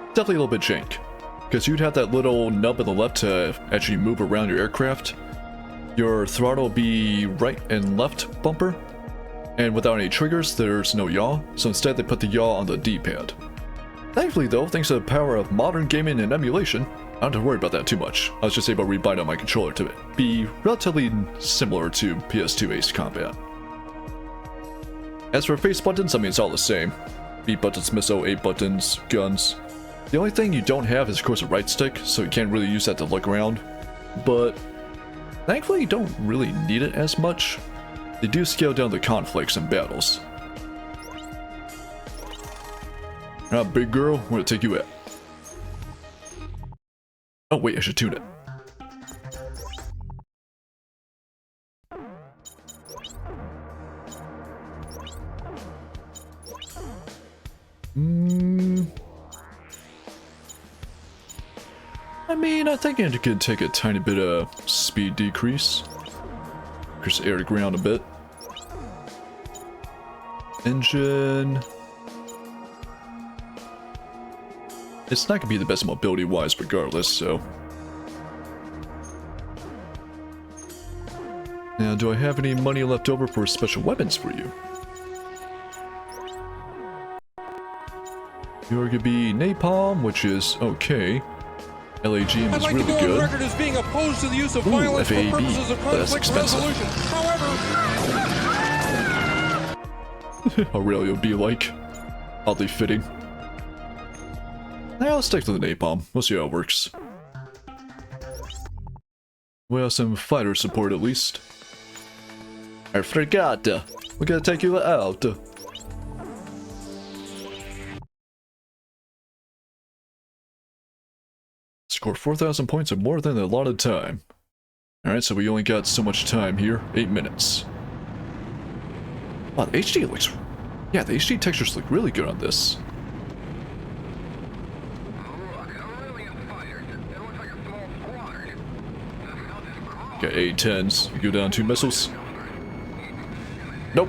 definitely a little bit jank. Because you'd have that little nub on the left to actually move around your aircraft. Your throttle will be right and left bumper. And without any triggers, there's no yaw. So instead they put the yaw on the D-pad. Thankfully though, thanks to the power of modern gaming and emulation, I don't have to worry about that too much. I was just able to rebind on my controller to be relatively similar to PS2 Ace Combat. As for face buttons, I mean it's all the same. B buttons, missile, A buttons, guns. The only thing you don't have is of course a right stick, so you can't really use that to look around. But thankfully you don't really need it as much. They do scale down the conflicts and battles. Alright, big girl, where to take you at? Oh wait, I should tune it. I mean, I think I could take a tiny bit of speed decrease. Increase air to ground a bit. Engine. It's not gonna be the best mobility wise regardless, so. Now And do I have any money left over for special weapons for you? You're gonna be napalm, which is okay. LAGM is really good. Record as being opposed to the use of Ooh, violence for FAB, purposes of but that's conflict expensive. resolution. However, Aurelio be like. Oddly fitting. Now let's stick to the napalm. We'll see how it works. We have some fighter support at least. I forgot. We gotta take you out. Score 4,000 points or more than the allotted time. Alright, so we only got so much time here. 8 minutes. Wow, the HD looks... Yeah, the HD textures look really good on this. Got A-10s. You go down 2 missiles. Nope.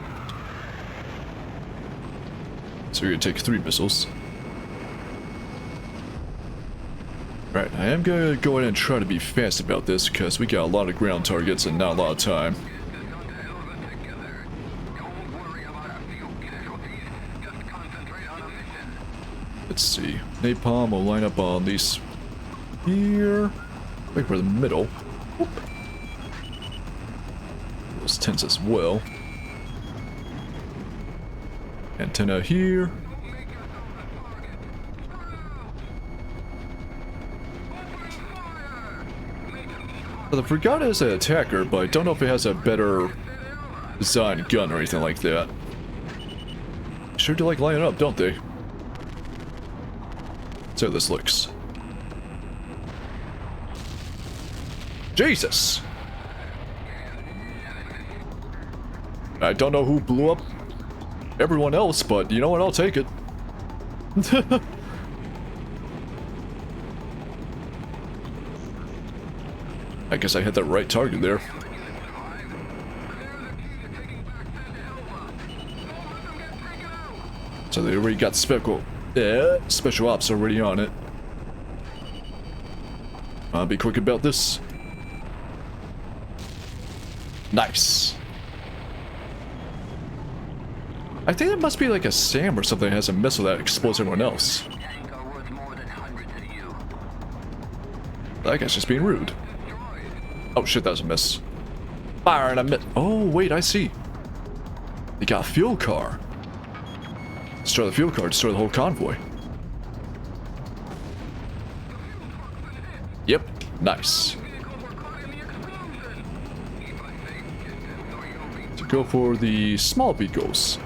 So you're gonna take 3 missiles. Right, I am gonna go ahead and try to be fast about this because we got a lot of ground targets and not a lot of time. Let's see. Napalm will line up on these here. Wait for the middle. Whoop. Those tents as well. Antenna here. The Frigata is an attacker, but I don't know if it has a better designed gun or anything like that. Sure do like lining up, don't they? So this looks. Jesus! I don't know who blew up everyone else, but you know what? I'll take it. I guess I hit the right target there. So they already got special ops already on it. I'll be quick about this. Nice. I think it must be like a SAM or something that has a missile that explodes everyone else. That guy's just being rude. Oh shit, that was a miss. Fire and a miss. Oh wait, I see. They got a fuel car. Destroy the fuel car, destroy the whole convoy. Yep, nice. So go for the small vehicles.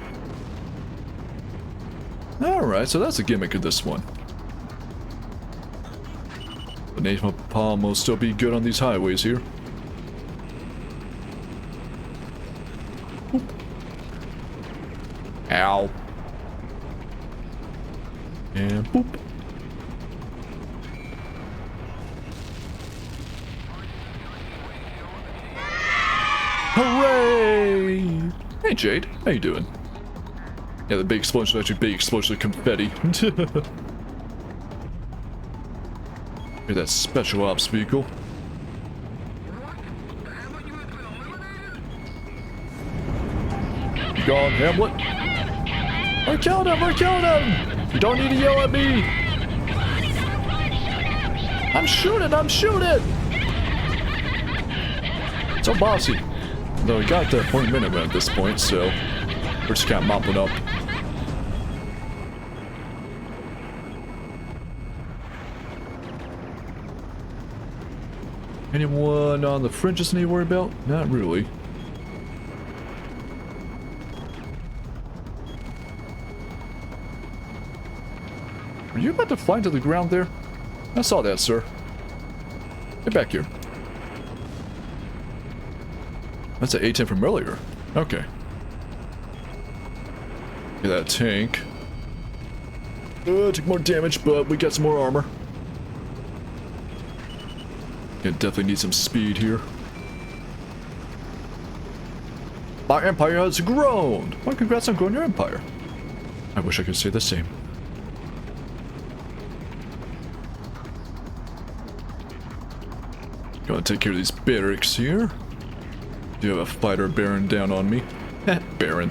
Alright, so that's the gimmick of this one. The napalm will still be good on these highways here. Boop. Ow. And boop. Hooray! Hey Jade, how you doing? Yeah, the big explosion, actually big explosion of confetti. Hear that special ops vehicle. You gone, Hamlet? We're killing him! We're killing him! You don't need to yell at me! I'm shooting! I'm shooting! So bossy. Though we got the 40-minute run at this point, so we're just kind of mopping up. Anyone on the fringes need to worry about? Not really. Are you about to fly into the ground there? I saw that, sir. Get back here. That's an A-10 from earlier. Okay. Get that tank. Took more damage, but we got some more armor. Gonna definitely need some speed here. My empire has grown! Well, congrats on growing your empire. I wish I could say the same. Gonna take care of these barracks here. You have a fighter bearing down on me. Baron.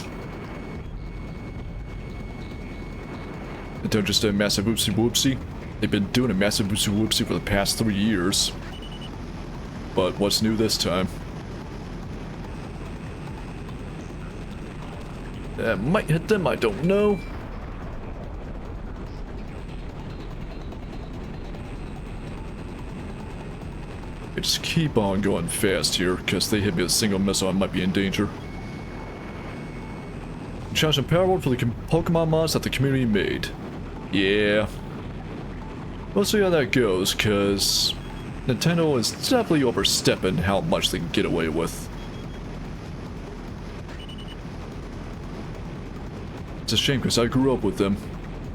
And don't just a massive whoopsie whoopsie. They've been doing a massive whoopsie whoopsie for the past 3 years. But what's new this time? That might hit them, I don't know. I just keep on going fast here, because they hit me with a single missile, I might be in danger. Challenge and power for the Pokemon mods that the community made. Yeah. We'll see how that goes, because Nintendo is definitely overstepping how much they can get away with. It's a shame because I grew up with them.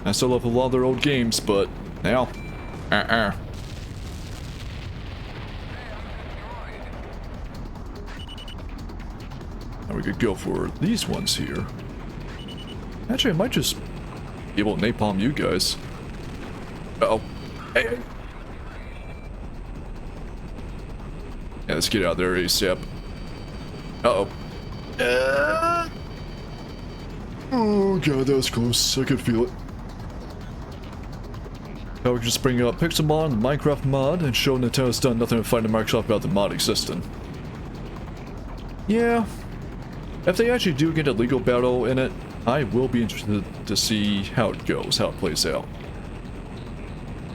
I still love a lot of their old games, but now, Now we could go for these ones here. Actually, I might just be able to napalm you guys. Uh-oh. Hey. Yeah, let's get out there ASAP. Uh-oh. Oh god, that was close. I could feel it. Now we can just bring up Pixelmon, the Minecraft mod, and show Nintendo's done nothing to find to Microsoft about the mod existing. Yeah. If they actually do get a legal battle in it, I will be interested to see how it goes, how it plays out.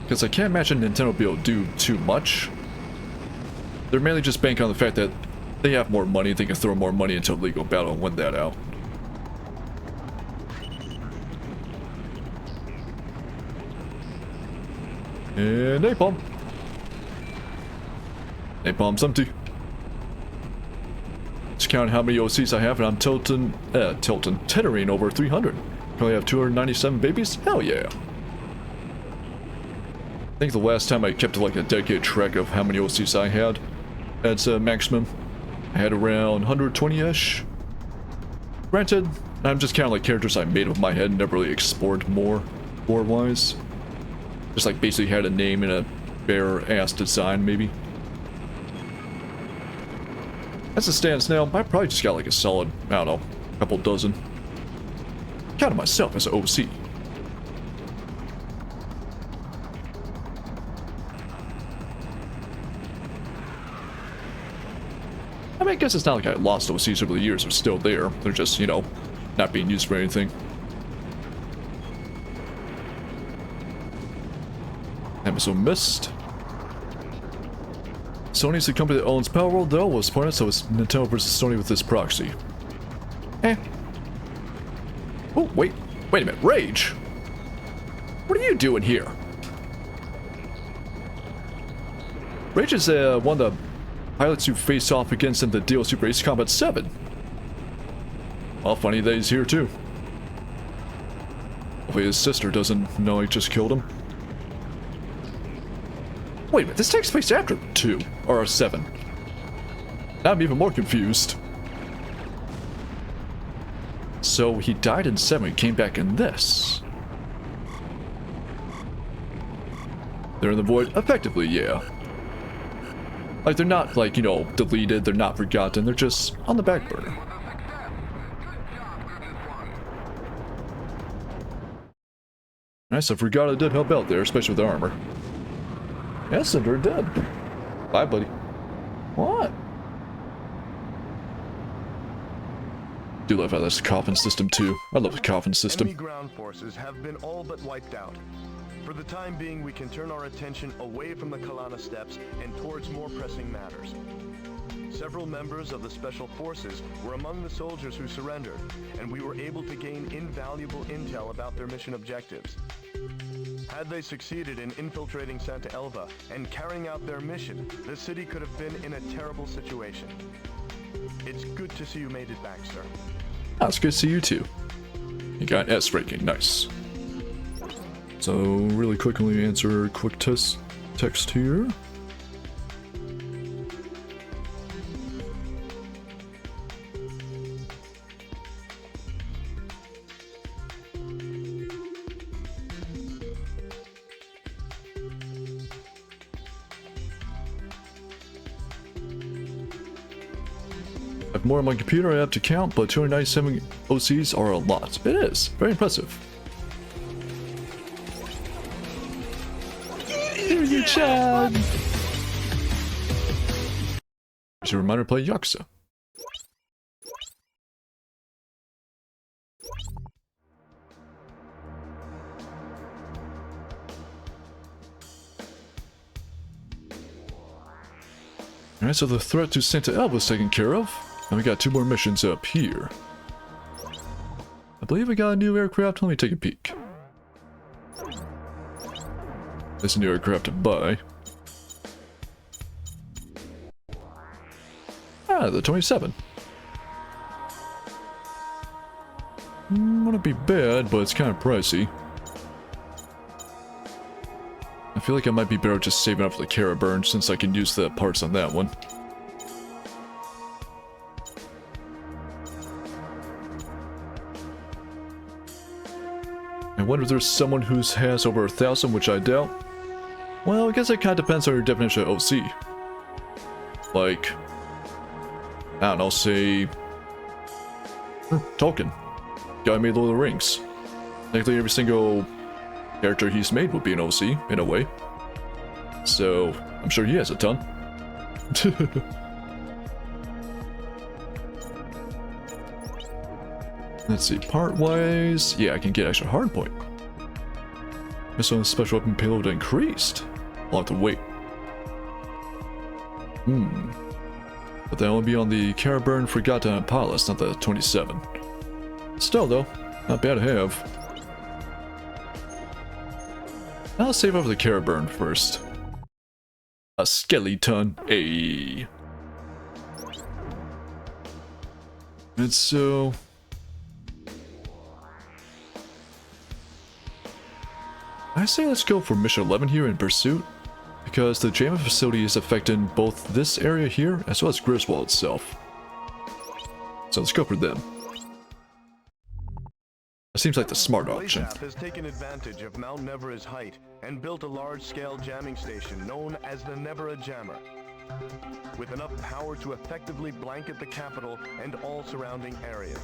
Because I can't imagine Nintendo will be able to do too much. They're mainly just banking on the fact that they have more money, they can throw more money into a legal battle and win that out. And napalm. Napalm's empty. Just count how many OCs I have, and I'm tethering over 300. Probably have 297 babies? Hell yeah. I think the last time I kept like a dedicated track of how many OCs I had, that's maximum. I had around 120-ish. Granted, I'm just counting like characters I made with my head and never really explored more lore-wise. Just like basically had a name and a bare-ass design, maybe. As it stands now, I probably just got like a solid, I don't know, couple dozen. Counting myself as an OC. I mean, I guess it's not like I lost OCs over the years, they're still there. They're just, you know, not being used for anything. Episode missed. Sony's the company that owns Power World, though, was pointed, so it's Nintendo versus Sony with this proxy. Oh, wait a minute, Rage? What are you doing here? Rage is one of the pilots you face off against in the Deal Super Ace Combat 7. Well, funny that he's here too. Hopefully his sister doesn't know he just killed him. Wait a minute, this takes place after 2, or 7. Now I'm even more confused. So he died in 7, he came back in this. They're in the void, effectively, yeah. Like, they're not, like, you know, deleted, they're not forgotten, they're just on the back burner. Nice, I forgot I did help out there, especially with the armor. Yes, they're dead. Bye, buddy. What? Do love how that's a coffin system too. I love the coffin system. Enemy ground forces have been all but wiped out. For the time being, we can turn our attention away from the Kalana steppes and towards more pressing matters. Several members of the Special Forces were among the soldiers who surrendered, and we were able to gain invaluable intel about their mission objectives. Had they succeeded in infiltrating Santa Elva and carrying out their mission, the city could have been in a terrible situation. It's good to see you made it back, sir. Oh, it's good to see you too. You got S ranking, nice. So, really quickly answer a quick text here. More on my computer I have to count, but 297 OCs are a lot. It is. Very impressive. Here you, Chad! Just a reminder to play Yakuza. Alright, so the threat to Santa Elba is taken care of. And we got 2 more missions up here. I believe we got a new aircraft. Let me take a peek. This new aircraft to buy. Ah, the 27. Wouldn't be bad, but it's kind of pricey. I feel like I might be better just saving up for the Caraburn since I can use the parts on that one. I wonder if there's someone who has over 1,000, which I doubt. Well, I guess it kind of depends on your definition of OC. Like, I don't know, say... Tolkien. Guy made Lord of the Rings. Technically every single character he's made would be an OC, in a way. So, I'm sure he has a ton. Let's see, part-wise... Yeah, I can get extra hardpoint. Missile and special weapon payload increased. I'll have to wait. But that will be on the Caraburn Forgotten Palace, not the 27. Still, though, not bad to have. I'll save over the Caraburn first. A skeleton, ayy. And so... I say let's go for mission 11 here in Pursuit, because the jamming facility is affecting both this area here as well as Griswold itself. So let's go for them. That seems like the smart option. LASAF has taken advantage of Mount Nevera's height and built a large-scale jamming station known as the Nevera Jammer, with enough power to effectively blanket the capital and all surrounding areas.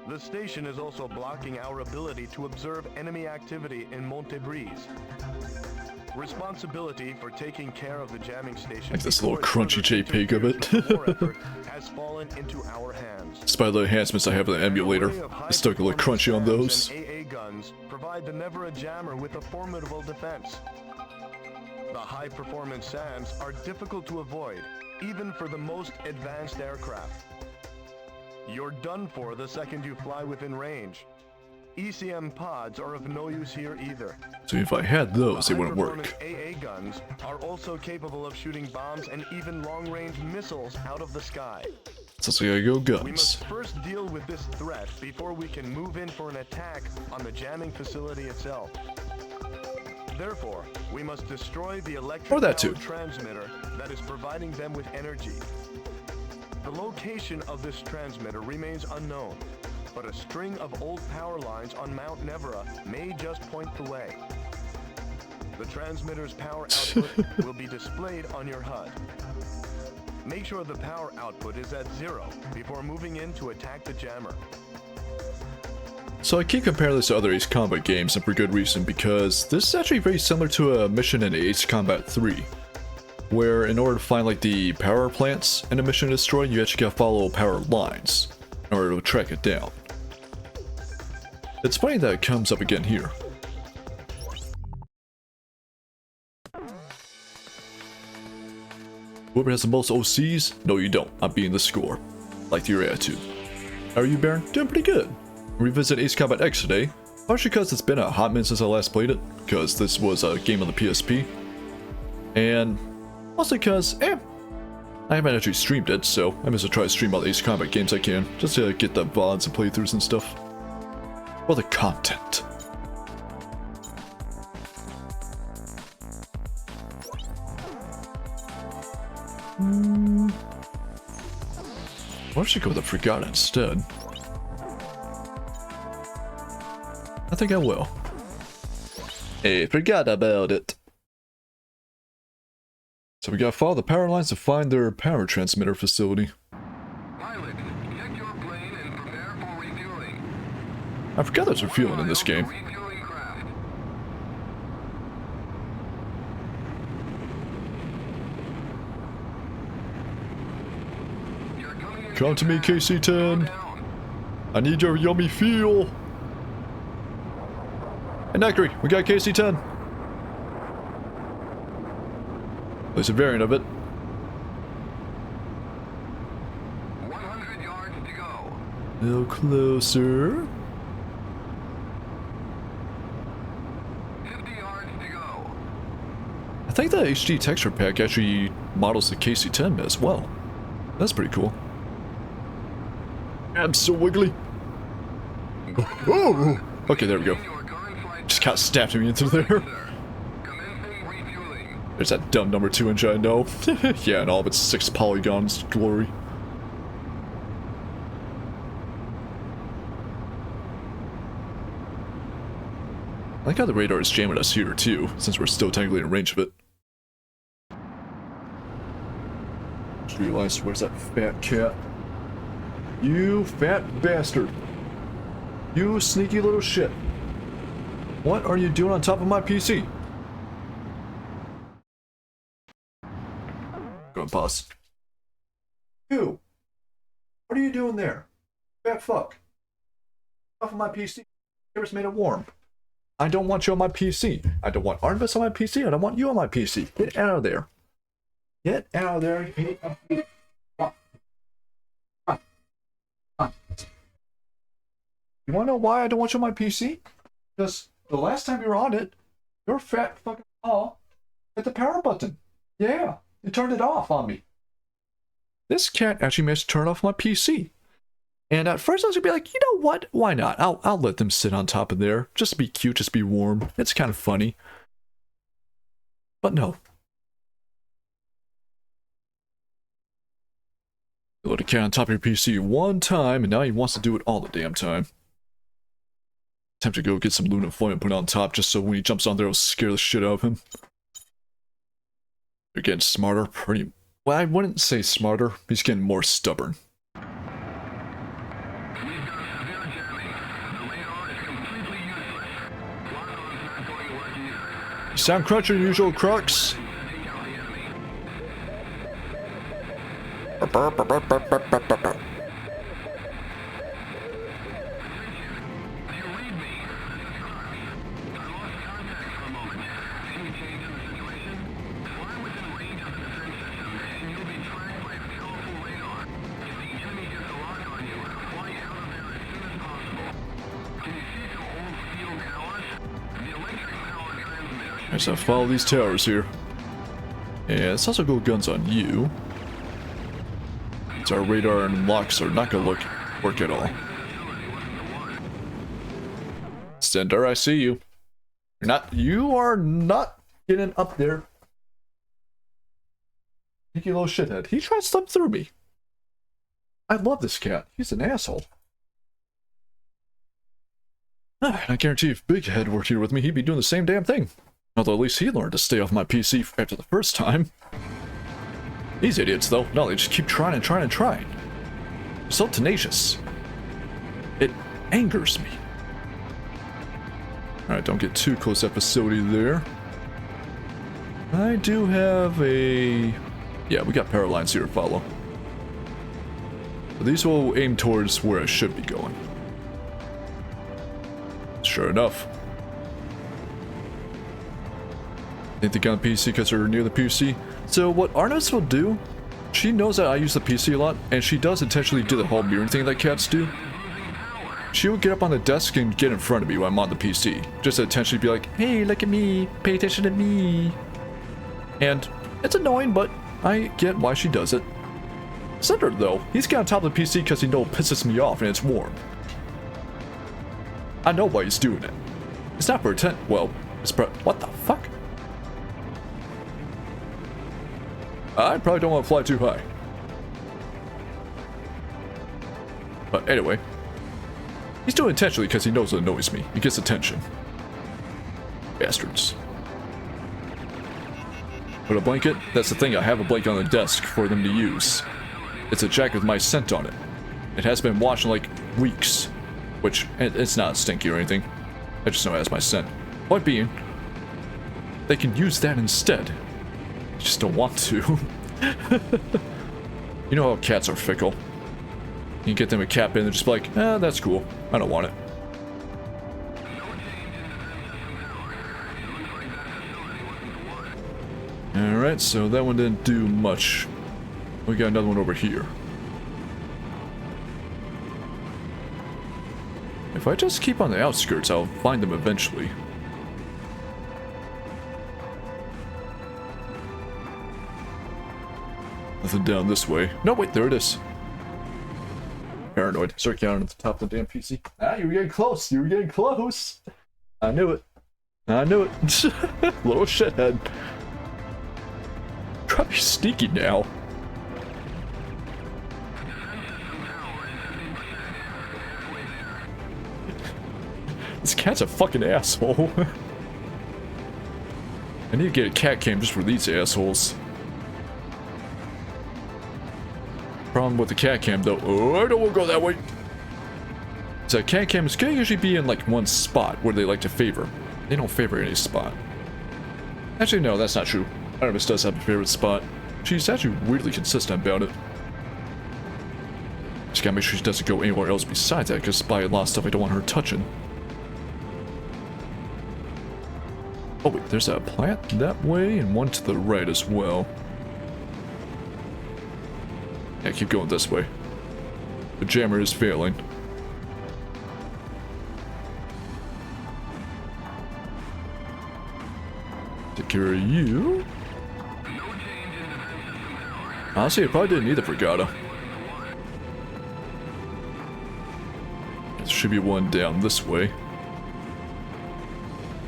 The station is also blocking our ability to observe enemy activity in Monte Breeze. Responsibility for taking care of the jamming station, Like this little crunchy JPEG of it. has fallen into our hands. Despite the enhancements I have in the emulator, it's still gonna look crunchy on those. AA guns provide the Nevera Jammer with a formidable defense. The high-performance SAMs are difficult to avoid, even for the most advanced aircraft. You're done for the second you fly within range. ECM pods are of no use here either. So if I had those, it wouldn't work. AA guns are also capable of shooting bombs and even long-range missiles out of the sky. So I gotta go We guns. must first deal with this threat before we can move in for an attack on the jamming facility itself. Therefore, we must destroy the electric Or that too. transmitter that is providing them with energy. The location of this transmitter remains unknown, but a string of old power lines on Mount Nevera may just point the way. The transmitter's power output will be displayed on your HUD. Make sure the power output is at 0 before moving in to attack the jammer. So I keep comparing this to other Ace Combat games, and for good reason, because this is actually very similar to a mission in Ace Combat 3. Where in order to find like the power plants in a mission to destroy, you actually gotta follow power lines in order to track it down. It's funny that it comes up again here. Whoever has the most OCs? No you don't, I'm beating the score. Like your attitude. How are you, Baron? Doing pretty good. Revisit Ace Combat X today, partially because it's been a hot minute since I last played it, because this was a game on the PSP. And mostly because, I haven't actually streamed it, so I'm just gonna try to stream all the Ace Combat games I can, just to get the VODs and playthroughs and stuff. For the content. Or I should go with the Forgotten instead. I think I will. Hey, forgot about it. So we gotta follow the power lines to find their power transmitter facility. I forgot there's refueling in this game. Come to me, KC-10. I need your yummy fuel. And Nectary, we got KC-10. There's a variant of it. 100 yards to go. A little closer. 50 yards to go. I think the HD texture pack actually models the KC-10 as well. That's pretty cool. I'm so wiggly. Oh! Okay, there we go. Just got stabbed me into there. There's that dumb number 2 engine, I know. Yeah, and all of its 6 polygons glory. I like how the radar is jamming us here too, since we're still technically in range of it. Just realized, where's that fat cat? You fat bastard. You sneaky little shit. What are you doing on top of my PC? Go and pause. You. What are you doing there? Fat fuck. Off of my PC. Just made it warm. I don't want you on my PC. I don't want Artemis on my PC. I don't want you on my PC. Get out of there. Get out of there. You wanna know why I don't want you on my PC? Because the last time you were on it, your fat fucking paw hit the power button. Yeah, you turned it off on me. This cat actually managed to turn off my PC. And at first I was gonna be like, you know what? Why not? I'll let them sit on top of there. Just be cute, just be warm. It's kind of funny. But no. You let a cat on top of your PC one time, and now he wants to do it all the damn time. Time to go get some Luna foil and put it on top just so when he jumps on there, it'll scare the shit out of him. You're getting smarter, pretty... Well, I wouldn't say smarter. He's getting more stubborn. You sound crunchier than usual, Crux. So follow these towers here. Yeah, let's also go guns on you. So our radar and locks are not gonna work at all. Stendar, I see you. You are not getting up there. Sneaky little shithead. He tried to slip through me. I love this cat. He's an asshole. I guarantee if Big Head were here with me, he'd be doing the same damn thing. Although at least he learned to stay off my PC after the first time. These idiots, though, no, they just keep trying and trying and trying. They're so tenacious. It angers me. Alright, don't get too close to that facility there. I do have a... Yeah, we got power lines here to follow. But these will aim towards where I should be going. Sure enough. I think they got the PC because they're near the PC. So what Artemis will do, she knows that I use the PC a lot, and she does intentionally do the whole mirroring thing that cats do. She will get up on the desk and get in front of me when I'm on the PC, just to intentionally be like, hey, look at me, pay attention to me. And it's annoying, but I get why she does it. Cinder, though, he's got on top of the PC because he knows it pisses me off and it's warm. I know why he's doing it. It's not for intent. Well, it's what the fuck? I probably don't want to fly too high. But anyway, he's doing it intentionally because he knows it annoys me. He gets attention. Bastards. Put a blanket? That's the thing, I have a blanket on the desk for them to use. It's a jacket with my scent on it. It has been washed in like weeks. Which, it's not stinky or anything. I just know it has my scent. Point being, they can use that instead. I just don't want to. You know how cats are fickle. You get them a cat bin, they're just like, that's cool. I don't want it. Alright, so that one didn't do much. We got another one over here. If I just keep on the outskirts, I'll find them eventually. Nothing down this way. No, wait, there it is. Paranoid. Start counting at the top of the damn PC. Ah, you were getting close. You were getting close. I knew it. I knew it. Little shithead. Try to be sneaky now. This cat's a fucking asshole. I need to get a cat cam just for these assholes. Problem with the cat cam though. Oh, I don't want to go that way. So cat cams can usually be in like one spot where they like to favor. They don't favor any spot. Actually, no, that's not true. Artemis does have a favorite spot. She's actually weirdly consistent about it. Just gotta make sure she doesn't go anywhere else besides that, because by a lot of stuff I don't want her touching. Oh wait, there's a plant that way and one to the right as well. Yeah, keep going this way. The jammer is failing. Take care of you. Honestly, I probably didn't need the Frigata. There should be one down this way.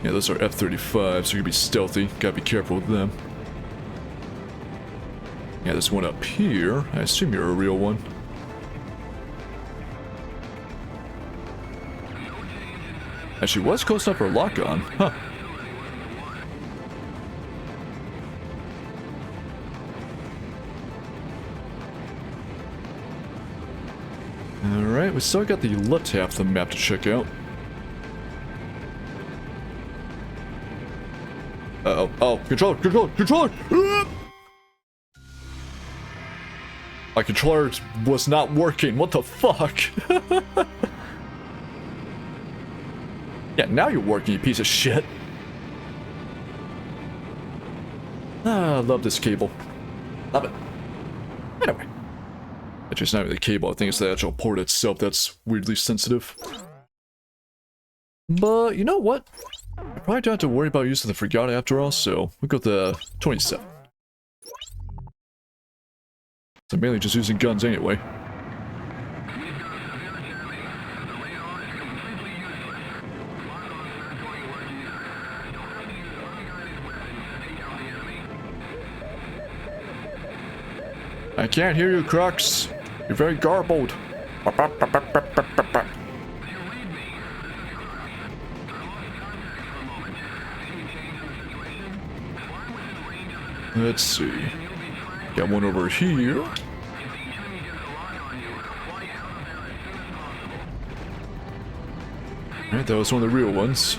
Yeah, those are F-35, so you can be stealthy. Gotta be careful with them. Yeah, there's one up here. I assume you're a real one. Actually, was close enough for a lock-on. Huh. Alright, we still got the left half of the map to check out. Uh-oh. Oh, controller, controller, controller! My controller was not working. What the fuck? Yeah, now you're working, you piece of shit. Ah, I love this cable. Love it. Anyway. It's just not really the cable, I think it's the actual port itself that's weirdly sensitive. But, you know what? I probably don't have to worry about using the Frigata after all, so we'll go with the 27. So I'm mainly just using guns anyway. I can't hear you, Crux. You're very garbled. Let's see. Got one over here. Alright, that was one of the real ones.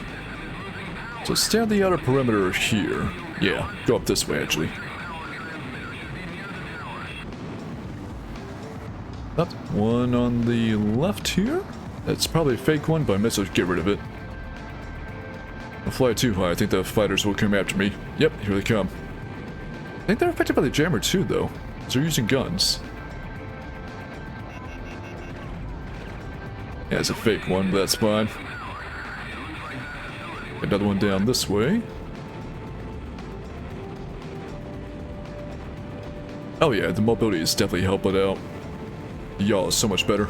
So stay on the outer perimeter here. Yeah, go up this way actually. Up, one on the left here. That's probably a fake one, but I might as well get rid of it. I'll fly too high, I think the fighters will come after me. Yep, here they come. I think they're affected by the jammer too, though. They're using guns. Yeah, it's a fake one, but that's fine. Another one down this way. Oh yeah, the mobility is definitely helping out. Y'all is so much better.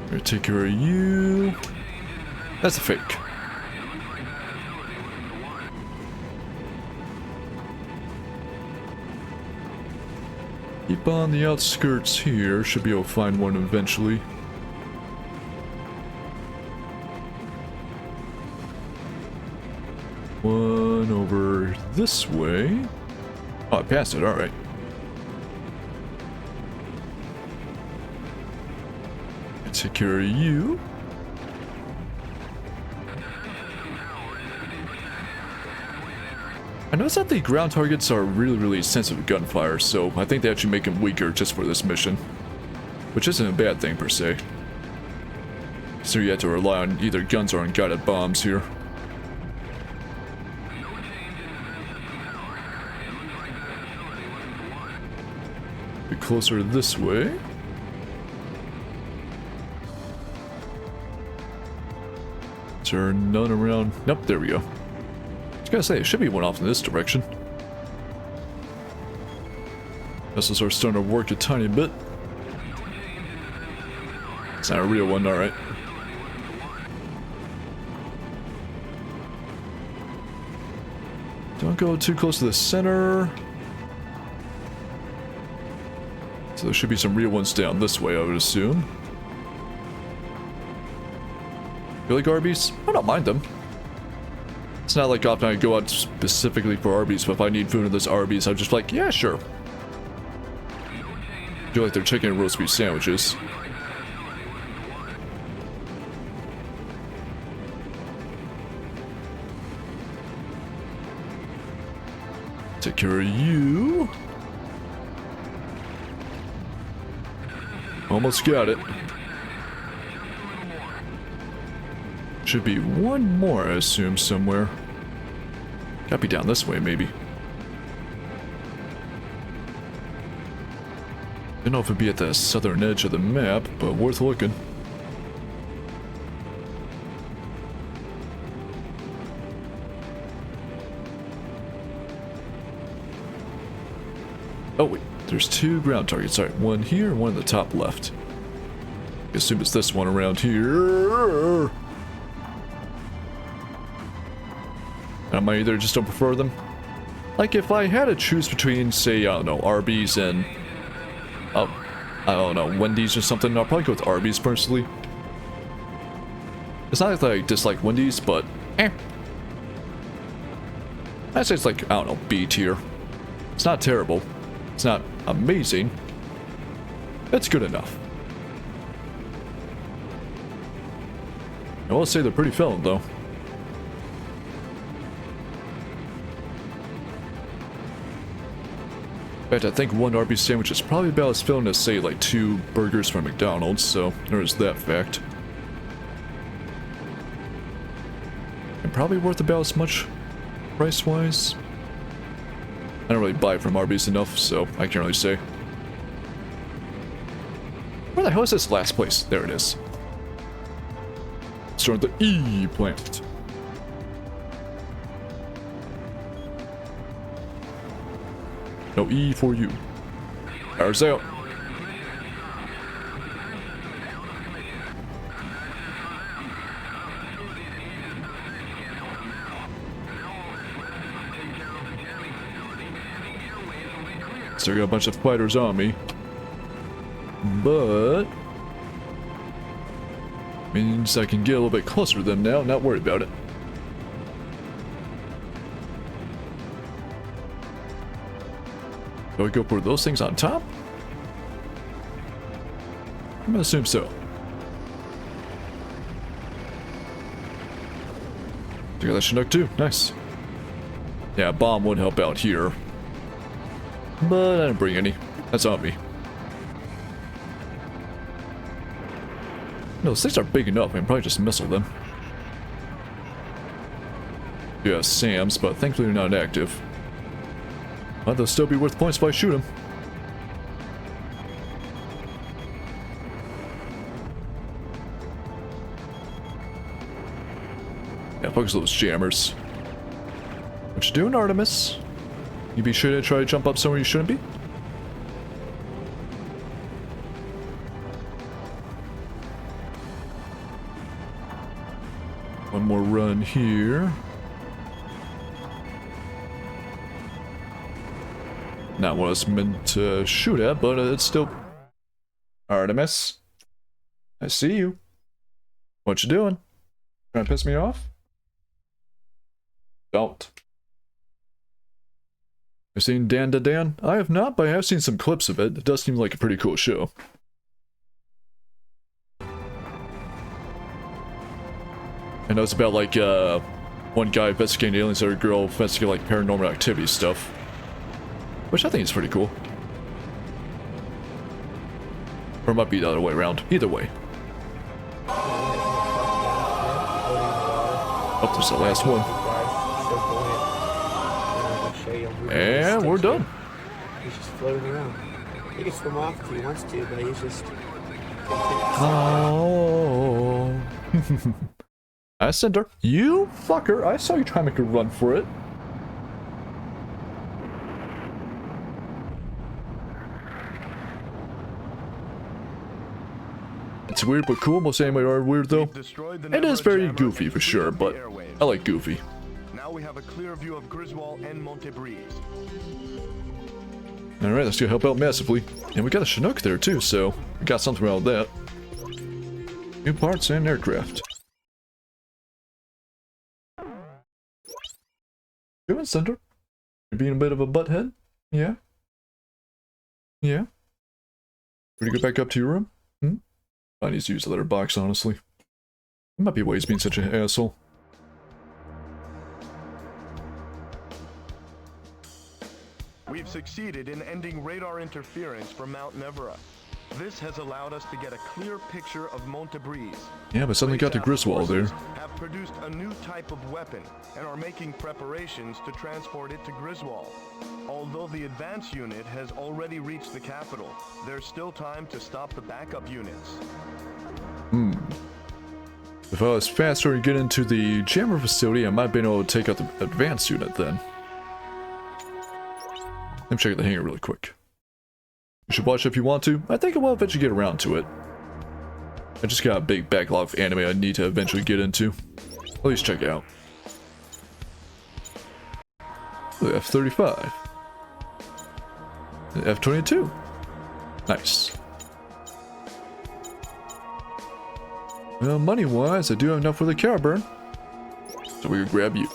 Gonna take care of you. That's a fake. Keep on the outskirts here. Should be able to find one eventually. One over this way. Oh, I passed it. All right. Take care of you. I noticed that the ground targets are really sensitive to gunfire, so I think they actually make them weaker just for this mission. Which isn't a bad thing per se. So you have to rely on either guns or unguided bombs here. Be closer this way. Is there none around? Nope, there we go. I was gonna say, it should be one off in this direction. Missiles are starting to work a tiny bit. It's not a real one, alright. Don't go too close to the center. So there should be some real ones down this way, I would assume. You like Arby's? I don't mind them. It's not like often I go out specifically for Arby's, but if I need food in this Arby's, I'm just like, yeah, sure. I do like their chicken and roast beef sandwiches. Take care of you. Almost got it. Should be one more, I assume, somewhere. Gotta be down this way, maybe. Don't know if it'd be at the southern edge of the map, but worth looking. Oh wait, there's two ground targets. Alright, one here and one in the top left. I assume it's this one around here. I might either just don't prefer them. Like if I had to choose between, say, I don't know, Arby's and I don't know, Wendy's or something, I'll probably go with Arby's personally. It's not like I dislike Wendy's, but I'd say it's like, I don't know, B tier. It's not terrible. It's not amazing. It's good enough. I will say they're pretty filling, though. In fact, I think one Arby's sandwich is probably about as filling as, say, like 2 burgers from McDonald's, so there's that fact. And probably worth about as much price-wise. I don't really buy from Arby's enough, so I can't really say. Where the hell is this last place? There it is. Start the E plant. No E for you. Power's out. Still got a bunch of fighters on me. But means I can get a little bit closer to them now, not worried about it. Do I go for those things on top? I'm gonna assume so. I got that Chinook too, nice. Yeah, a bomb would help out here. But I didn't bring any. That's on me. No, those things are big enough. I can probably just missile them. Yeah, SAMs, but thankfully they're not active. But they'll still be worth points if I shoot them. Yeah, focus those jammers. What you doing, Artemis? You be sure to try to jump up somewhere you shouldn't be? One more run here. Not what I was meant to shoot at, but it's still... Artemis? I see you. What you doing? Trying to piss me off? Don't. You've seen Dan to Dan? I have not, but I have seen some clips of it. It does seem like a pretty cool show. And it's about like one guy investigating aliens, the other girl investigating like paranormal activity stuff. Which I think is pretty cool. Or it might be the other way around. Either way. Oh, there's the last one. And we're done. He's just floating around. He can swim off if he wants to, but he's just... Oh. I sent her. You fucker. I saw you try to make a run for it. It's weird but cool. Most anime are weird though. It is very goofy for sure, but I like goofy. Now we have a clear view of Griswold and Montebreeze. Alright, that's gonna help out massively. And we got a Chinook there too, so we got something around that. New parts and aircraft. Doing, Cinder? You're being a bit of a butthead? Yeah? Yeah? Ready to go back up to your room? Hmm? I need to use the letterbox, honestly. There might be ways being such an asshole. We've succeeded in ending radar interference from Mount Nevera. This has allowed us to get a clear picture of Montebreeze. Yeah, but suddenly got to Griswold there. Have produced a new type of weapon and are making preparations to transport it to Griswold. Although the advance unit has already reached the capital, there's still time to stop the backup units. If I was faster and get into the jammer facility, I might be able to take out the advance unit then. Let me check out the hangar really quick. You should watch it if you want to. I think I will eventually get around to it. I just got a big backlog of anime I need to eventually get into. At least check it out. The F-35. The F-22. Nice. Well, money-wise, I do have enough for the Caraburn. So we can grab you.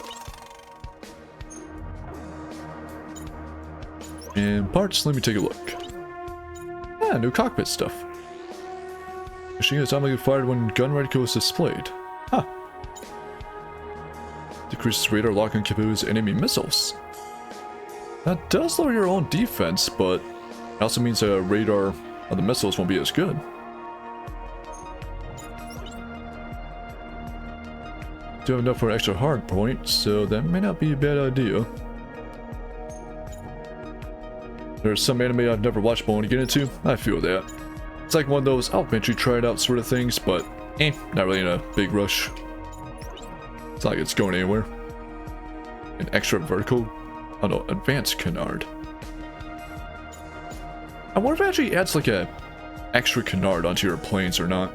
And parts, let me take a look. Ah, new cockpit stuff. Machine is automatically fired when gun reticle is displayed. Huh. Decreases radar lock-on capabilities of enemy missiles. That does lower your own defense, but it also means radar on the missiles won't be as good. Do have enough for an extra hard point, so that may not be a bad idea. There's some anime I've never watched but want to get into. I feel that. It's like one of those I'll eventually try it out sort of things, but not really in a big rush. It's not like it's going anywhere. An extra vertical? Oh no, advanced canard. I wonder if it actually adds like a extra canard onto your planes or not.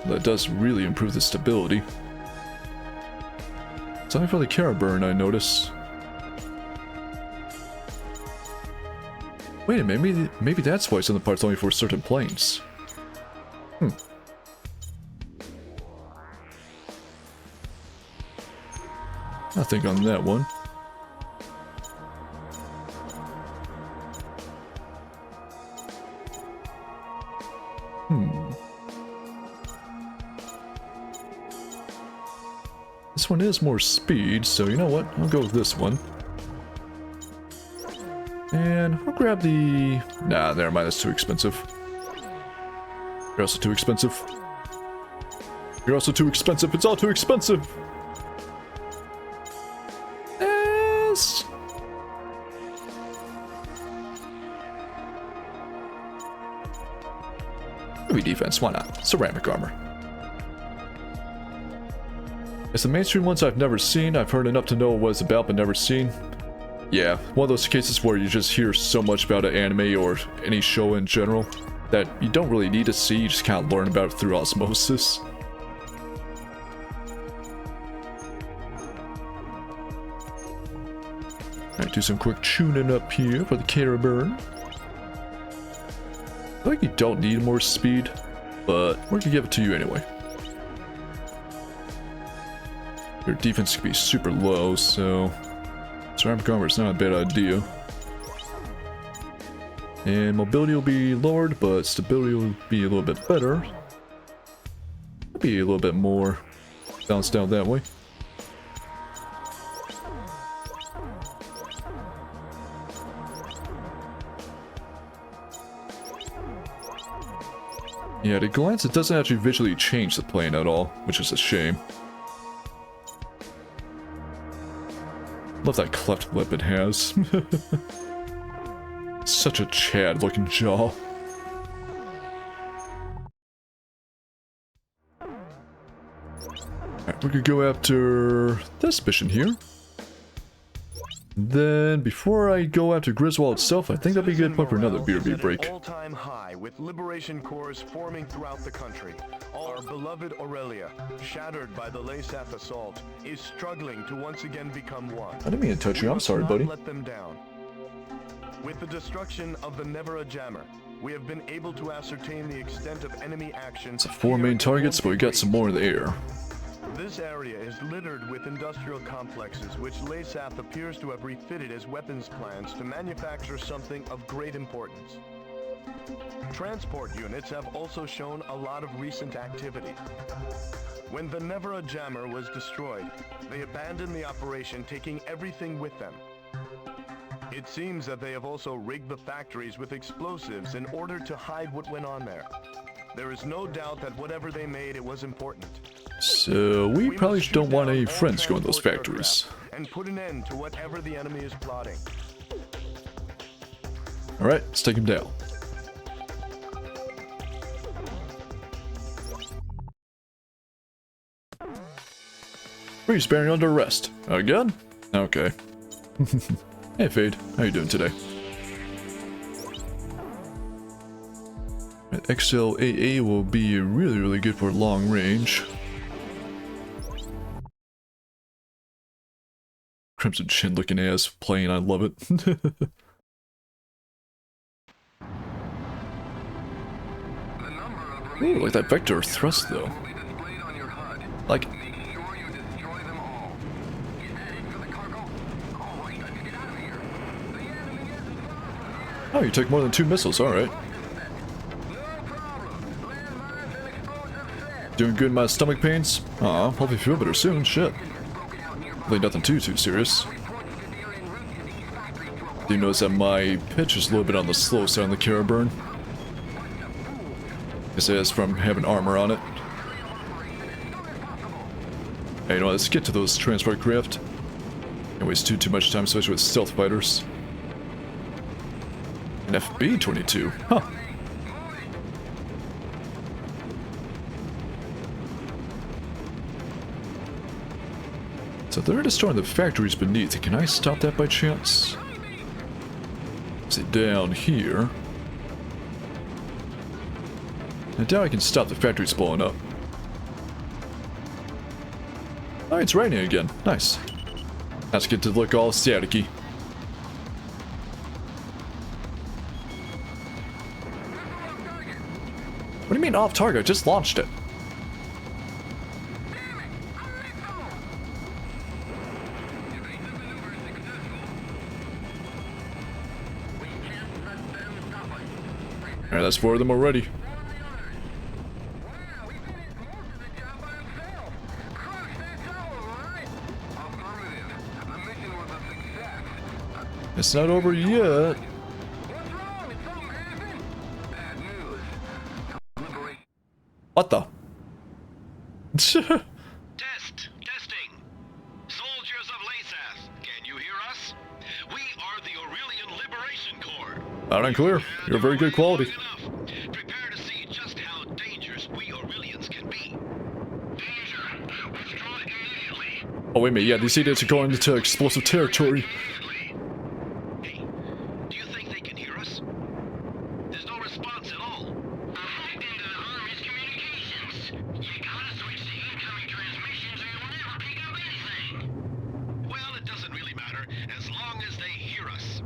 That does really improve the stability. Something for the Caraburn, I notice. Wait a minute, maybe that's why some of the parts only for certain planes. Nothing on that one. This one is more speed, so you know what? I'll go with this one. And I'll grab the... Nah, never mind, that's too expensive. You're also too expensive. You're also too expensive, it's all too expensive! Yes! Heavy defense, why not? Ceramic armor. It's the mainstream ones I've never seen. I've heard enough to know what it's about, but never seen. Yeah, one of those cases where you just hear so much about an anime or any show in general that you don't really need to see, you just kind of learn about it through osmosis. Alright, do some quick tuning up here for the Caraburn. I feel like you don't need more speed, but we're gonna give it to you anyway. Your defense could be super low, so ceramic armor is not a bad idea. And mobility will be lowered, but stability will be a little bit better. be a little bit more balanced out that way. Yeah, at a glance, it doesn't actually visually change the plane at all, which is a shame. Love that cleft lip it has. Such a Chad-looking jaw. Alright, we're gonna go after this mission here. Then, before I go after Griswold itself, I think that'd be a good point for another BRB break. All-time high, with liberation corps forming throughout the country. Our beloved Aurelia, shattered by the Laysaf assault, is struggling to once again become one. I didn't mean to touch you. We I'm must sorry, not buddy. let them down. With the destruction of the Never a Jammer, we have been able to ascertain the extent of enemy action. It's 4 main targets, but we got some more in the air. This area is littered with industrial complexes, which Laysaf appears to have refitted as weapons plants to manufacture something of great importance. Transport units have also shown a lot of recent activity. When the Never a Jammer was destroyed, they abandoned the operation, taking everything with them. It seems that they have also rigged the factories with explosives in order to hide what went on there. There is no doubt that whatever they made, it was important. So, we probably must don't shoot want down any all friends going to those transport factories. aircraft and put an end to whatever the enemy is plotting. Alright, let's take him down. Freeze bearing under arrest. Again? Okay. Hey Fade, how you doing today? XLAA will be really good for long range. Crimson Chin looking ass plane, I love it. Ooh, like that vector thrust though. Like, oh, you took more than 2 missiles, alright. Doing good in my stomach pains? Aw, hope you feel better soon, shit. Hopefully nothing too serious. Do you notice that my pitch is a little bit on the slow side on the Caraburn? Guess it's from having armor on it. Hey, you know what, let's get to those transport craft. Can't waste too much time, especially with stealth fighters. An FB-22, huh. So they're destroying the factories beneath. Can I stop that by chance? Is it down here? I doubt I can stop the factories blowing up. Oh, it's raining again. Nice. Let's get to look all staticky. What do you mean off target? I just launched it. Alright, that's 4 of them already. It's not over yet. What the? Testing. Soldiers of Laysaf, can you hear us? We are the Aurelian Liberation Corps. Loud and clear. You're very good quality. Prepare to see just how dangerous we Aurelians can be. Danger. Withdraw immediately. Oh, wait a minute. Yeah, these idiots are going into explosive territory. Hey, do you think they can hear us? There's no response at all. I hacked into the Army's communications. You gotta switch to incoming transmissions or you'll never pick up anything. Well, it doesn't really matter, as long as they hear us.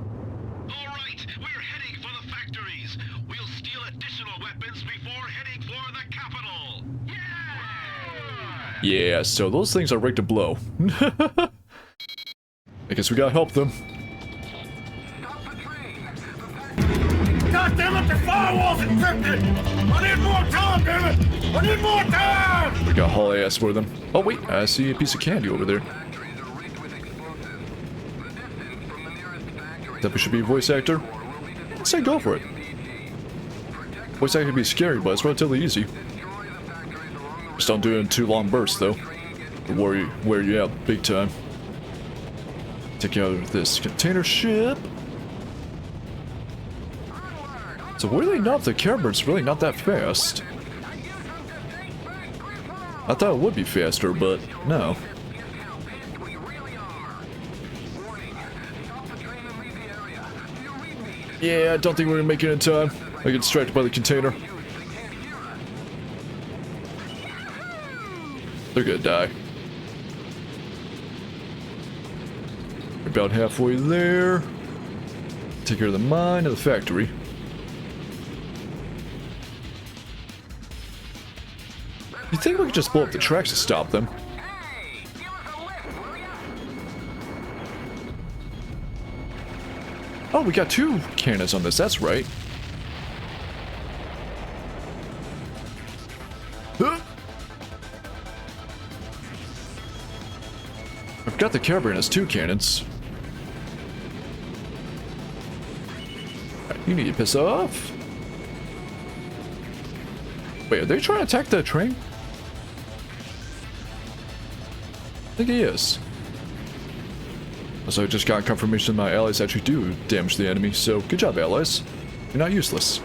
All right, we're heading for the factories. We'll steal additional weapons before heading for the capital. Yeah! Yeah, so those things are rigged to blow. I guess we gotta help them. God damn it, they're far Firewall's encrypted! I need more time, damn it! I need more time! We got haul ass for them. Oh wait, I see a piece of candy over there. That should be a voice actor. Let's say go for it. Voice actor can be scary, but it's relatively easy. Just don't do it in too long bursts, though. It'll wear you out big time. Take out this container ship. So weirdly enough, the Carabird's really not that fast. I thought it would be faster, but no. Yeah, I don't think we're gonna make it in time. I get distracted by the container. They're gonna die. We're about halfway there. Take care of the mine and the factory. You think we could just blow up the tracks to stop them? Oh, we got 2 cannons on this, that's right. Huh? I've got the Carabiner has 2 cannons. Right, you need to piss off. Wait, are they trying to attack the train? I think he is. So I just got confirmation my allies actually do damage the enemy, so good job, allies. You're not useless.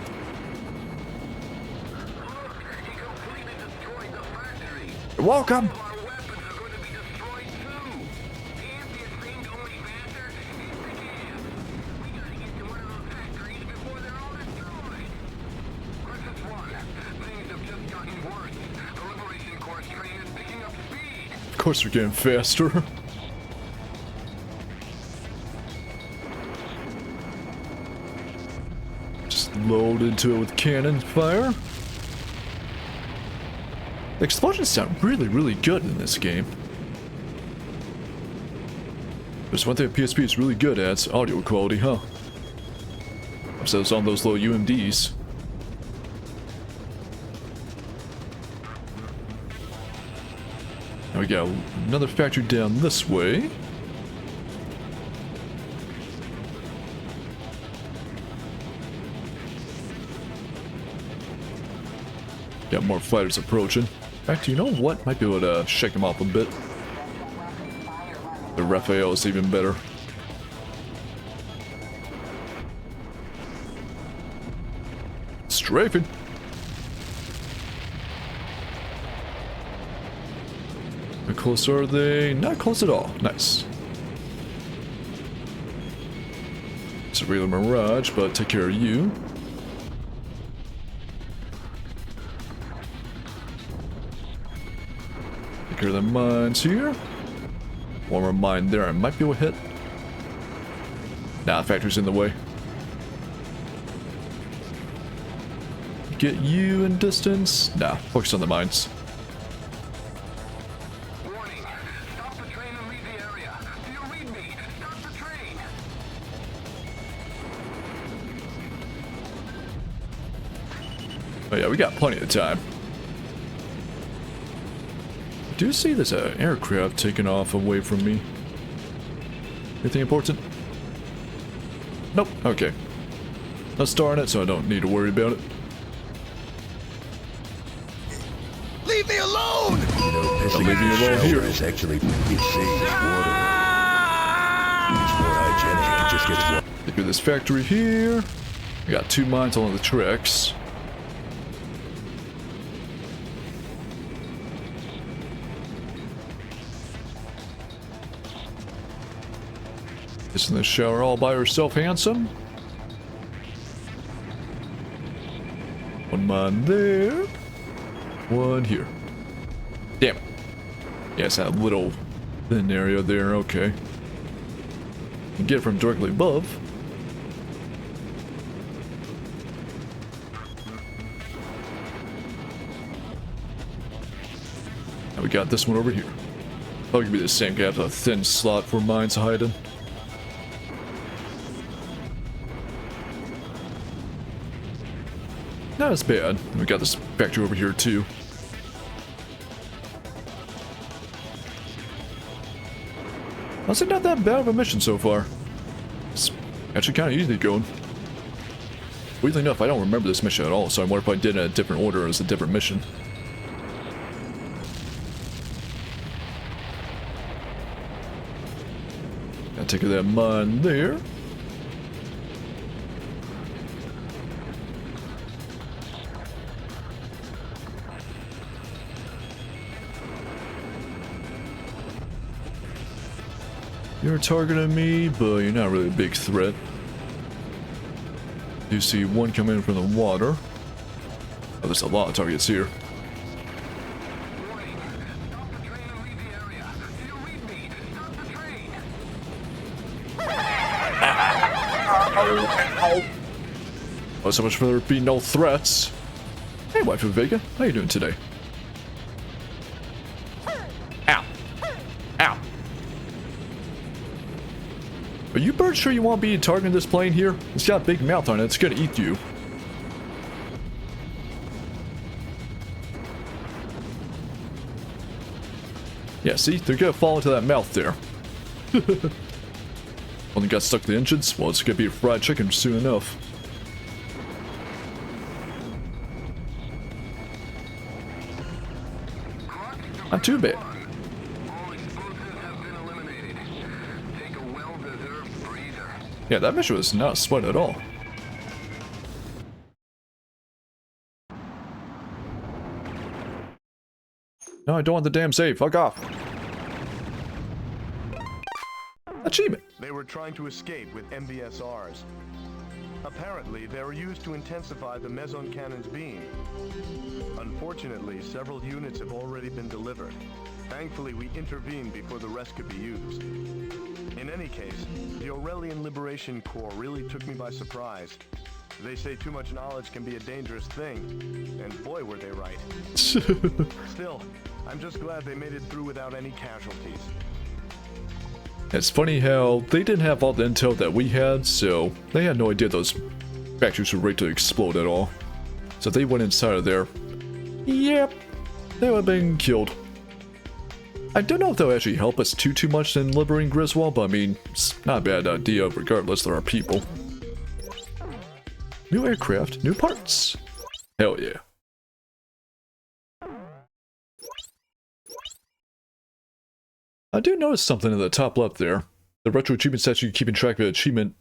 You're welcome! Of course we're getting faster. Load into it with cannon fire. The explosions sound really, really good in this game. There's one thing PSP is really good at, it's audio quality, huh? So it's on those little UMDs. Now we got another factory down this way. Got more fighters approaching. In fact, you know what? Might be able to shake them off a bit. The Raphael is even better. Strafing. How close are they? Not close at all. Nice. It's a real Mirage, but take care of you. Take care of the mines here. One more mine there. I might be able to hit. Nah, the factory's in the way. Get you in distance. Nah, focus on the mines. Warning. Stop the train and leave the area. Do you read me? Stop the train. Oh yeah, we got plenty of time. I do see there's an aircraft taking off away from me. Anything important? Nope. Okay. No star in it, so I don't need to worry about it. Leave me alone! Don't leave me alone here. It's actually pretty safe as water. It's more hygienic. You can just get it. Look at this factory here. We got 2 mines along the tracks. Is in the shower all by herself, handsome. One mine there. One here. Damn it. Yeah, it's that little thin area there. Okay. You can get it from directly above. Now we got this one over here. Probably gonna be the same guy with a thin slot for mines hiding. not as bad. We got this factory over here too. Honestly, not that bad of a mission so far. It's actually kind of easy going. Weirdly enough, I don't remember this mission at all, so I wonder if I did it in a different order as a different mission. Gotta take that mine there. You're targeting me, but you're not really a big threat. You see one coming in from the water. Oh, there's a lot of targets here. Oh, so much for there being no threats. Hey, Waifu Vega, how you doing today? Ow. Ow. Are you birds sure you want to be targeting this plane here? It's got a big mouth on it, it's gonna eat you. Yeah, see? They're gonna fall into that mouth there. Only got stuck to the engines? Well, it's gonna be a fried chicken soon enough. Not too bad. Yeah, that mission was not sweat at all. No, I don't want the damn save. Fuck off. Achievement. They were trying to escape with MBSRs. Apparently, they were used to intensify the meson cannon's beam. Unfortunately, several units have already been delivered. Thankfully, we intervened before the rest could be used. In any case, the Aurelian Liberation Corps really took me by surprise. They say too much knowledge can be a dangerous thing, and boy were they right. Still, I'm just glad they made it through without any casualties. It's funny how they didn't have all the intel that we had, so they had no idea those factories were ready to explode at all. So if they went inside of there, yep, they would have been killed. I don't know if they'll actually help us too much in liberating Griswold, but I mean, it's not a bad idea regardless, there are people. New aircraft, new parts. Hell yeah. I do notice something in the top left there. The retro achievement statue keeping track of achievement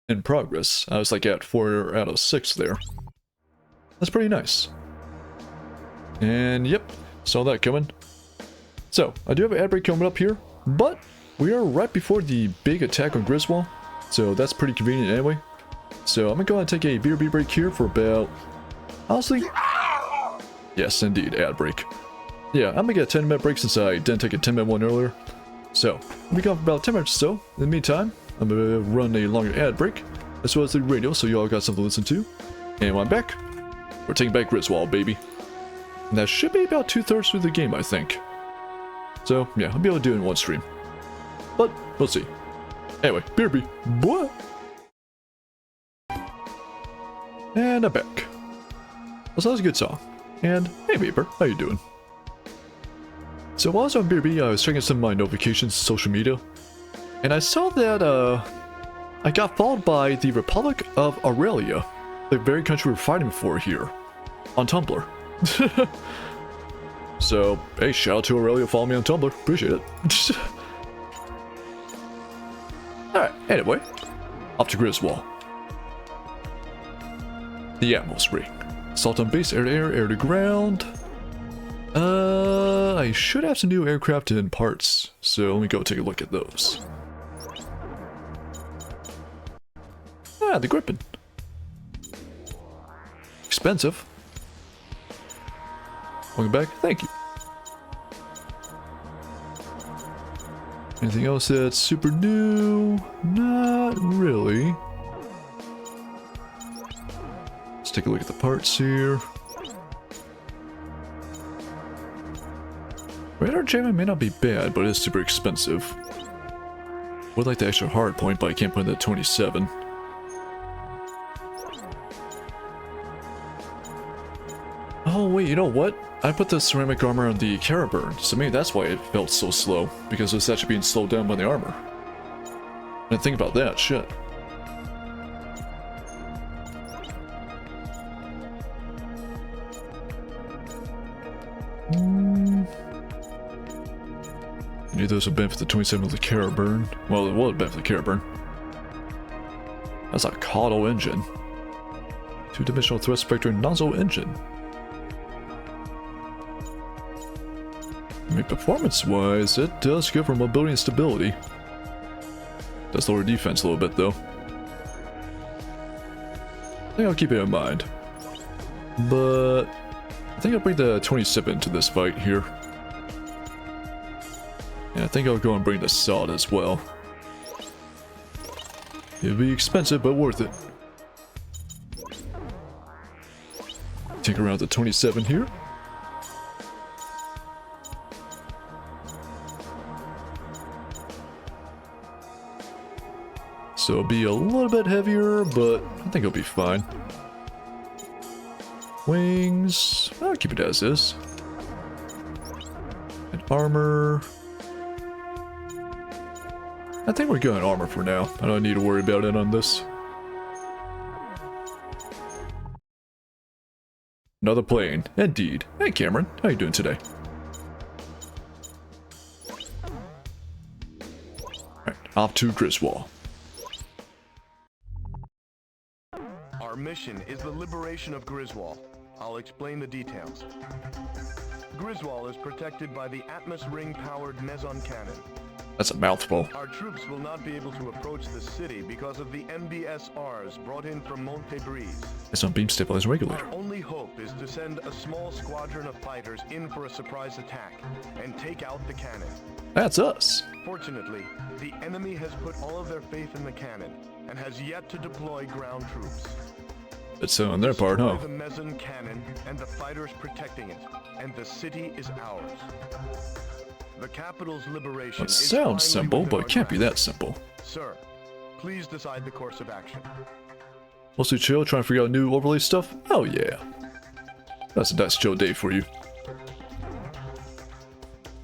in progress. I was like at 4 out of 6 there. That's pretty nice. And yep, saw that coming. So, I do have an ad break coming up here, but we are right before the big attack on Griswold, so that's pretty convenient anyway. So I'm gonna go ahead and take a BRB break here for about, honestly, yes indeed, ad break. Yeah, I'm gonna get a 10-minute break since I didn't take a 10-minute one earlier. So, we'll be gone for about 10 minutes or so. In the meantime, I'm gonna run a longer ad break, as well as the radio, so you all got something to listen to. And when I'm back, we're taking back Griswold, baby. And that should be about 2/3 through the game, I think. So, yeah, I'll be able to do it in one stream. But, we'll see. Anyway, BRB, boy! And I'm back. Well, that was a good song. And, hey Vapor, how you doing? So while I was on BRB, I was checking some of my notifications, social media, and I saw that, I got followed by the Republic of Aurelia, the very country we're fighting for here, on Tumblr. So, hey, shout out to Aurelia, follow me on Tumblr, appreciate it. Alright, anyway, off to Griswold. The Atmos Ring. Assault on base, air to air, air to ground. I should have some new aircraft and parts, so let me go take a look at those. Ah, the Gripen. Expensive. Welcome back, thank you. Anything else that's super new? Not really. Let's take a look at the parts here. Radar jamming may not be bad, but it is super expensive. Would like the extra hard point, but I can't put it at 27. wait, you know what? I put the ceramic armor on the Caraburn, so maybe that's why it felt so slow, because it's actually being slowed down by the armor. And think about that, shit. Maybe those would benefit the 27 of the Caraburn. Well, it would benefit the Caraburn. That's a Caudal engine. Two-dimensional thrust vector nozzle engine. I mean, performance-wise, it does good for mobility and stability. Does lower defense a little bit, though. I think I'll keep it in mind. But I think I'll bring the 27 to this fight here. And I think I'll go and bring the sod as well. It'll be expensive, but worth it. Take around the 27 here. So it'll be a little bit heavier, but I think it'll be fine. Wings, I'll keep it as is. And armor. I think we're good on armor for now. I don't need to worry about it on this. Another plane, indeed. Hey Cameron, how you doing today? Alright, off to Griswold. Our mission is the liberation of Griswold. I'll explain the details. Griswold is protected by the Atmos Ring-powered meson cannon. That's a mouthful. Our troops will not be able to approach the city because of the MBSRs brought in from Montebrise. It's on beam stabilizer regulator. Our only hope is to send a small squadron of fighters in for a surprise attack and take out the cannon. That's us. Fortunately, the enemy has put all of their faith in the cannon and has yet to deploy ground troops. It's on their part, huh? The meson cannon and the fighters protecting it, and the city is ours. The capital's liberation It sounds simple, but it can't be that simple. Sir, please decide the course of action. Mostly chill, trying to figure out new overlay stuff? Oh yeah. That's a nice chill day for you.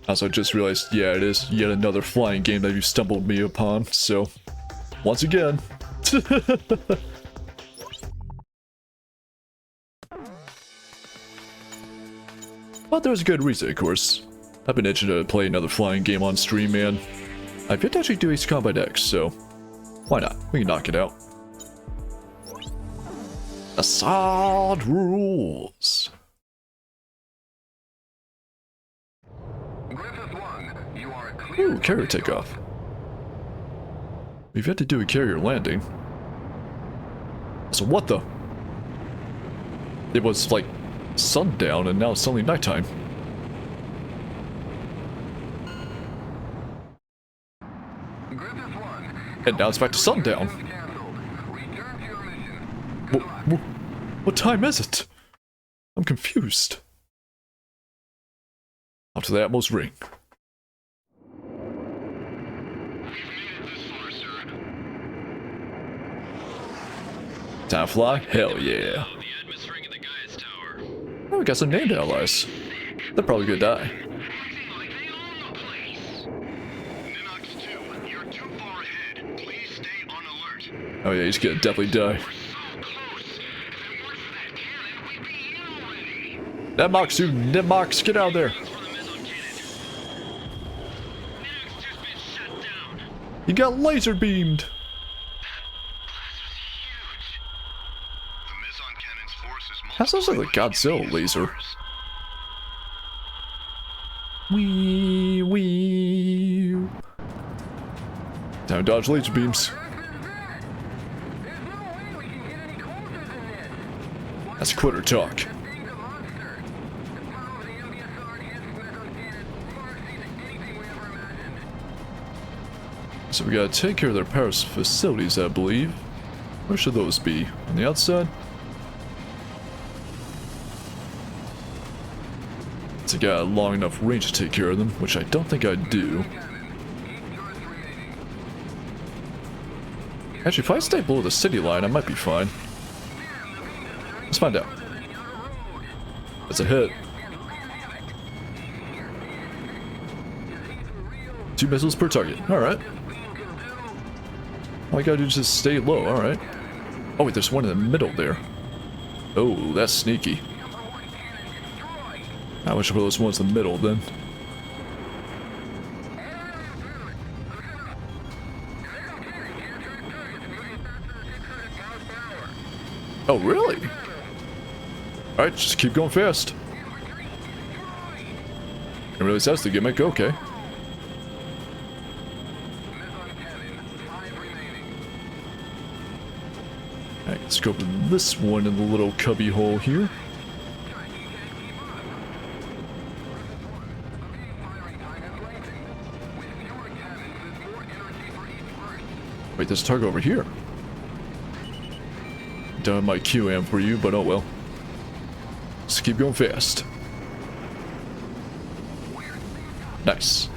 Also, I just realized, yeah, it is yet another flying game that you stumbled me upon, so... Once again. But there's a good reason, of course. I've been itching to play another flying game on stream, man. I've yet to actually do Ace Combat X, so why not? We can knock it out. Assad rules. Ooh, carrier takeoff. We've yet to do a carrier landing. So what the? It was like sundown and now it's suddenly nighttime. And now it's back to sundown. What time is it? I'm confused. Up to the Atmos ring. Time to fly? Hell yeah. Oh, we got some named allies. They're probably gonna die. Oh yeah, he's gonna definitely die. Nemox, you Nemox, get out of there. He got laser beamed. That sounds like a Godzilla laser. Wee. Time to dodge laser beams. That's quitter talk. So we gotta take care of their Paris facilities, I believe. Where should those be? On the outside? So I got a long enough range to take care of them, which I don't think I do. Actually, if I stay below the city line, I might be fine. Let's find out. That's a hit. 2 missiles per target. Alright. All I gotta do is just stay low. Alright. Oh, wait, there's one in the middle there. Oh, that's sneaky. I wish I put those ones in the middle then. Oh, really? Alright, just keep going fast. I realize that's the gimmick. Okay. Alright, let's go for this one in the little cubby hole here. Wait, there's a target over here. Down my QAM for you, but oh well. Just keep going fast. Nice.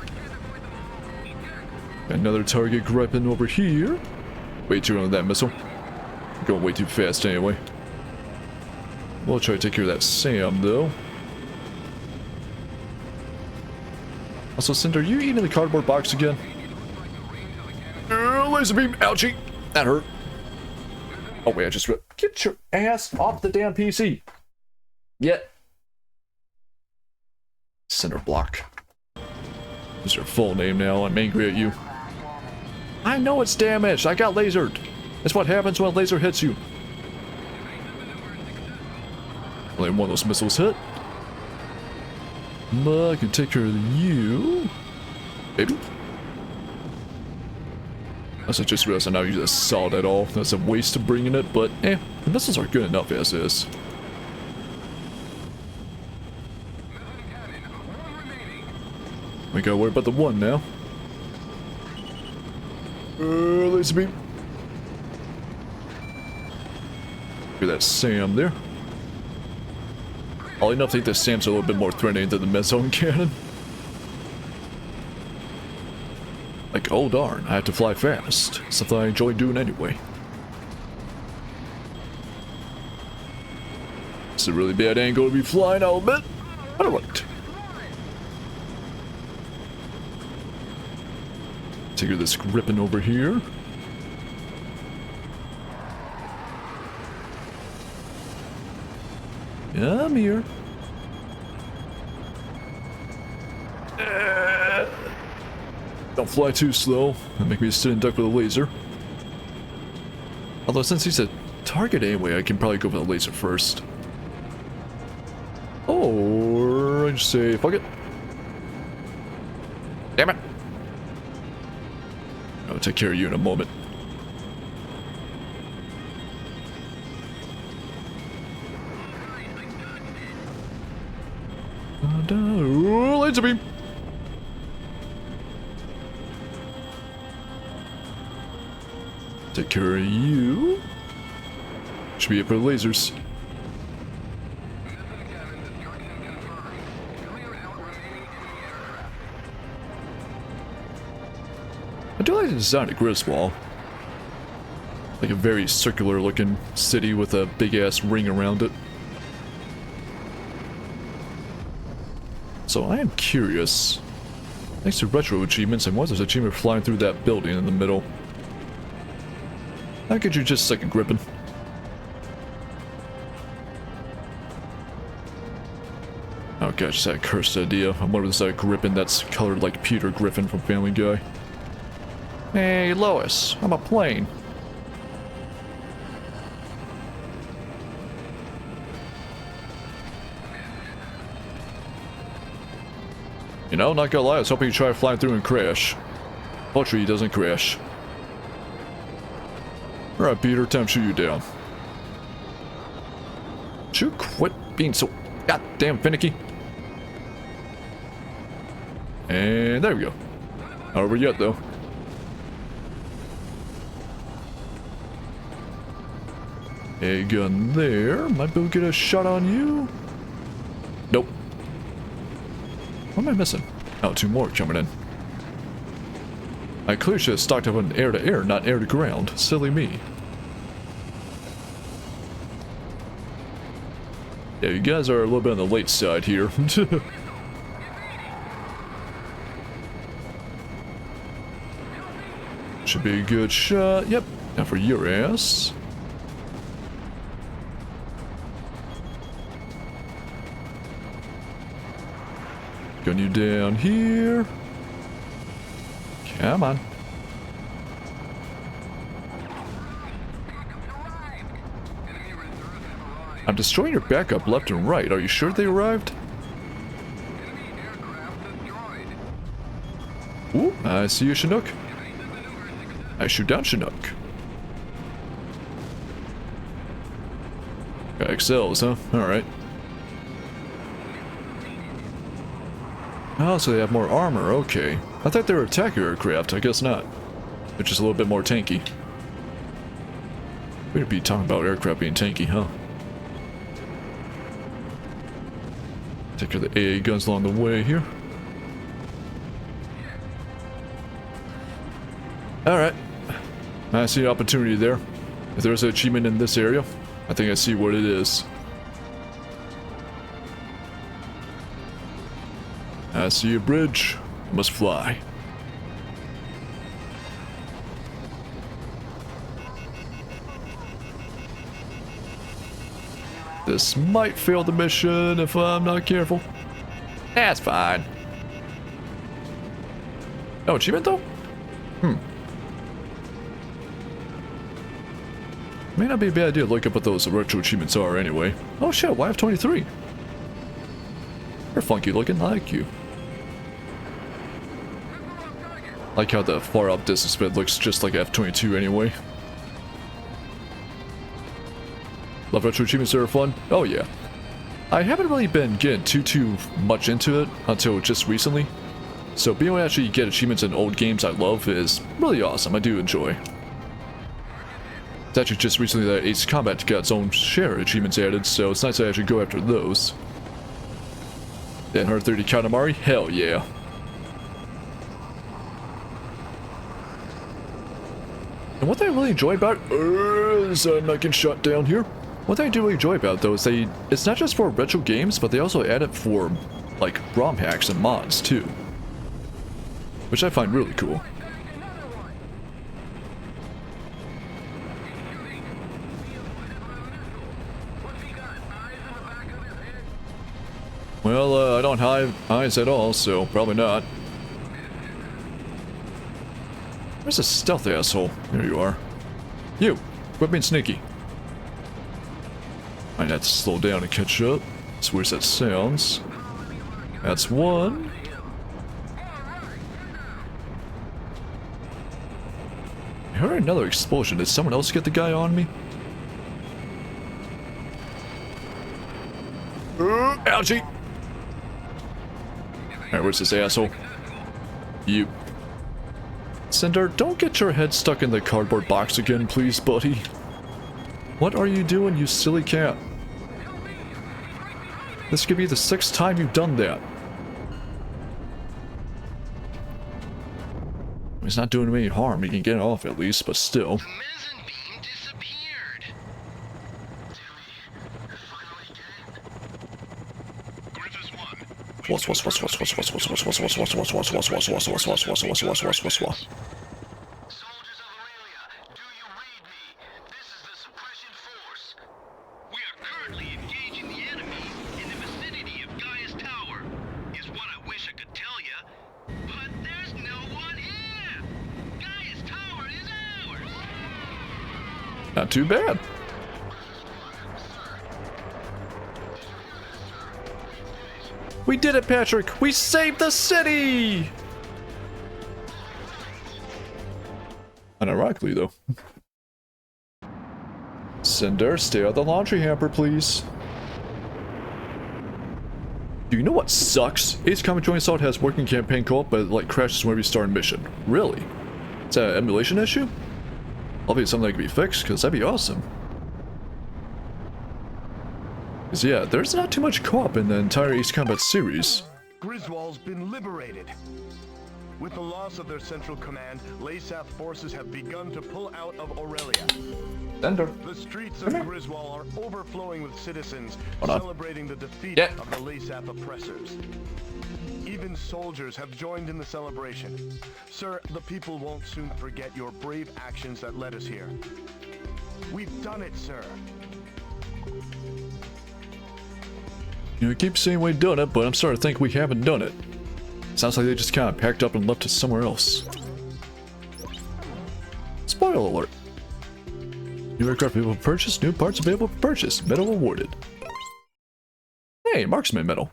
Another target griping over here. Way too early on that missile. Going way too fast anyway. We'll try to take care of that Sam though. Also, Cinder, are you eating the cardboard box again? Laser beam! Ouchie! That hurt. Oh wait, I just get your ass off the damn PC. Get. Cinder block. Is your full name now? I'm angry at you. I know it's damaged. I got lasered. That's what happens when a laser hits you. Only one of those missiles hit. But I can take care of you. Maybe. I just realized I now use a solid at all. That's a waste of bringing it, but the missiles are good enough as is. We gotta worry about the one now. Laser beam. Look at that Sam there. All enough to think that Sam's a little bit more threatening than the missile cannon. Like, oh darn, I have to fly fast. Something I enjoy doing anyway. It's a really bad angle to be flying, I'll admit. But alright. Take care of this gripping over here. Yeah, I'm here. Don't fly too slow. That'll make me a sitting duck with a laser. Although since he's a target anyway, I can probably go for the laser first. Or I just say, fuck it. Damn it. I'll take care of you in a moment. Laser beam. Take care of you. Should be it for the lasers. I do like the design of Griswold. Like a very circular looking city with a big ass ring around it. So I am curious. Thanks to retro achievements, and there's an achievement flying through that building in the middle. How could you just second gripping? Oh gosh, just had a cursed idea. I wonder if there's a grippin that's colored like Peter Griffin from Family Guy. Hey Lois, I'm a plane. You know, not gonna lie, I was hoping you'd try flying through and crash. Hopefully he doesn't crash. Alright, Peter, time to shoot you down. Should you quit being so goddamn finicky? And there we go. Not over yet, though. A gun there. Might be able to get a shot on you. Nope. What am I missing? Oh, 2 more coming in. I clearly should have stocked up on air to air, not air to ground. Silly me. Yeah, you guys are a little bit on the late side here. Should be a good shot. Yep. Now for your ass. Gun you down here. Come on. I'm destroying your backup left and right. Are you sure they arrived? Ooh, I see you, Chinook. I shoot down Chinook. Got XLs, huh? Alright. Oh, so they have more armor, okay. I thought they were attack aircraft, I guess not. They're just a little bit more tanky. We'd be talking about aircraft being tanky, huh? Take care of the AA guns along the way here. Alright. I see an opportunity there. If there's an achievement in this area, I think I see what it is. I see a bridge. I must fly. This might fail the mission if I'm not careful. That's fine. No achievement though? May not be a bad idea to look up what those retro achievements are anyway. Oh shit, why F-23? You're funky looking, I like you. I like how the far up distance bit looks just like F-22 anyway. Love retro achievements that are fun? Oh yeah. I haven't really been getting too much into it until just recently. So being able to actually get achievements in old games I love is really awesome. I do enjoy. It's actually just recently that Ace Combat got its own share of achievements added, so it's nice to actually go after those. Then 130 Katamari? Hell yeah. And what I really enjoy about is I'm not getting shot down here. What I do really enjoy about it, though is it's not just for retro games, but they also add it for like ROM hacks and mods too, which I find really cool. Well, I don't have eyes at all, so probably not. Where's a stealth asshole? There you are. You! Quit being sneaky. Might have to slow down and catch up. As weird as that sounds. That's one. I heard another explosion. Did someone else get the guy on me? Ouchie! Alright, where's this asshole? You. Cinder, don't get your head stuck in the cardboard box again, please, buddy. What are you doing, you silly cat? This could be the 6th time you've done that. He's not doing me any harm, he can get it off at least, but still. The meson beam disappeared. Finally dead. Griffiths 1. Soldiers of Aurelia, do you read me? This is the suppression force. We are currently engaging the enemy in the vicinity of Gaia's Tower, is what I wish I could tell you. But there's no one here! Gaia's Tower is ours! Not too bad. We did it, Patrick! We saved the city! Unironically, though. Cinder, stay out of the laundry hamper, please. Do you know what sucks? Ace Combat Joint Assault has working campaign co-op, but it like crashes whenever you start a mission. Really? Is that an emulation issue? Obviously something that can be fixed, because that'd be awesome. Because yeah, there's not too much co-op in the entire Ace Combat series. Griswold's been liberated. With the loss of their central command, Laysaf forces have begun to pull out of Aurelia. Sender. The streets of Griswold are overflowing with citizens celebrating the defeat of the Laysaf oppressors. Even soldiers have joined in the celebration. Sir, the people won't soon forget your brave actions that led us here. We've done it, sir. You keep saying we've done it, but I'm starting to think we haven't done it. Sounds like they just kind of packed up and left us somewhere else. Spoiler alert. New aircraft available for purchase, new parts available for purchase, medal awarded. Hey, marksman medal.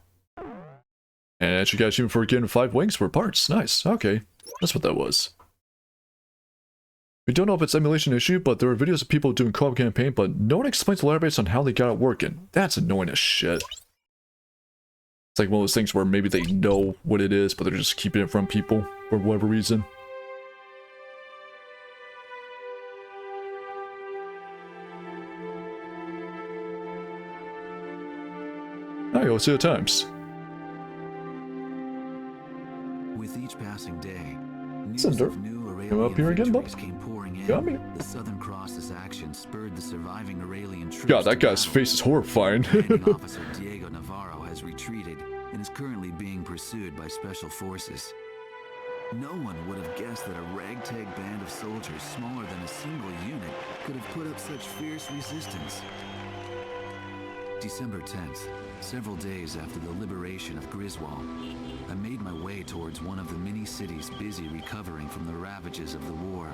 And you guys even for getting 5 wings for parts. Nice, okay. That's what that was. We don't know if it's emulation issue, but there are videos of people doing co-op campaign, but no one explains or elaborates on how they got it working. That's annoying as shit. It's like one of those things where maybe they know what it is, but they're just keeping it from people for whatever reason. Alright, let's see the times. With each passing day, news Cinder. of new Come up here again, bub. victories came pouring in. Come here. The Southern Cross's action spurred the surviving Aurelian troops. God, that to guy's battle. face is horrifying. Commanding Officer Diego Navarro has retreated and is currently being pursued by special forces. No one would have guessed that a ragtag band of soldiers smaller than a single unit could have put up such fierce resistance. December 10th, several days after the liberation of Griswold, I made my way towards one of the many cities busy recovering from the ravages of the war.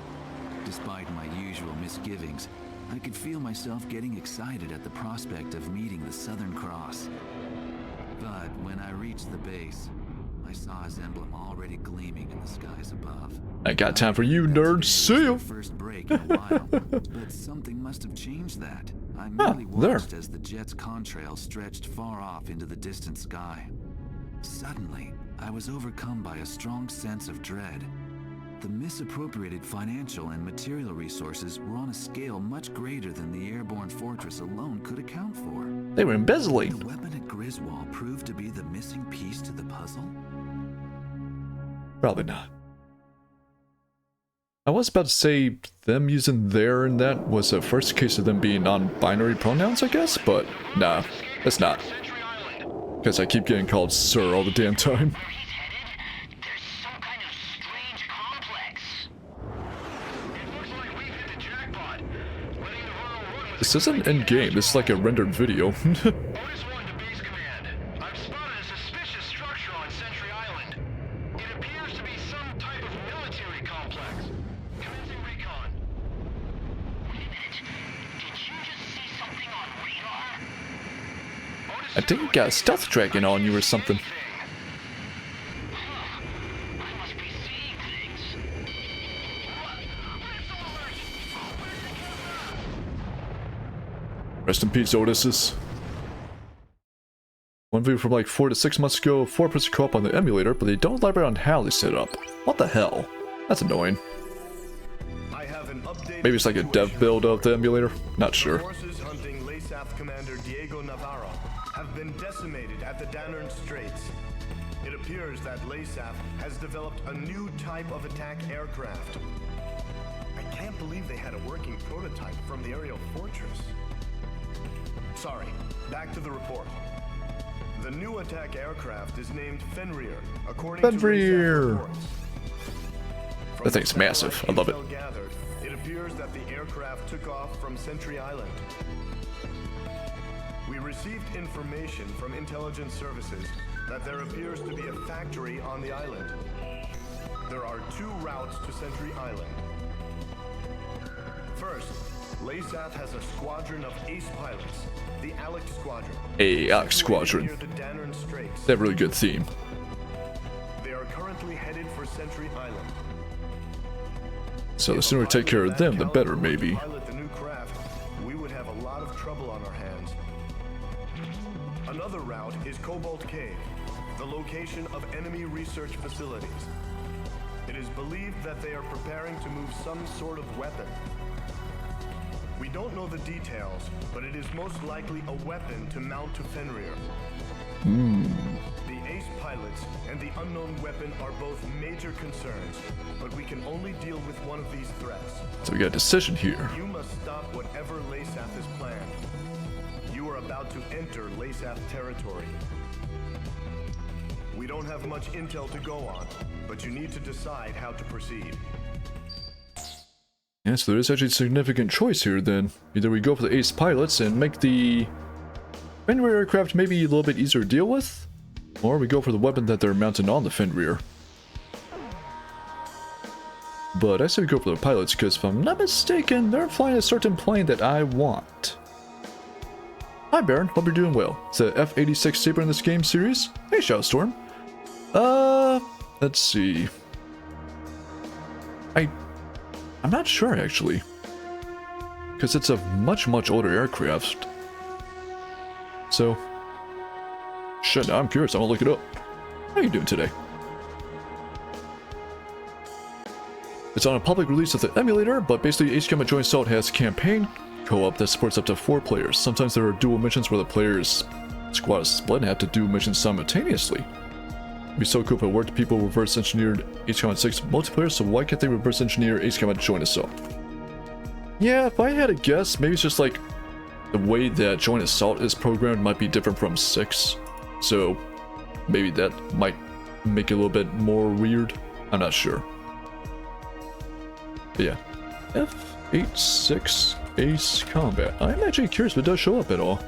Despite my usual misgivings, I could feel myself getting excited at the prospect of meeting the Southern Cross. But when I reached the base, I saw his emblem already gleaming in the skies above. I got time for you, nerd. See ya. First break in a while, but something must have changed that. I merely watched as the jet's contrail stretched far off into the distant sky. Suddenly, I was overcome by a strong sense of dread. The misappropriated financial and material resources were on a scale much greater than the airborne fortress alone could account for. They were embezzling. The weapon at Griswold proved to be the missing piece to the puzzle? Probably not. I was about to say them using their and that was a first case of them being non-binary pronouns, I guess, but nah, it's not. Because I keep getting called sir all the damn time. This isn't in-game, this is like a rendered video. I think you got a stealth dragon on you or something. Rest in peace, Odysseus. One video from like 4 to 6 months ago, 4-person co-op on the emulator, but they don't elaborate on how they set it up. What the hell? That's annoying. Maybe it's like a dev build of the emulator? Not sure. Forces hunting Laysaf Commander Diego Navarro have been decimated at the Danern Straits. It appears that Laysaf has developed a new type of attack aircraft. I can't believe they had a working prototype from the aerial fortress. Sorry, back to the report. The new attack aircraft is named Fenrir, according to Laysaf reports. That thing's massive. I love it. Gathered, it appears that the aircraft took off from Sentry Island. We received information from intelligence services that there appears to be a factory on the island. There are 2 routes to Sentry Island. First, Laysaf has a squadron of ace pilots, the Alec Squadron. Alec Squadron. Near the Danern Straits. They have a really good theme. They are currently headed for Sentry Island. So the sooner we take care of them, the better, maybe. Pilot the new craft, we would have a lot of trouble on our hands. Another route is Cobalt Cave, the location of enemy research facilities. It is believed that they are preparing to move some sort of weapon. We don't know the details, but it is most likely a weapon to mount to Fenrir. The ace ace pilots and the unknown weapon are both major concerns, but we can only deal with one of these threats. So we got a decision here. You must stop whatever Lasath has planned. You are about to enter Lasath territory. We don't have much intel to go on, but you need to decide how to proceed. Yeah, so there is actually a significant choice here then. Either we go for the ace pilots and make the Fenrir aircraft maybe a little bit easier to deal with, or we go for the weapon that they're mounted on the Fenrir. But I say we go for the pilots because if I'm not mistaken, they're flying a certain plane that I want. Hi Baron, hope you're doing well. It's the F-86 Saber in this game series. Hey Shadowstorm. Let's see. I'm not sure actually. Because it's a much older aircraft. So, shit, I'm curious, I'm gonna look it up. How you doing today? It's on a public release of the emulator, but basically Ace Combat Joint Assault has campaign co-op that supports up to 4 players. Sometimes there are dual missions where the players' squad is split and have to do missions simultaneously. It'd be so cool if it worked. People reverse engineered Ace Combat 6 multiplayer, so why can't they reverse engineer Ace Combat Joint Assault? Yeah, if I had a guess, maybe it's just like the way that Joint Assault is programmed might be different from 6. So maybe that might make it a little bit more weird. I'm not sure. But yeah, F-86 Ace Combat. I'm actually curious if it does show up at all.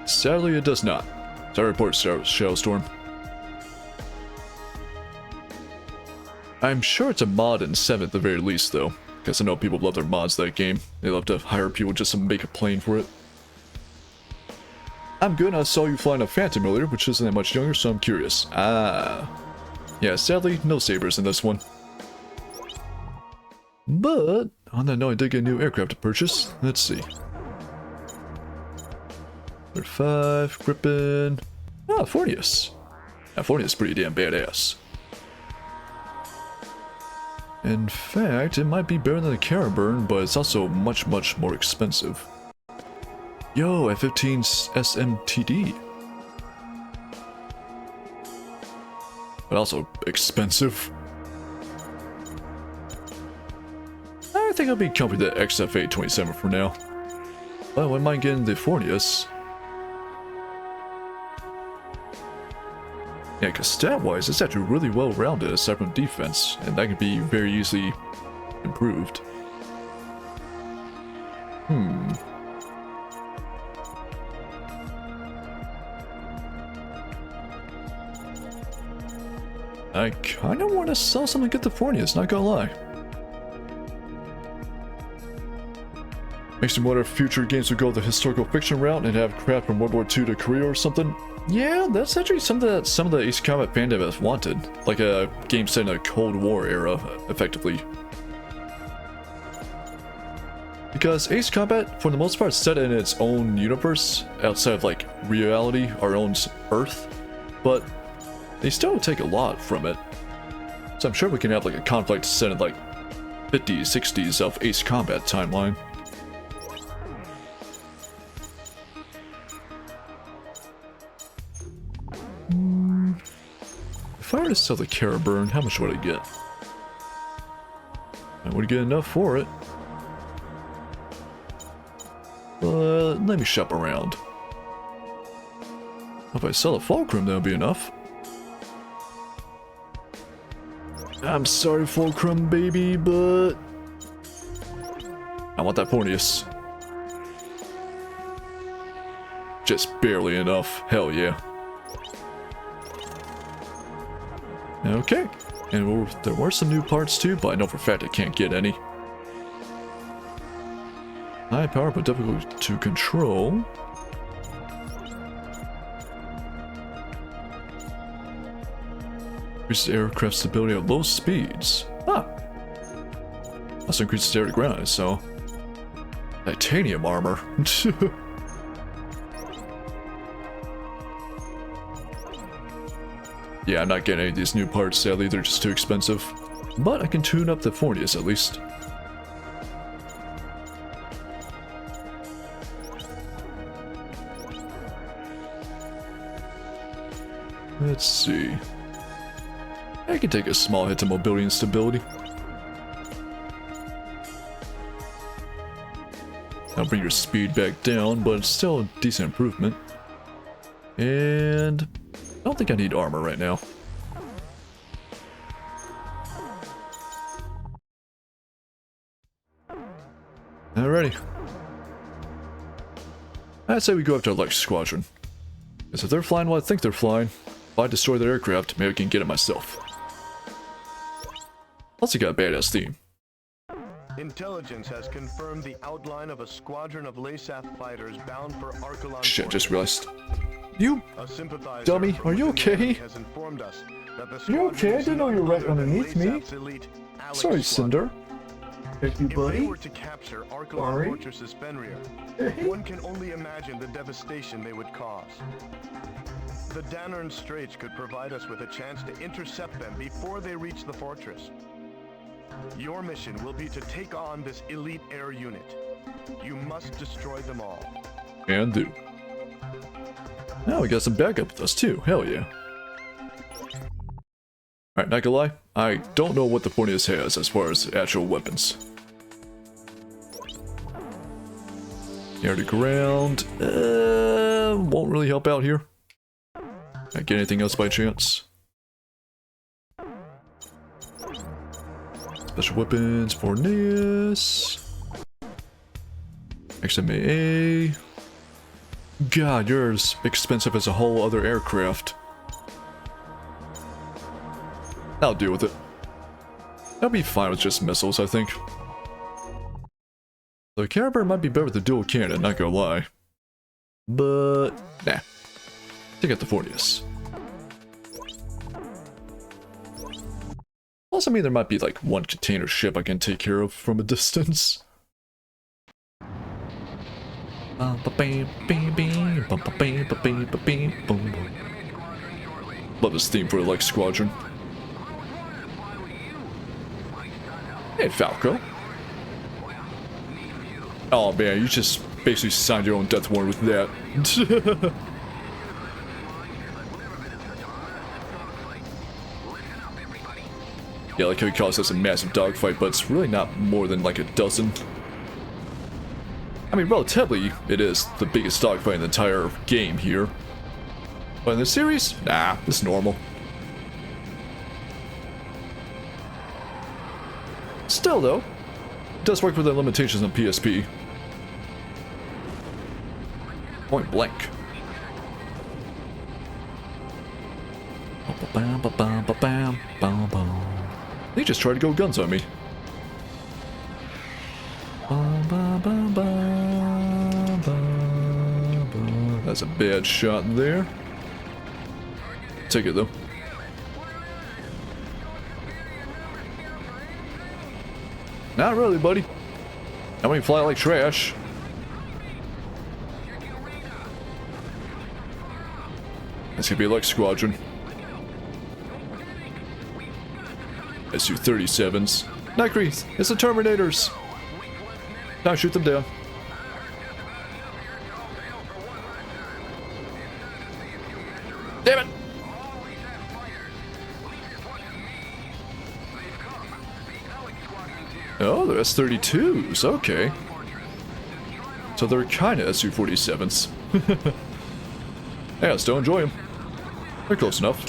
Sadly, it does not. Sorry, report, Shellstorm. I'm sure it's a mod in 7 at the very least, though. Because I know people love their mods that game. They love to hire people just to make a plane for it. I'm good, I saw you flying a Phantom earlier, which isn't that much younger, so I'm curious. Ah. Yeah, sadly, no sabers in this one. But, on that note, I did get a new aircraft to purchase. Let's see. 5, Gripen. Ah, Fornius. Yeah, Fornius is pretty damn badass. In fact, it might be better than the Caraburn, but it's also much more expensive. Yo, F-15 SMTD. But also expensive. I think I'll be comfy with the XF-827 for now. But I wouldn't mind getting the Fornius. Yeah, because stat-wise, it's actually really well-rounded aside from defense, and that can be very easily improved. I kinda want to sell something to get the Fornius, not gonna lie. Makes me wonder if future games would go the historical fiction route and have crap from World War II to Korea or something. Yeah, that's actually something that some of the Ace Combat fandom has wanted. Like a game set in a Cold War era, effectively. Because Ace Combat, for the most part, is set in its own universe, outside of, like, reality, our own Earth. But they still take a lot from it. So I'm sure we can have, like, a conflict set in, like, 50s, 60s of Ace Combat timeline. If I were to sell the Caraburn, how much would I get? I would get enough for it. But let me shop around. If I sell a Fulcrum, that'll be enough. I'm sorry, Fulcrum baby, but I want that Fornius. Just barely enough. Hell yeah. Okay, and there were some new parts too, but I know for a fact I can't get any. High power but difficult to control. Increases aircraft stability at low speeds. Ah! Also increases air to ground, so... Titanium armor. Yeah, I'm not getting any of these new parts, sadly, they're just too expensive. But I can tune up the Fornius at least. Let's see. I can take a small hit to mobility and stability. I'll bring your speed back down, but it's still a decent improvement. And I don't think I need armor right now. Alrighty. I'd say we go after Lex Squadron. Because if they're flying what I think they're flying, if I destroy their aircraft, maybe I can get it myself. Plus, it got a badass theme. Intelligence has confirmed the outline of a squadron of LASAF fighters bound for Archelon. Shit, just realized. You A sympathizer dummy, from are you within the okay? Army has informed us that the You okay? squadron I is didn't know you were none right other than underneath me. LASAF's elite Alex Sorry, Squadron. Cinder. Thank you, If they were to capture Archelon Sorry. Fortress's Fenrir, one can only imagine the devastation they would cause. The Dannern Straits could provide us with a chance to intercept them before they reach the fortress. Your mission will be to take on this elite air unit. You must destroy them all. And do. Now we got some backup with us too. Hell yeah. Alright, not gonna lie, I don't know what the Fornius has as far as actual weapons. Air to ground. Won't really help out here. I get anything else by chance? Special weapons, Fornius. XMAA. God, you're as expensive as a whole other aircraft. I'll deal with it. I'll be fine with just missiles, I think. The Caravan might be better with the dual cannon, not gonna lie. But, nah. Take out the Fornius. Plus, I mean, there might be like one container ship I can take care of from a distance. Love this theme for the Lex Squadron. Hey, Falco. Oh man, you just basically signed your own death warrant with that. Yeah, like how he calls this a massive dogfight, but it's really not more than like a dozen. I mean, relatively, it is the biggest dogfight in the entire game here. But in the series, nah, it's normal. Still, though, it does work with the limitations on PSP. Point blank. They just tried to go guns on me. That's a bad shot there. Take it though. Not really, buddy. I mean, fly like trash. That's gonna be like Squadron. Su-37s. Nightcrease, it's the Terminators. Now shoot them down. Damn it! Oh, they're S-32s, okay. So they're kinda Su-47s. Yeah, still enjoy them. They're close enough.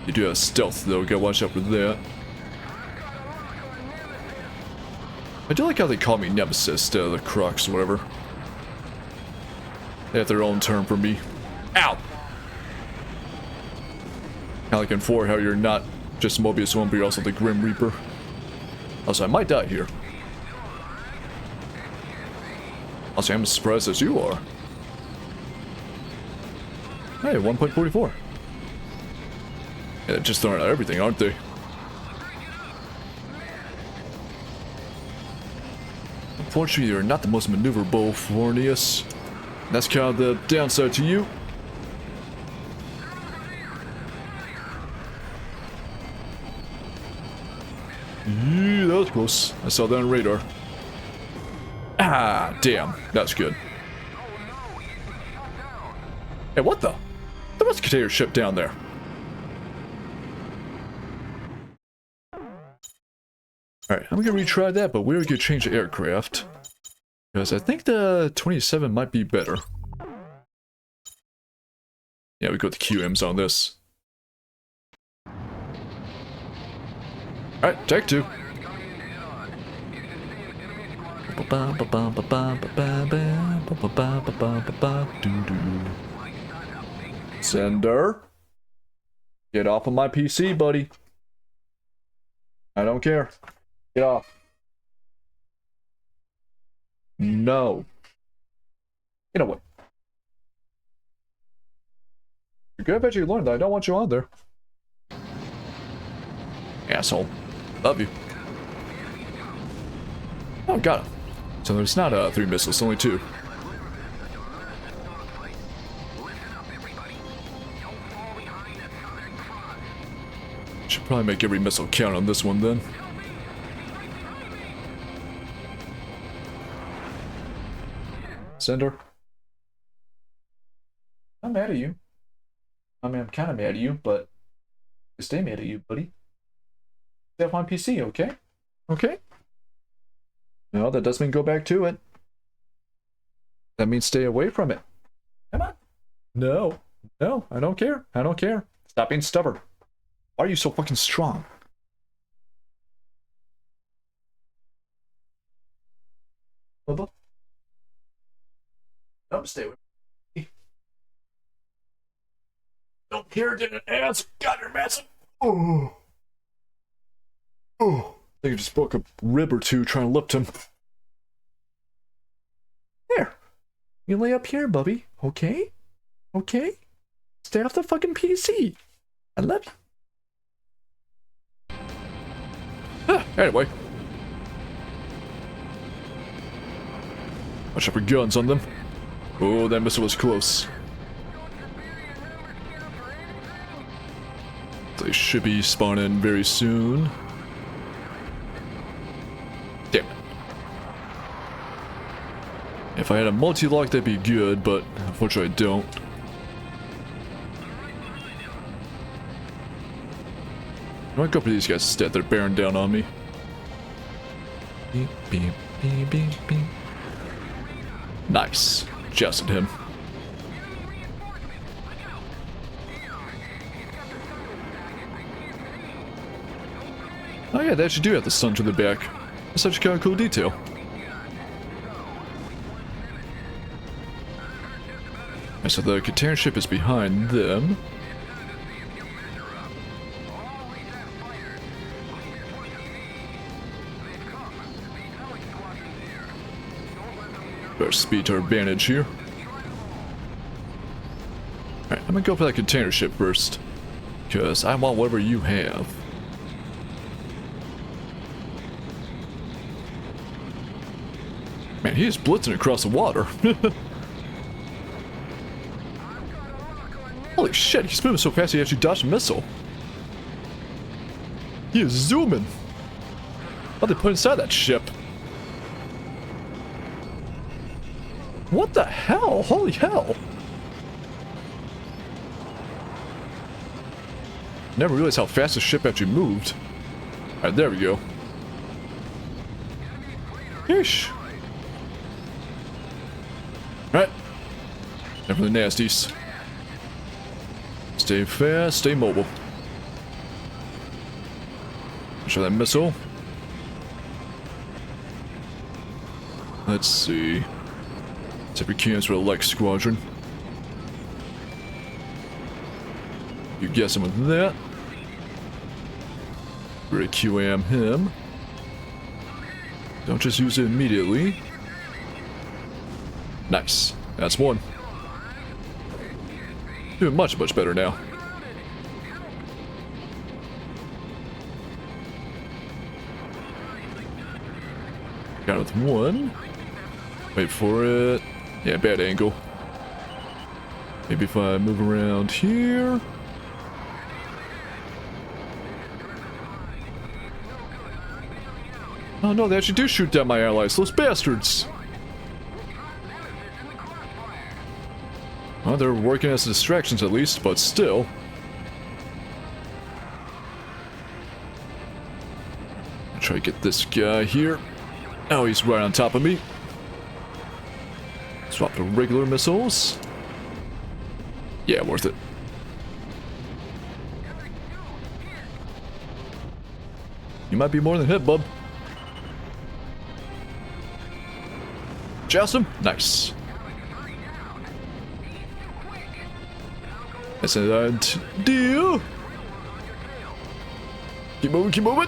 You do have stealth though, gotta watch out for that. I do like how they call me Nemesis instead of the Crux or whatever. They have their own term for me. Ow! Kinda like in 4, how you're not just Mobius 1, but you're also the Grim Reaper. Also, I might die here. Also, I'm as surprised as you are. Hey, 1.44. Yeah, they're just throwing out everything, aren't they? Unfortunately, you're not the most maneuverable, Fornius. That's kind of the downside to you. Yeah, that was close. I saw that on radar. Ah, damn. That's good. Hey, what the? There was a container ship down there. Alright, I'm gonna retry that, but we're gonna change the aircraft. Because I think the 27 might be better. Yeah, we got the QMs on this. Alright, take 2. Sender. Get off of my PC, buddy. I don't care. Get off. No. You know what? You're good, I bet you learned that. I don't want you on there. Asshole. Love you. Oh, got it. So there's not 3 missiles, only 2. Should probably make every missile count on this one then. Sender. I'm mad at you. I mean, I'm kind of mad at you, but I stay mad at you, buddy. Stay off my PC, okay? Okay? No, that doesn't mean go back to it. That means stay away from it. Come on. No. No, I don't care. I don't care. Stop being stubborn. Why are you so fucking strong? Bubba? Don't stay with me. Don't care, didn't ask. Got your massive. Oh. Oh. I think I just broke a rib or two trying to lift him. There. You lay up here, Bubby. Okay? Okay? Stay off the fucking PC. I love you. Anyway. Watch out for guns on them. Oh, that missile was close. They should be spawning very soon. Damn it. If I had a multi-lock, that'd be good, but unfortunately I don't. I'm gonna go for these guys instead. They're bearing down on me. Beep, beep, beep, beep, beep. Nice. Jousted him. Oh yeah, they actually do have the sun to the back. That's such a kind of cool detail. Right, so the container ship is behind them. Better speed to our advantage here. Alright, I'm gonna go for that container ship first. Because I want whatever you have. Man, he is blitzing across the water. Holy shit, he's moving so fast he actually dodged a missile. He is zooming. What they put inside that ship? What the hell? Holy hell. Never realized how fast the ship actually moved. Alright, there we go. Yeesh. Alright. Time for the nasties. Stay fast, stay mobile. Show that missile. Let's see. Let's have cans for the Lex Squadron. You guess him with that. We're gonna QAM him. Don't just use it immediately. Nice. That's one. Doing much, much better now. Got it with one. Wait for it. Yeah, bad angle. Maybe if I move around here. Oh no, they actually do shoot down my allies, those bastards! Well, they're working as distractions at least, but still. Try to get this guy here. Oh, he's right on top of me. Swap to regular missiles. Yeah, worth it. You might be more than hit, bub. Joust him. Nice. That's a deal. Keep moving, keep moving.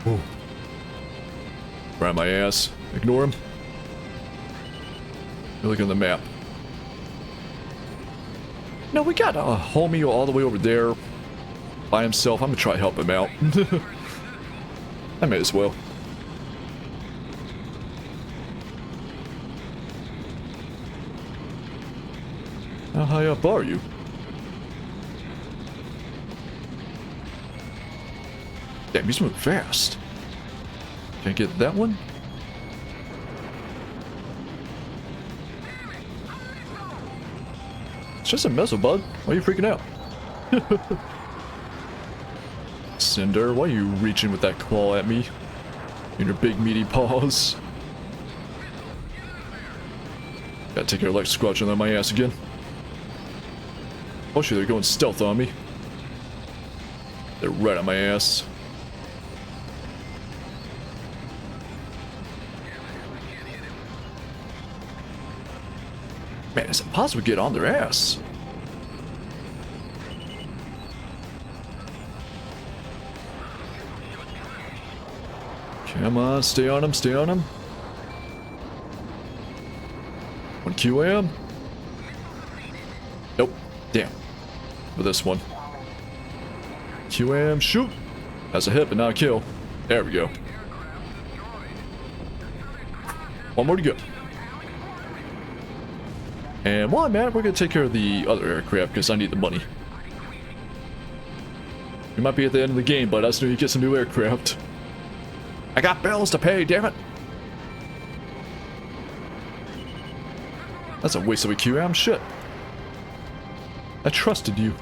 Ooh. Right my ass. Ignore him. Look at the map. No, we got a homie all the way over there by himself. I'm gonna try to help him out. I may as well. How high up are you? Damn, he's moving fast. Can I get that one? It's just a missile, bud. Why are you freaking out? Cinder, why are you reaching with that claw at me? In your big meaty paws. Gotta take your legs squelching on my ass again. Oh shit, they're going stealth on me. They're right on my ass. Man, it's impossible to get on their ass. Come on, stay on him, stay on him. 1 QAM. Nope. Damn. For this one. QAM, shoot. That's a hit, but not a kill. There we go. One more to go. And while I'm at it, we're gonna take care of the other aircraft because I need the money. We might be at the end of the game, but I just need to get some new aircraft. I got bills to pay, damn it! That's a waste of a QAM, shit. I trusted you.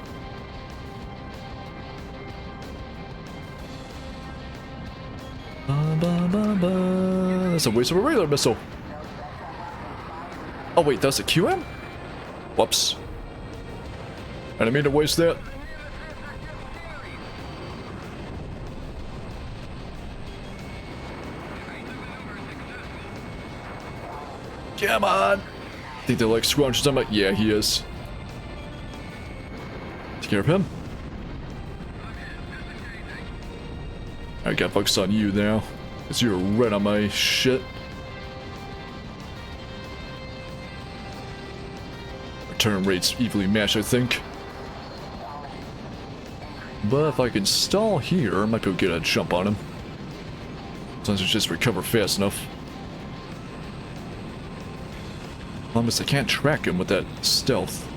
That's a waste of a regular missile. Oh wait, that's a QM? Whoops. I didn't mean to waste that. Come on! Think they're like scrunches on my... Yeah, he is. Take care of him. I got focused on you now. Because you're right on my shit. Turn rates evenly matched, I think. But if I can stall here, I might be able to get a jump on him. Sometimes I just recover fast enough. Almost I can't track him with that stealth.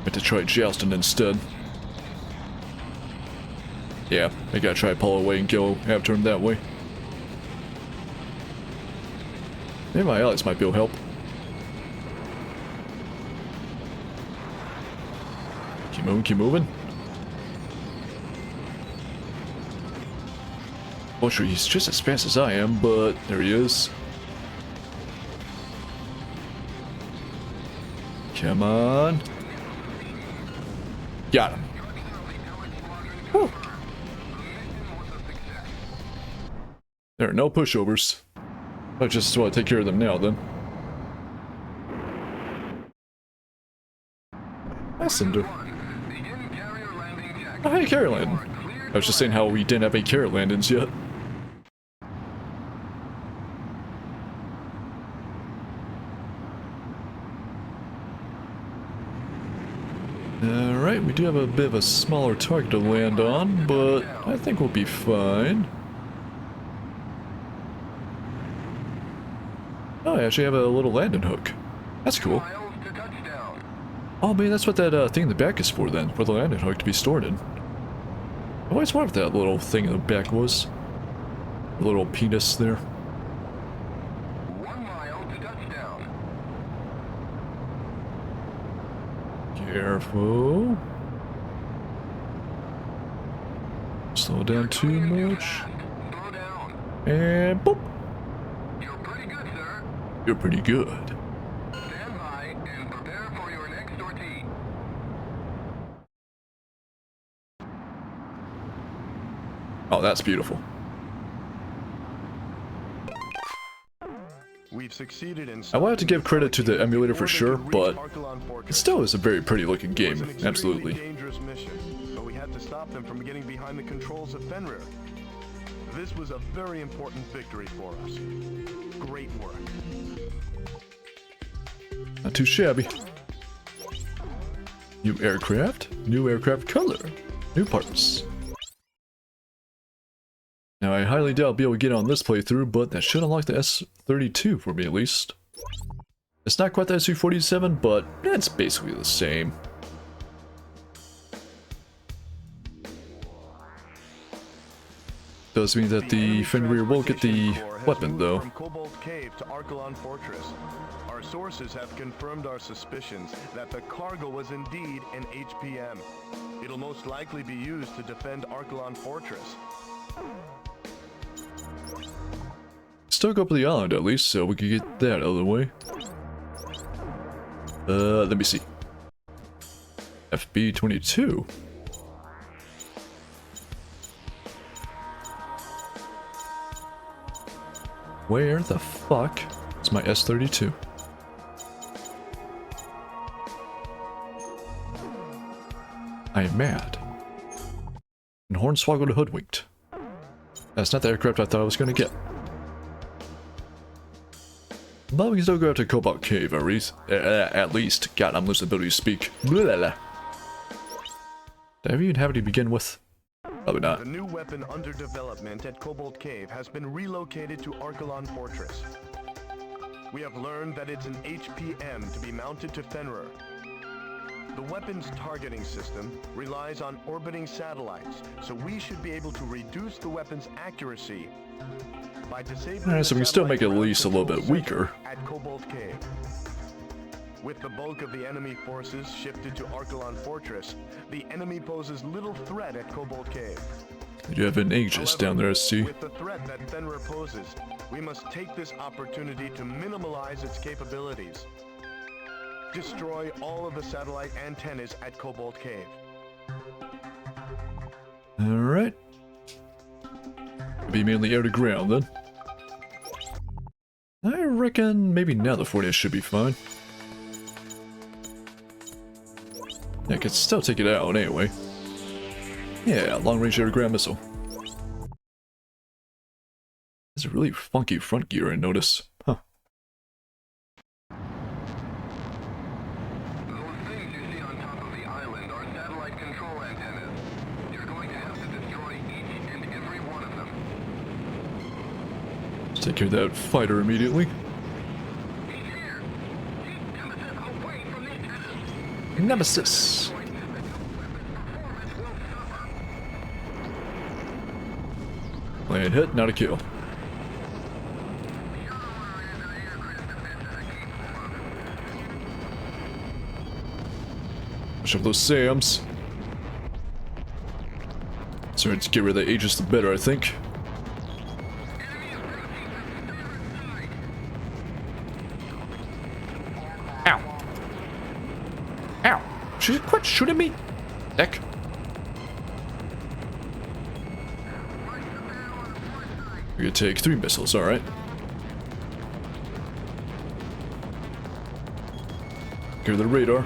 I have to try jousting instead. Yeah, I gotta try to pull away and go after him that way. Maybe my allies might be able to help. Keep moving, keep moving. Oh sure, he's just as fast as I am, but there he is. Come on. Got him. Whew. There are no pushovers. I just want to take care of them now, then. Hi, Cinder. Oh, hey, carrier landing. I was just saying how we didn't have any carrier landings yet. Alright, we do have a bit of a smaller target to land on, but I think we'll be fine. Oh, I actually have a little landing hook. That's cool. Oh man, that's what that thing in the back is for then, for the landing hook to be stored in. I always wondered what that little thing in the back was. The little penis there. 1 mile to touchdown. Careful. Slow down too much. Slow down. And boop. You're pretty good, sir. You're pretty good. Stand by and prepare for your next sortie. Oh, that's beautiful. We've succeeded in. I wanted to give credit to the emulator for sure, but it still is a very pretty looking It was game. an extremely Absolutely. dangerous mission, but we had to stop them from getting behind the controls of Fenrir. This was a very important victory for us. Great work. Not too shabby. New aircraft color, new parts. Now I highly doubt I'll be able to get on this playthrough, but that should unlock the S32 for me at least. It's not quite the SU-47, but it's basically the same. Does mean that the Fenrir will get the weapon though. From Cobalt Cave to Archelon Fortress. Our sources have confirmed our suspicions that the cargo was indeed an HPM. It'll most likely be used to defend Archelon Fortress. Still go up to the island at least, so we can get that out of the way. Let me see. FB-22. Where the fuck is my S32? I am mad. And Hornswoggled hoodwinked. That's not the aircraft I thought I was going to get. But we can still go out to Cobalt Cave, at least. God, I'm losing the ability to speak. Blah, blah, blah. Did I even have it to begin with? Probably not. The new weapon under development at Cobalt Cave has been relocated to Archelon Fortress. We have learned that it's an HPM to be mounted to Fenrir. The weapon's targeting system relies on orbiting satellites, so we should be able to reduce the weapon's accuracy by disabling Alright, so we can still make it at least a little bit weaker. at Cobalt Cave. With the bulk of the enemy forces shifted to Archelon Fortress, the enemy poses little threat at Cobalt Cave. You have an Aegis down there, I see. With the threat that Fenrir poses, we must take this opportunity to minimize its capabilities. Destroy all of the satellite antennas at Cobalt Cave. Alright. Be mainly air to ground then. I reckon maybe now the 40 should be fine. Yeah, I could still take it out anyway. Yeah, long range air to ground missile. It's a really funky front gear, I notice. Huh. Those things you see on top of the island are satellite control antennas. You're going to have to destroy each and every one of them. Let's take care of that fighter immediately. He's here! Keep Nemesis away from the antennas! Nemesis! Land hit, not a kill. Push up those SAMs. So let's get rid of the Aegis, the better, I think. Ow. Ow. Quit shooting me. Heck. We're gonna take 3 missiles, alright. Get rid of the radar.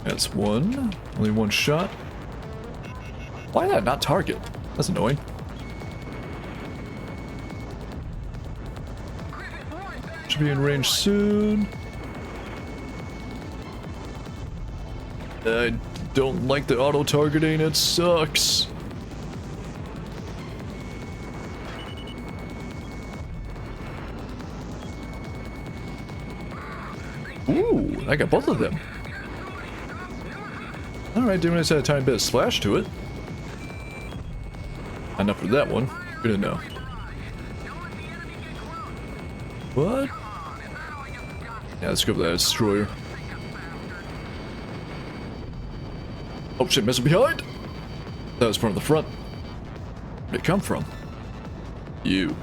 That's 1. Only 1 shot. Why did that not target? That's annoying. Should be in range soon. I don't like the auto-targeting, it sucks. Ooh, I got both of them. Alright, didn't really set a tiny bit of splash to it. Enough for that one. Good to know. What? Yeah, let's go for that destroyer. Oh shit, missile behind! That was from the front. Where'd it come from? You.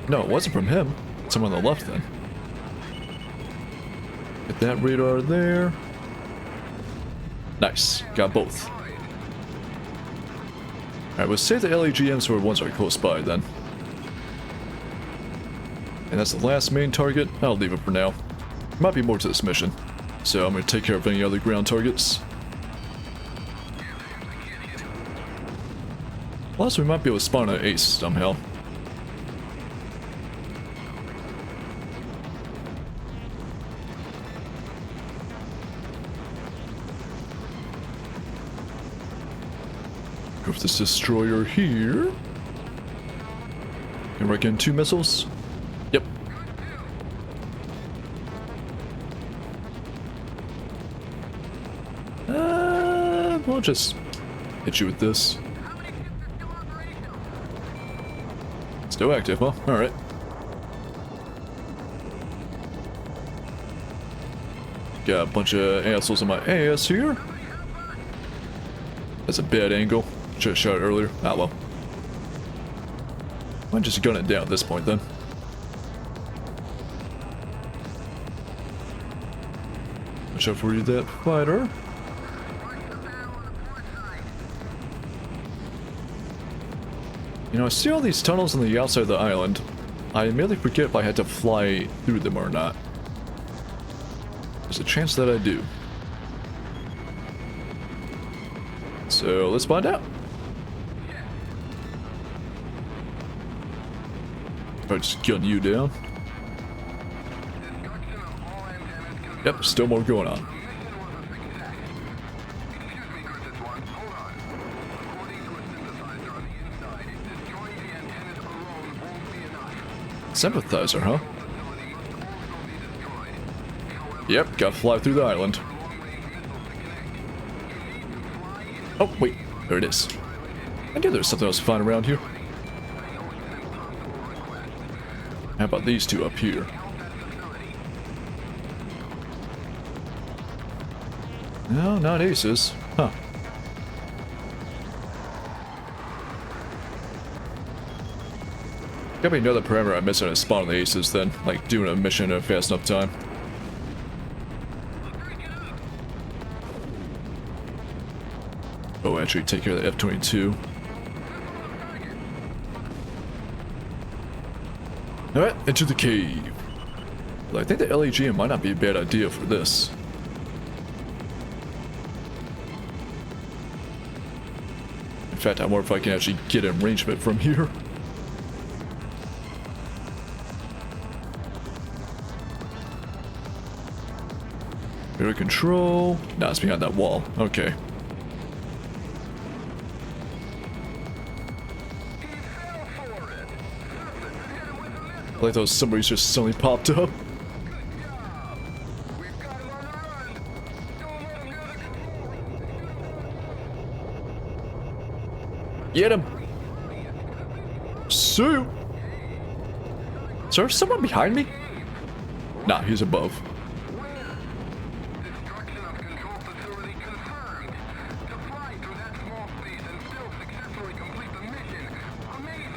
No, it wasn't from him. Someone on the left then. Get that radar there. Nice. Got both. Alright, we'll save the LAGMs for ones that are close by then. And that's the last main target. I'll leave it for now. There might be more to this mission. So I'm going to take care of any other ground targets. Plus, we might be able to spawn an ace somehow. Go for this destroyer here. And we're getting 2 missiles. Yep. I'll just hit you with this. Still active, huh? Alright. Got a bunch of assholes on my ass here. That's a bad angle. Should have shot it earlier. Ah well. Might just gun it down at this point then. Watch out for you, that fighter. You know, I see all these tunnels on the outside of the island. I immediately forget if I had to fly through them or not. There's a chance that I do. So let's find out. I'll just gun you down. Yep, still more going on. Sympathizer, huh? Yep, gotta fly through the island. Oh, wait, there it is. I knew there was something else to find around here. How about these two up here? No, not aces. Huh. Gotta be another parameter I'm missing to spawn the aces then, like doing a mission in a fast enough time. Oh, actually take care of the F-22. Alright, into the cave. Well, I think the LAGM might not be a bad idea for this. In fact, I wonder if I can actually get in range of it from here. Area control. Nah, it's behind that wall. Okay. I like those somebody's just suddenly popped up. Get him! Sue! Is there someone behind me? Nah, he's above.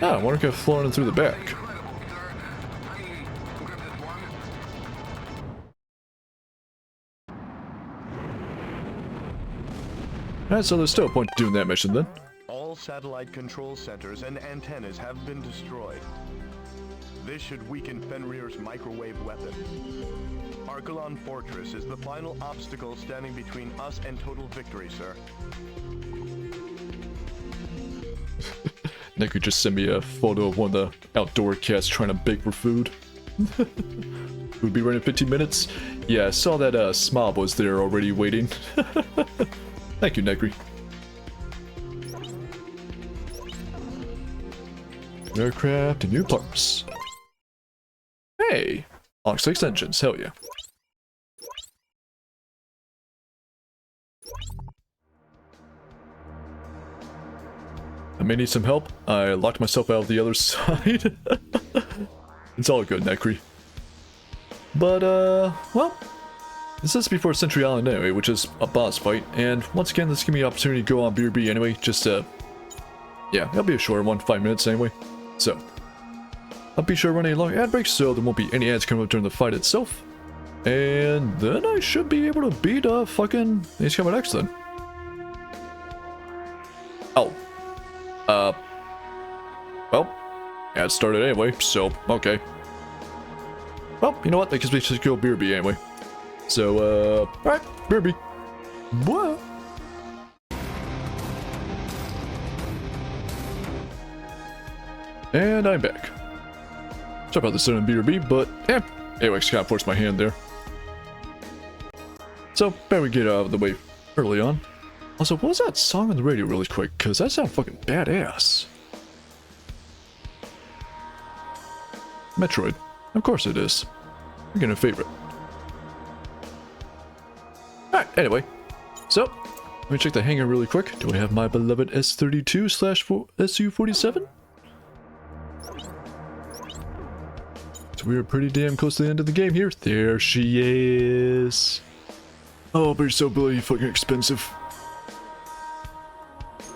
Ah, I wonder if I could have flown in through the back. Alright, so there's still a point to doing that mission then. All satellite control centers and antennas have been destroyed. This should weaken Fenrir's microwave weapon. Archelon Fortress is the final obstacle standing between us and total victory, sir. Nick could just send me a photo of one of the outdoor cats trying to beg for food. We'll be running 15 minutes. Yeah, I saw that Smob was there already waiting. Thank you, Negri. Aircraft and new parts. Hey! Ox 6 engines, hell yeah. I may need some help. I locked myself out of the other side. It's all good, Necri. But, well, This is before Century Island anyway, which is a boss fight, and once again, this gives me the opportunity to go on BRB anyway, just yeah, it'll be a short one, 5 minutes anyway. So, I'll be sure to run any long ad breaks so there won't be any ads coming up during the fight itself. And then I should be able to beat fucking Ace Combat X then. Oh. Well, yeah, it started anyway, so, okay. Well, you know what, that gives me to go BRB anyway. So, alright, BRB. Blah. And I'm back. Sorry about this on BRB, but AOX kind of forced my hand there. So, better we get out of the way early on. Also, what was that song on the radio really quick? Because that sounded fucking badass. Metroid. Of course it is. You're getting a favorite. Alright, anyway. So, let me check the hangar really quick. Do I have my beloved S32/SU-47? So we are pretty damn close to the end of the game here. There she is. Oh, but you're so bloody fucking expensive.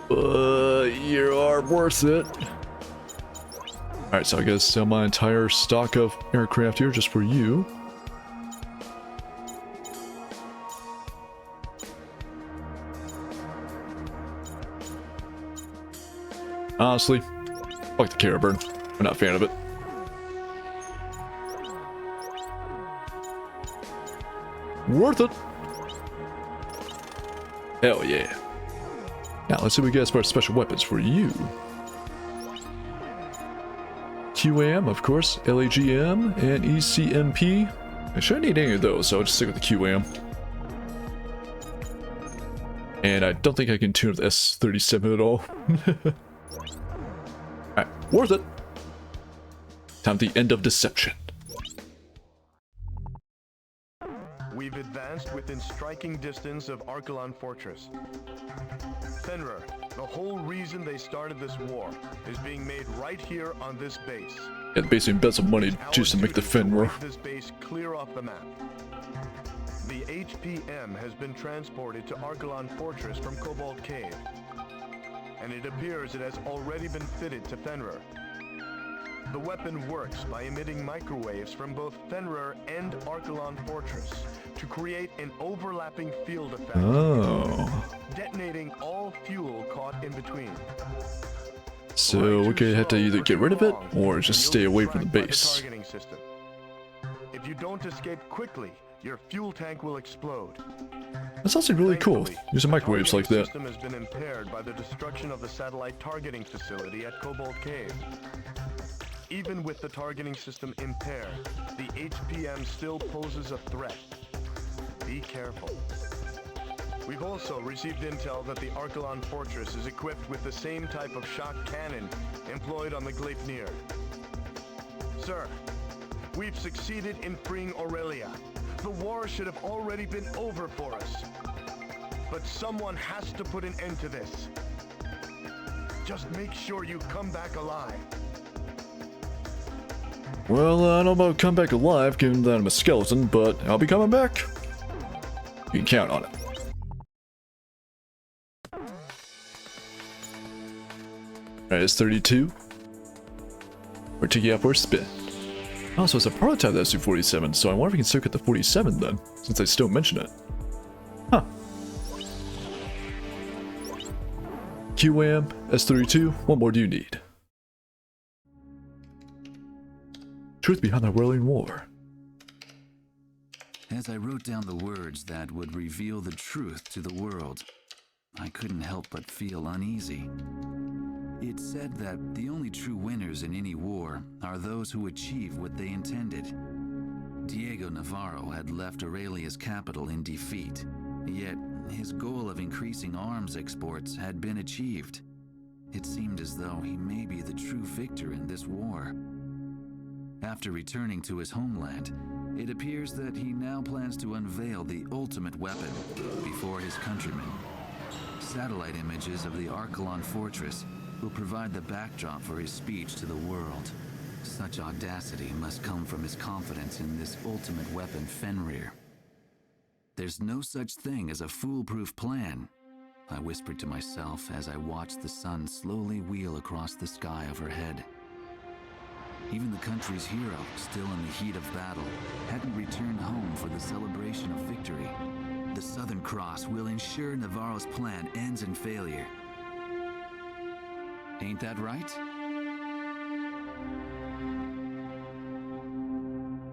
You are worth it. Alright, so I gotta sell my entire stock of aircraft here just for you. Honestly, fuck the Caribbean. I'm not a fan of it. Worth it. Hell yeah. Now let's see what we get as far as special weapons for you. QAM, of course, LAGM, and ECMP. I shouldn't need any of those, so I'll just stick with the QAM. And I don't think I can tune up the S37 at all. Alright, worth it. Time to the end of deception. We've advanced within striking distance of Archelon Fortress. Fenrir, the whole reason they started this war is being made right here on this base. Yeah, basically embezzle money just to make the Fenrir. This base clear off the map. The HPM has been transported to Archelon Fortress from Cobalt Cave, and it appears it has already been fitted to Fenrir. The weapon works by emitting microwaves from both Fenrir and Archelon Fortress to create an overlapping field effect, detonating all fuel caught in between. So we're gonna have to either get rid of it or just stay away from the base. If you don't escape quickly, your fuel tank will explode. That's actually really cool, using microwaves like that. The system has been impaired by the destruction of the satellite targeting facility at Cobalt Cave. Even with the targeting system impaired, the HPM still poses a threat. Be careful. We've also received intel that the Archelon Fortress is equipped with the same type of shock cannon employed on the Gleipnir. Sir, we've succeeded in freeing Aurelia. The war should have already been over for us. But someone has to put an end to this. Just make sure you come back alive. Well, I don't know about come back alive, given that I'm a skeleton, but I'll be coming back. You can count on it. Alright, it's 32. We're taking it out for a spin. Oh, so it's a prototype of the SU-47, so I wonder if we can still get the 47 then, since I still mention it. Huh. QAM, S32, what more do you need? Truth behind the whirling war. As I wrote down the words that would reveal the truth to the world, I couldn't help but feel uneasy. It said that the only true winners in any war are those who achieve what they intended. Diego Navarro had left Aurelia's capital in defeat, yet his goal of increasing arms exports had been achieved. It seemed as though he may be the true victor in this war. After returning to his homeland, it appears that he now plans to unveil the ultimate weapon before his countrymen. Satellite images of the Archelon Fortress will provide the backdrop for his speech to the world. Such audacity must come from his confidence in this ultimate weapon, Fenrir. There's no such thing as a foolproof plan, I whispered to myself as I watched the sun slowly wheel across the sky overhead. Even the country's hero, still in the heat of battle, hadn't returned home for the celebration of victory. The Southern Cross will ensure Navarro's plan ends in failure. Ain't that right?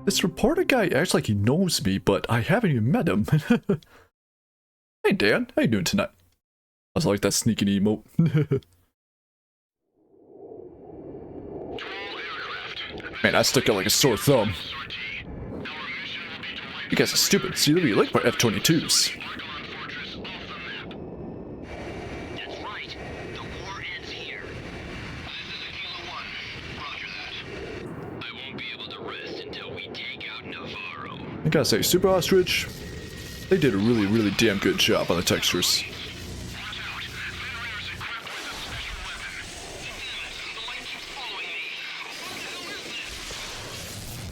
This reporter guy acts like he knows me, but I haven't even met him. Hey Dan, how you doing tonight? I was like that sneaking emote. Man, I stuck out like a sore thumb. You guys are stupid. See, they'll be linked by F-22s. That's right. The war ends here. This is Aquila 1. Roger that. I won't be able to rest until we take out Navarro. I gotta say, Super Ostrich, they did a really, really damn good job on the textures.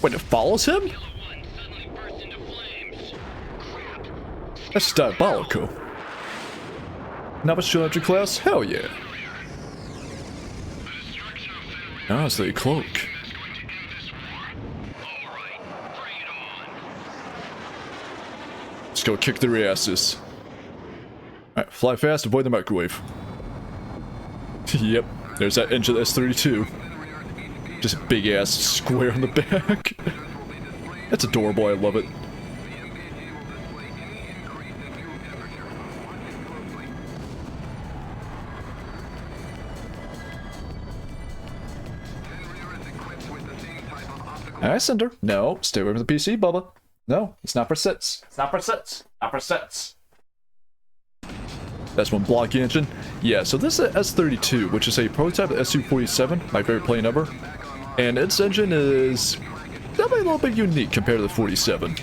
Wait, it follows him? That's diabolical. Novice Geometry class? Hell yeah. Ah, it's the cloak. Let's go kick their asses. Alright, fly fast, avoid the microwave. Yep, there's that engine S-32. Just a big ass square on the back. That's adorable, I love it. Alright, Cinder. No, stay away from the PC, Bubba. No, it's not for sits. It's not for sits. Not for sits. That's one block engine. Yeah, so this is S-32, which is a prototype of SU-47, my favorite plane ever. And its engine is definitely a little bit unique compared to the 47.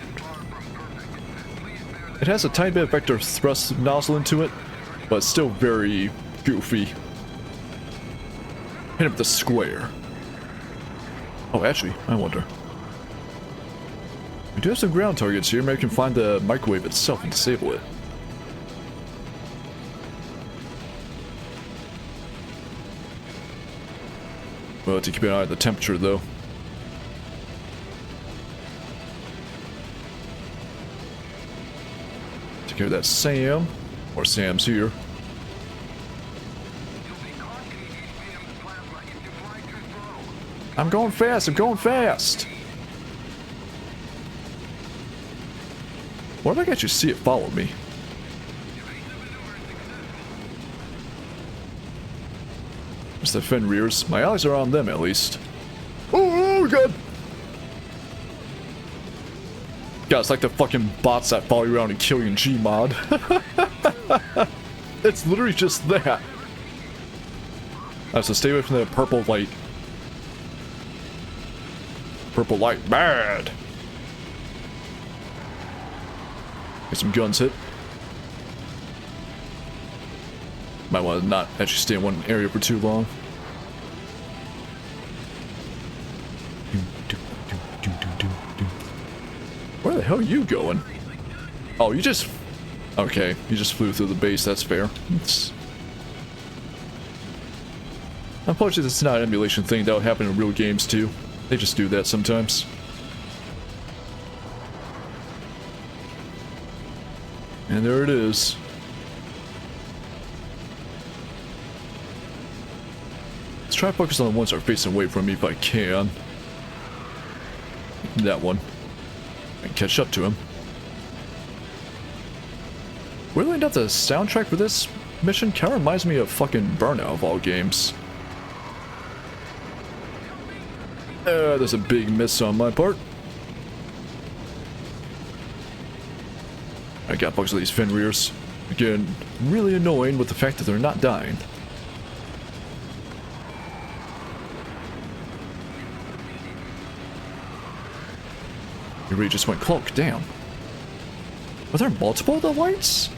It has a tiny bit of vector thrust nozzle into it, but it's still very goofy. Hit him with the square. Oh, actually, I wonder. We do have some ground targets here. Maybe we can find the microwave itself and disable it. We'll have to keep an eye on the temperature, though. Take care of that Sam. Or Sam's here. I'm going fast, I'm going fast! What if I can actually see it follow me? There's the fin rears. My eyes are on them, at least. Oh, God! God, it's like the fucking bots that follow you around and kill you in Gmod. It's literally just that. Alright, so stay away from the purple light. Purple light, bad! Get some guns hit. Might want to not actually stay in one area for too long. Where the hell are you going? Oh, you just... Okay, you just flew through the base, that's fair. Unfortunately, it's not an emulation thing. That would happen in real games too. They just do that sometimes. And there it is. Let's try to focus on the ones that are facing away from me if I can. That one. And catch up to him. Weirdly enough, the soundtrack for this mission kind of reminds me of fucking Burnout of all games. There's a big miss on my part. I got bugs of these fin rears. Again, really annoying with the fact that they're not dying. You really just went cloak, damn. Are there multiple of the lights?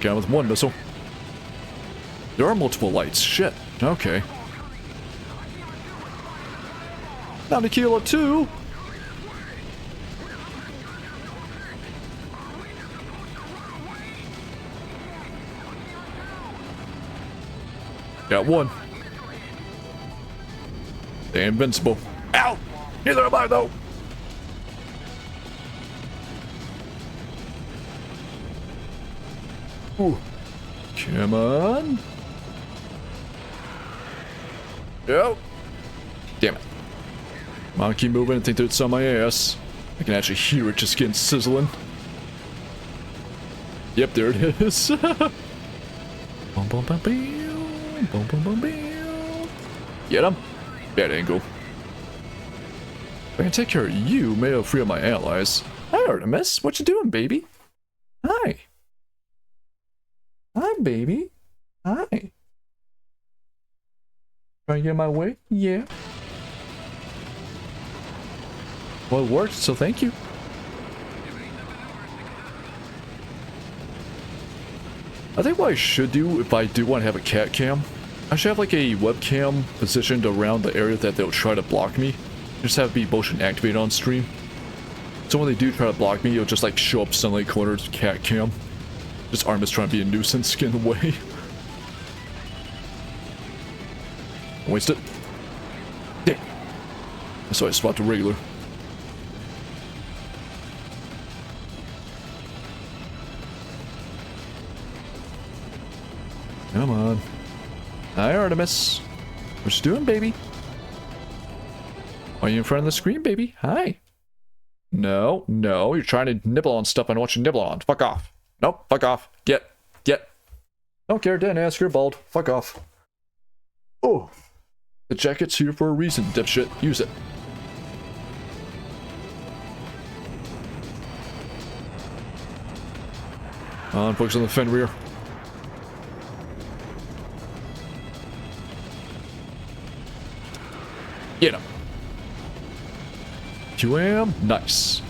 Got with one missile. There are multiple lights, shit, okay. Down to Kilo 2. Got one. They're invincible. Ow! Neither am I, though. Ooh. Come on. Yep. Damn it. Come on, keep moving. I think that it's on my ass. I can actually hear it just getting sizzling. Yep, there it is. Boom, boom, boom, boom, boom, boom, boom, boom. Get him. Bad angle. If I can take care of you, maybe I'll free up my allies. Hi, Artemis. What you doing, baby? Hi. Hi, baby. Hi. Trying to get my way? Yeah. Well, it worked, so thank you. I think what I should do if I do want to have a cat cam, I should have like a webcam positioned around the area that they'll try to block me. Just have it be motion activated on stream. So when they do try to block me, it'll just like show up Sunlight Corner's cat cam. Just Artemis trying to be a nuisance, get in the way. Waste it. Dang. That's why I swapped to regular. Come on. Hi, Artemis. What you doing, baby? Are you in front of the screen, baby? Hi. No, no, you're trying to nibble on stuff I don't want you to nibble on. Fuck off. Nope, fuck off. Get. Don't care, didn't ask, you're bald. Fuck off. Oh. The jacket's here for a reason, dipshit. Use it. On, focus on the Fenrir. Get him. QM. Nice.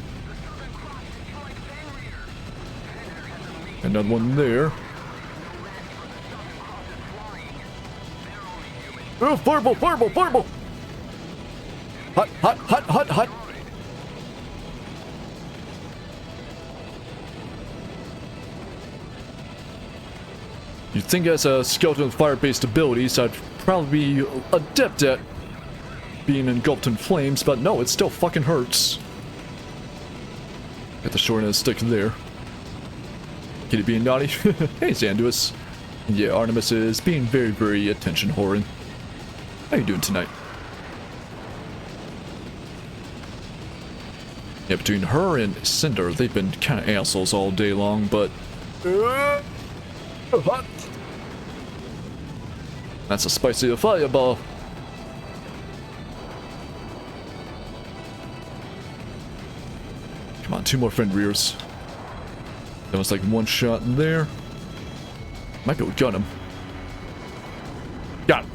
Another one there. Oh, fireball, fireball, fireball! Hot, hot, hot, hot, hot! You'd think as a skeleton with fire-based abilities, I'd probably be adept at being engulfed in flames, but no, it still fucking hurts. Got the short end of the stick there. Kitty being naughty. Hey, Xanduus. Yeah, Artemis is being very, very attention-whoring. How you doing tonight? Yeah, between her and Cinder, they've been kind of assholes all day long, but... That's a spicy fireball. Come on, 2 more Fenrirs. That was like 1 shot in there. Might be able to gun him. Got him.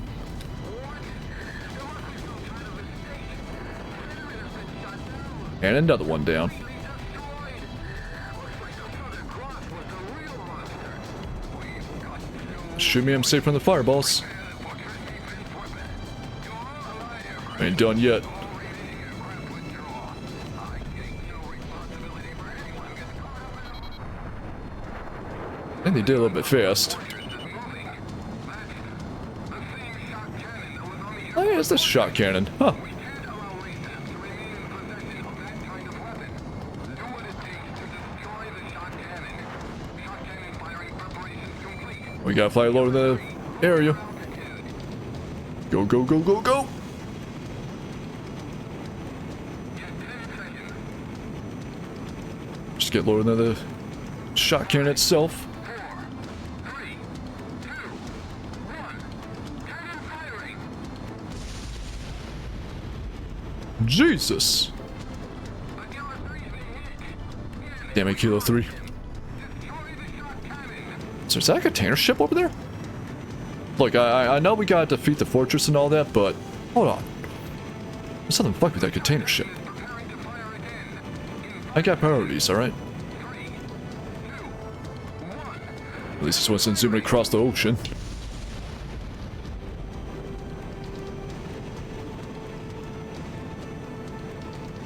And another one down. Shoot me, I'm safe from the fireballs. Ain't done yet. I think they did a little bit fast. Oh yeah, it's this shot cannon. Huh. We gotta fly low in the area. Go, go, go, go, go! Just get lower than the shot cannon itself. Jesus! Damn it, Kilo 3. So is that a container ship over there? Look, I know we gotta defeat the fortress and all that, but hold on. There's something fucked with that container ship. I got priorities, alright? At least this one's zooming across the ocean.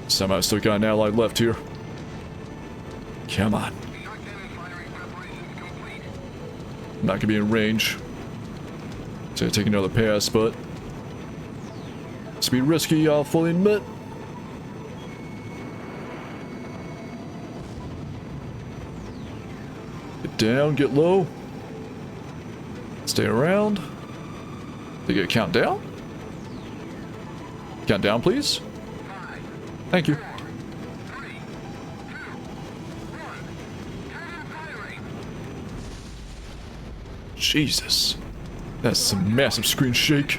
Somehow I still got an ally left here. Come on. I'm not gonna be in range. So I take another pass, but it's be risky, I'll fully admit. Get down, get low. Stay around. Did you get a countdown? Countdown, please. Thank you. Jesus. That's some massive screen shake.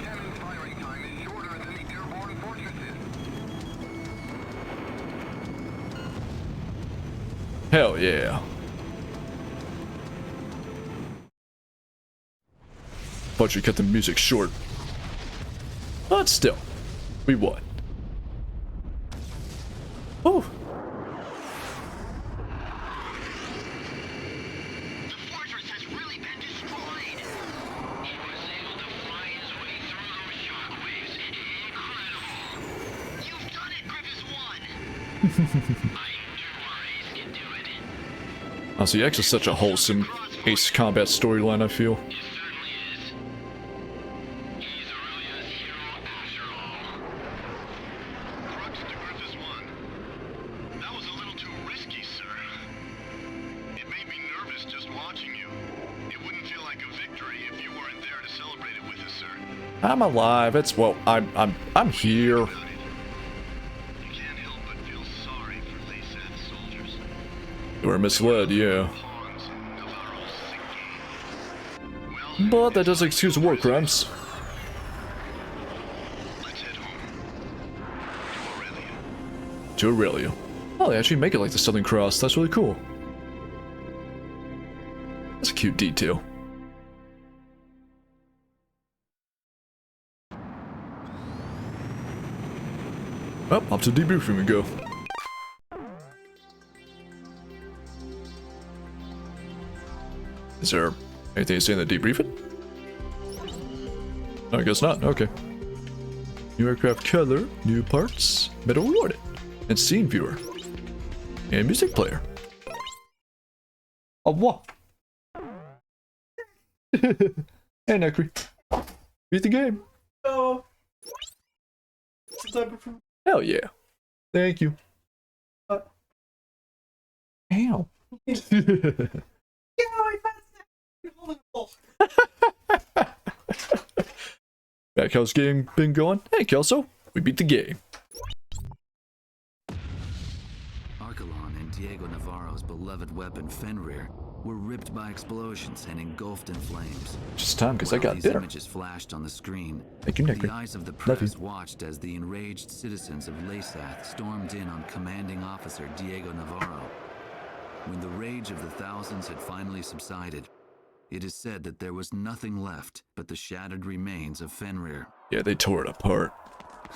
Hell yeah. But you cut the music short. But still, we won. Oh. The fortress has really been destroyed. He was able to fly his way through those shockwaves. Incredible. You've done it, Grievous 1. I knew our ace could do it. Honestly, X is such a wholesome Ace Combat storyline, I feel. It certainly is. He's Aurelia's hero after all. Crux to Grievous 1. That was a little too risky, sir. It made me nervous just watching you. It wouldn't feel like a victory if you weren't there to celebrate it with us, sir. I'm alive. It's well, I'm here. You can't help but feel sorry for Laysath's soldiers. You were misled, yeah. Pawns in Navarro's sick game. Well, But that doesn't excuse war crimes. let's head home. To Aurelia. To Aurelia. Oh, they actually make it like the Southern Cross. That's really cool. That's a cute detail. Well, up to debriefing we go. Is there anything to say in the debriefing? No, I guess not. Okay. New aircraft color, new parts, medal awarded, and scene viewer, and music player. Oh, what? Hey, Necri. Beat the game. Oh. Hell yeah. Thank you. Ow. Back how's game been going? Hey Kelso, we beat the game. Archelon and Diego Navarro's beloved weapon Fenrir were ripped by explosions and engulfed in flames. Just time because I While got these dinner. images flashed on the screen, Thank you, the Necri. eyes of the Love you. press watched as the enraged citizens of Laysath stormed in on commanding officer Diego Navarro. When the rage of the thousands had finally subsided, it is said that there was nothing left but the shattered remains of Fenrir. Yeah, they tore it apart.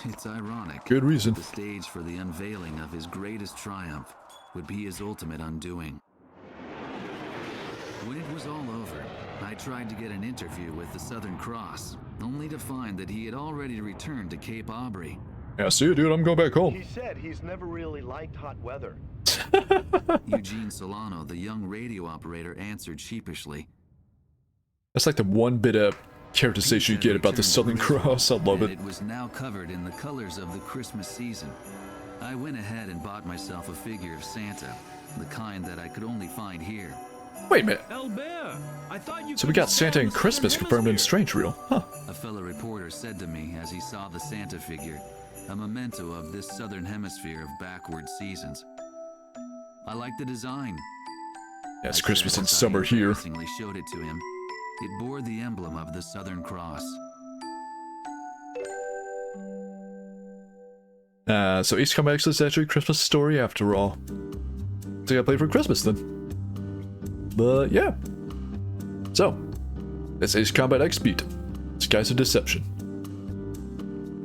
It's ironic. Good reason. The stage for the unveiling of his greatest triumph would be his ultimate undoing. When it was all over, I tried to get an interview with the Southern Cross, only to find that he had already returned to Cape Aubrey. Yeah, see you, dude. I'm going back home. He said he's never really liked hot weather. Eugene Solano, the young radio operator, answered sheepishly. That's like the one bit of characterization you get about the Southern Cross. I love And it. it was now covered in the colors of the Christmas season. I went ahead and bought myself a figure of Santa, the kind that I could only find here. Wait a minute. Albert, I thought you So we got Santa and Christmas confirmed in Strange Reel. Huh. A fellow reporter said to me as he saw the Santa figure, a memento of this southern hemisphere of backward seasons. I like the design. Yeah, it's I Christmas said and as I summer here. embarrassingly showed it to him. It bore the emblem of the Southern Cross. So Ace Combat X is actually a Christmas story after all. So I gotta play for Christmas then. But yeah. So, that's Ace Combat X beat. Skies of Deception.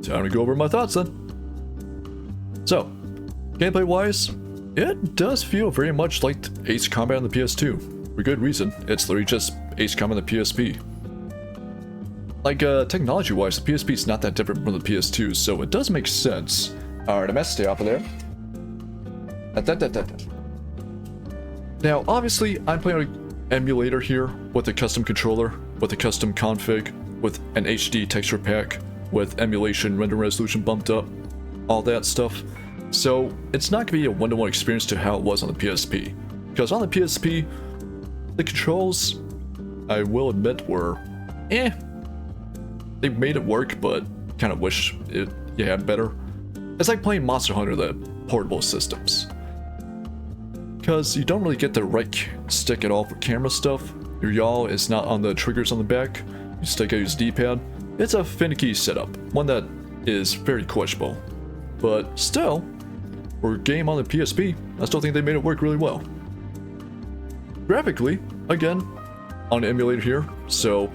Time to go over my thoughts then. So, gameplay wise, it does feel very much like Ace Combat on the PS2. For good reason, it's literally just Ace Combat on the PSP. Like, technology wise, the PSP is not that different from the PS2, so it does make sense. Alright, I messed stay off of there. Now, obviously, I'm playing on an emulator here with a custom controller, with a custom config. with an HD texture pack, with emulation, render resolution bumped up, all that stuff. So it's not going to be a one-to-one experience to how it was on the PSP. Because on the PSP, the controls, I will admit, were eh. They made it work, but kind of wish you had better. It's like playing Monster Hunter, the portable systems. Because you don't really get the right stick at all for camera stuff. Your yaw is not on the triggers on the back. You still gotta use D-pad. It's a finicky setup, one that is very questionable. But still, for a game on the PSP, I still think they made it work really well. Graphically, again, on the emulator here, so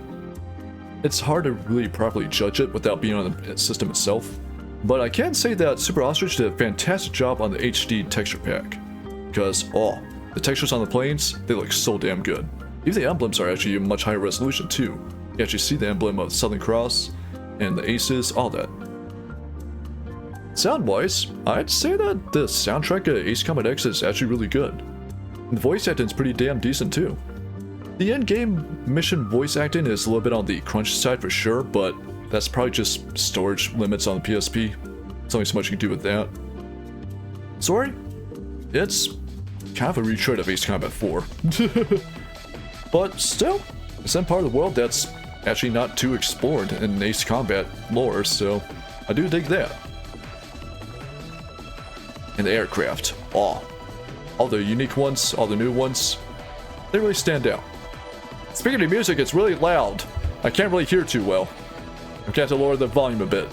it's hard to really properly judge it without being on the system itself. But I can say that Super Ostrich did a fantastic job on the HD texture pack. Because, oh, the textures on the planes, they look so damn good. Even the emblems are actually a much higher resolution too. You actually see the emblem of Southern Cross, and the aces, all that. Sound-wise, I'd say that the soundtrack of Ace Combat X is actually really good. And the voice acting is pretty damn decent too. The in-game mission voice acting is a little bit on the crunchy side for sure, but that's probably just storage limits on the PSP. There's only so much you can do with that. Sorry, it's kind of a retread of Ace Combat 4. But still, it's in part of the world that's actually not too explored in Ace Combat lore, so I do dig that. And the aircraft, all the unique ones, all the new ones, they really stand out. Speaking of music, it's really loud. I can't really hear too well. I'm gonna have to lower the volume a bit.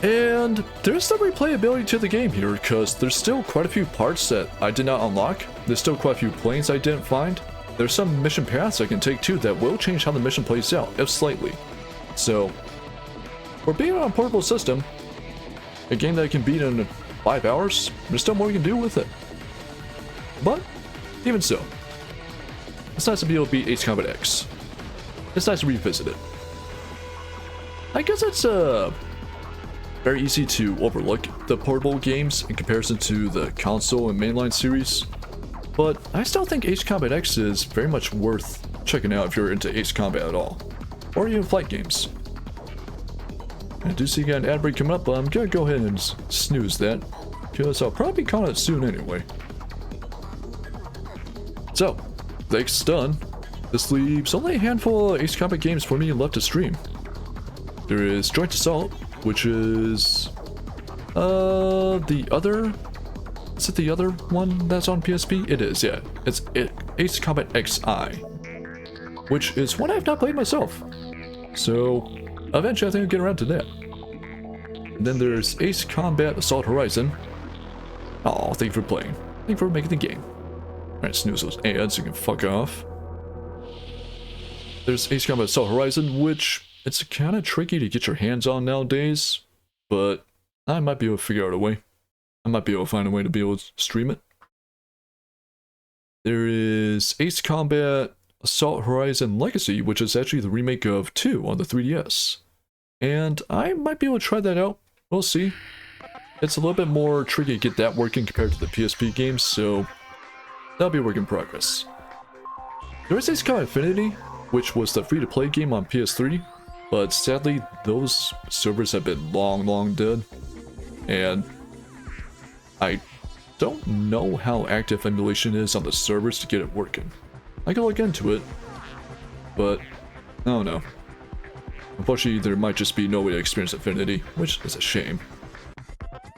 And there's some replayability to the game here, because there's still quite a few parts that I did not unlock. There's still quite a few planes I didn't find. There's some mission paths I can take too that will change how the mission plays out, if slightly. So, for being on a portable system, a game that I can beat in 5 hours, there's still more you can do with it. But, even so, it's nice to be able to beat Ace Combat X. It's nice to revisit it. I guess it's very easy to overlook the portable games in comparison to the console and mainline series, but I still think Ace Combat X is very much worth checking out if you're into Ace Combat at all, or even flight games. I do see you got an ad break coming up, but I'm gonna go ahead and snooze that, because I'll probably be calling it soon anyway. So, that's done. This leaves only a handful of Ace Combat games for me left to stream. There is Joint Assault, which is the other, is it the other one that's on PSP? It is, yeah. It's Ace Combat XI, which is one I've not played myself. So eventually I think I'll get around to that. And then there's Ace Combat Assault Horizon. Oh, thank you for playing. Thank you for making the game. Alright, snooze those ads, you can fuck off. There's Ace Combat Assault Horizon, which it's kind of tricky to get your hands on nowadays, but I might be able to figure out a way. I might be able to find a way to be able to stream it. There is Ace Combat Assault Horizon Legacy, which is actually the remake of 2 on the 3DS. And I might be able to try that out. We'll see. It's a little bit more tricky to get that working compared to the PSP games, so that'll be a work in progress. There is Ace Combat Infinity, which was the free-to-play game on PS3. But sadly, those servers have been long dead, and I don't know how active emulation is on the servers to get it working. I can look into it, but I don't know. Unfortunately, there might just be no way to experience Infinity, which is a shame.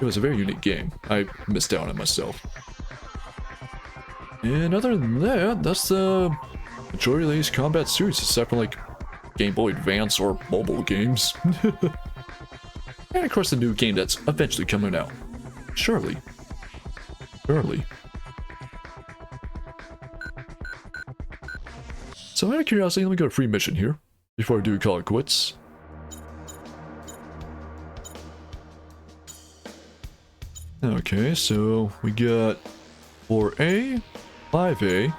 It was a very unique game. I missed out on it myself. And other than that, that's the majority of the Ace Combat series, except for like Game Boy Advance or mobile games. And of course the new game that's eventually coming out. Surely. So out of curiosity, let me go to free mission here, before I do call it quits. Okay, so we got 4A, 5A,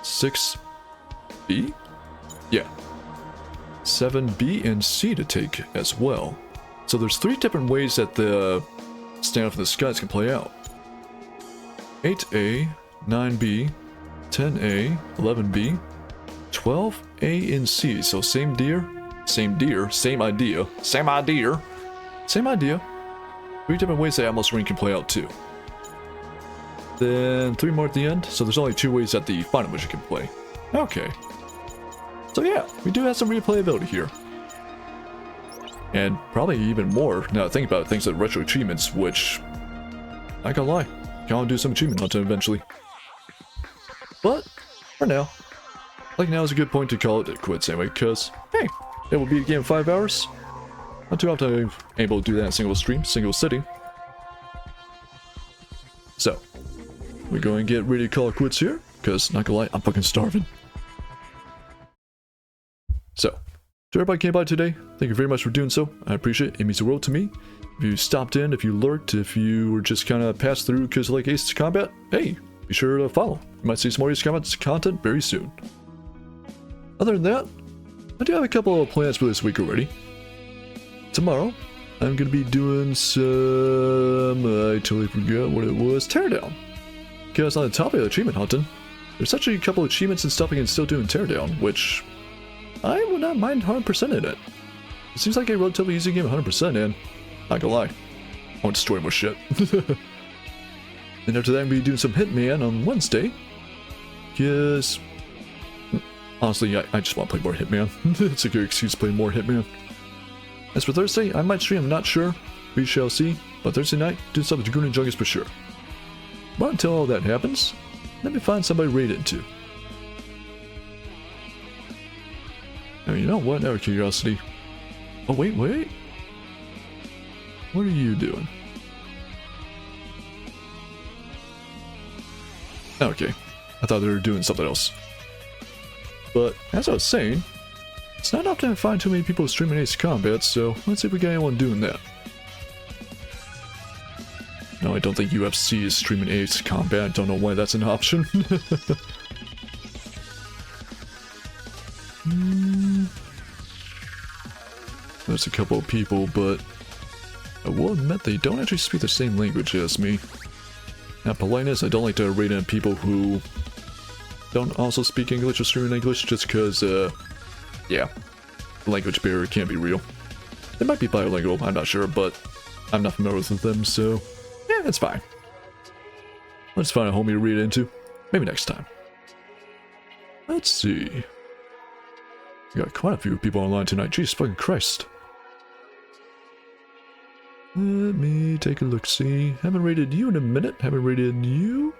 6B? Yeah. 7B and C to take as well. So there's 3 different ways that the standoff in the skies can play out. 8A, 9B, 10A, 11B, 12, A, and C. So same deer, same idea. 3 different ways the Atmos ring can play out too. Then 3 more at the end, so there's only 2 ways that the final mission can play. Okay. So yeah, we do have some replayability here. And probably even more, now think about it, things like retro achievements, which, I can't lie, I'll do some achievement hunting eventually. But, for now, like now is a good point to call it quits anyway, because, hey, it will be a game in 5 hours. Not too often I'm able to do that in a single stream, single sitting. So, we're going to get ready to call it quits here, because, not gonna lie, I'm fucking starving. So, to everybody who came by today, thank you very much for doing so. I appreciate it. It means the world to me. If you stopped in, if you lurked, if you were just kind of passed through because you like Ace Combat, hey, be sure to follow. You might see some more Ace Combat content very soon. Other than that, I do have a couple of plans for this week already. Tomorrow, I'm going to be doing some... I totally forgot what it was. Teardown. Because on the topic of achievement hunting, there's actually a couple of achievements and stuff I can still do in Teardown, which I would not mind 100% in it. It seems like a relatively easy game 100% in. Not gonna lie. I want to destroy more shit. And after that, I'm going to be doing some Hitman on Wednesday. Because... honestly, I just want to play more Hitman. It's a good excuse to play more Hitman. As for Thursday, I might stream, I'm not sure. We shall see. But Thursday night, do something to Goon and Jungus for sure. But until all that happens, let me find somebody to raid into. Now, you know what? Out of curiosity. Oh, wait. What are you doing? Okay. I thought they were doing something else. But, as I was saying, it's not often I find too many people streaming Ace Combat, so let's see if we got anyone doing that. No, I don't think UFC is streaming Ace Combat. I don't know why that's an option. There's a couple of people, but I will admit they don't actually speak the same language as me. Now, politeness, I don't like to raid on people who don't also speak English or stream in English, just because, yeah, the language barrier can't be real. They might be bilingual, I'm not sure, but I'm not familiar with them, so yeah, it's fine. Let's find a homie to read into. Maybe next time. Let's see. We got quite a few people online tonight. Jesus fucking Christ. Let me take a look, see. Haven't rated you in a minute. Haven't rated you?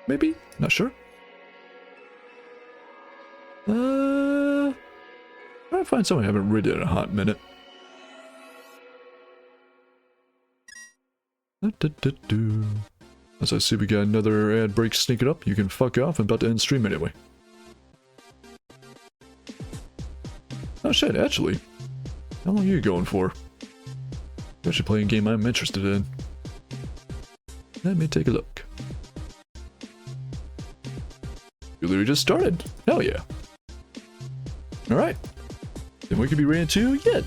Maybe? Not sure. Trying to find someone I haven't rated in a hot minute. As I see we got another ad break sneaking up, you can fuck off. I'm about to end stream anyway. Oh shit, actually. How long are you going for? You're actually playing a game I'm interested in. Let me take a look. You literally just started. Hell yeah. Alright. Then we could be ready to Yin.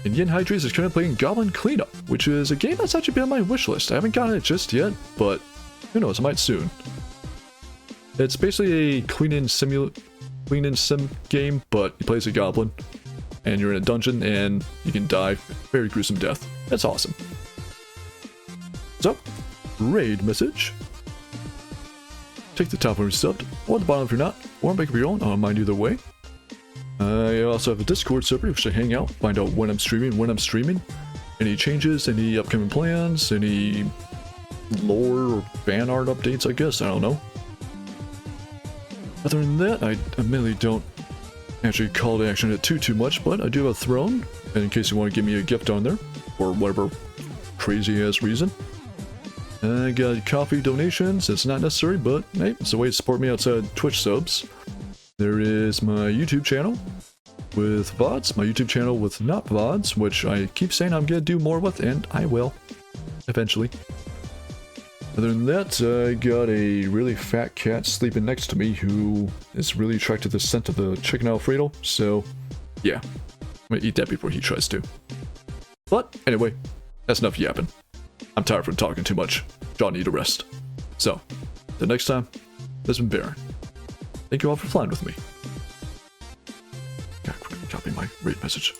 And Yin Hydrates is currently playing Goblin Cleanup, which is a game that's actually been on my wish list. I haven't gotten it just yet, but who knows, I might soon. It's basically a clean-in sim game, but you play as a goblin, and you're in a dungeon, and you can die. Very gruesome death. That's awesome. So, raid message. Take the top when you're subbed, or the bottom if you're not, or make up your own. I don't mind either way. I also have a Discord server which I hang out, find out when I'm streaming, any changes, any upcoming plans, any lore or fan art updates, I guess, I don't know. Other than that, I admittedly don't actually call to action it too much, but I do have a throne, and in case you want to give me a gift on there, or whatever crazy ass reason. I got coffee donations, it's not necessary, but hey, it's a way to support me outside Twitch subs. There is my YouTube channel with VODs, my YouTube channel with not VODs, which I keep saying I'm gonna do more with, and I will, eventually. Other than that, I got a really fat cat sleeping next to me who is really attracted to the scent of the chicken Alfredo, so yeah, I'm gonna eat that before he tries to. But anyway, that's enough yapping. I'm tired from talking too much. Y'all need a rest. So, the next time, this has been Baron. Thank you all for flying with me. God, copy my rate message.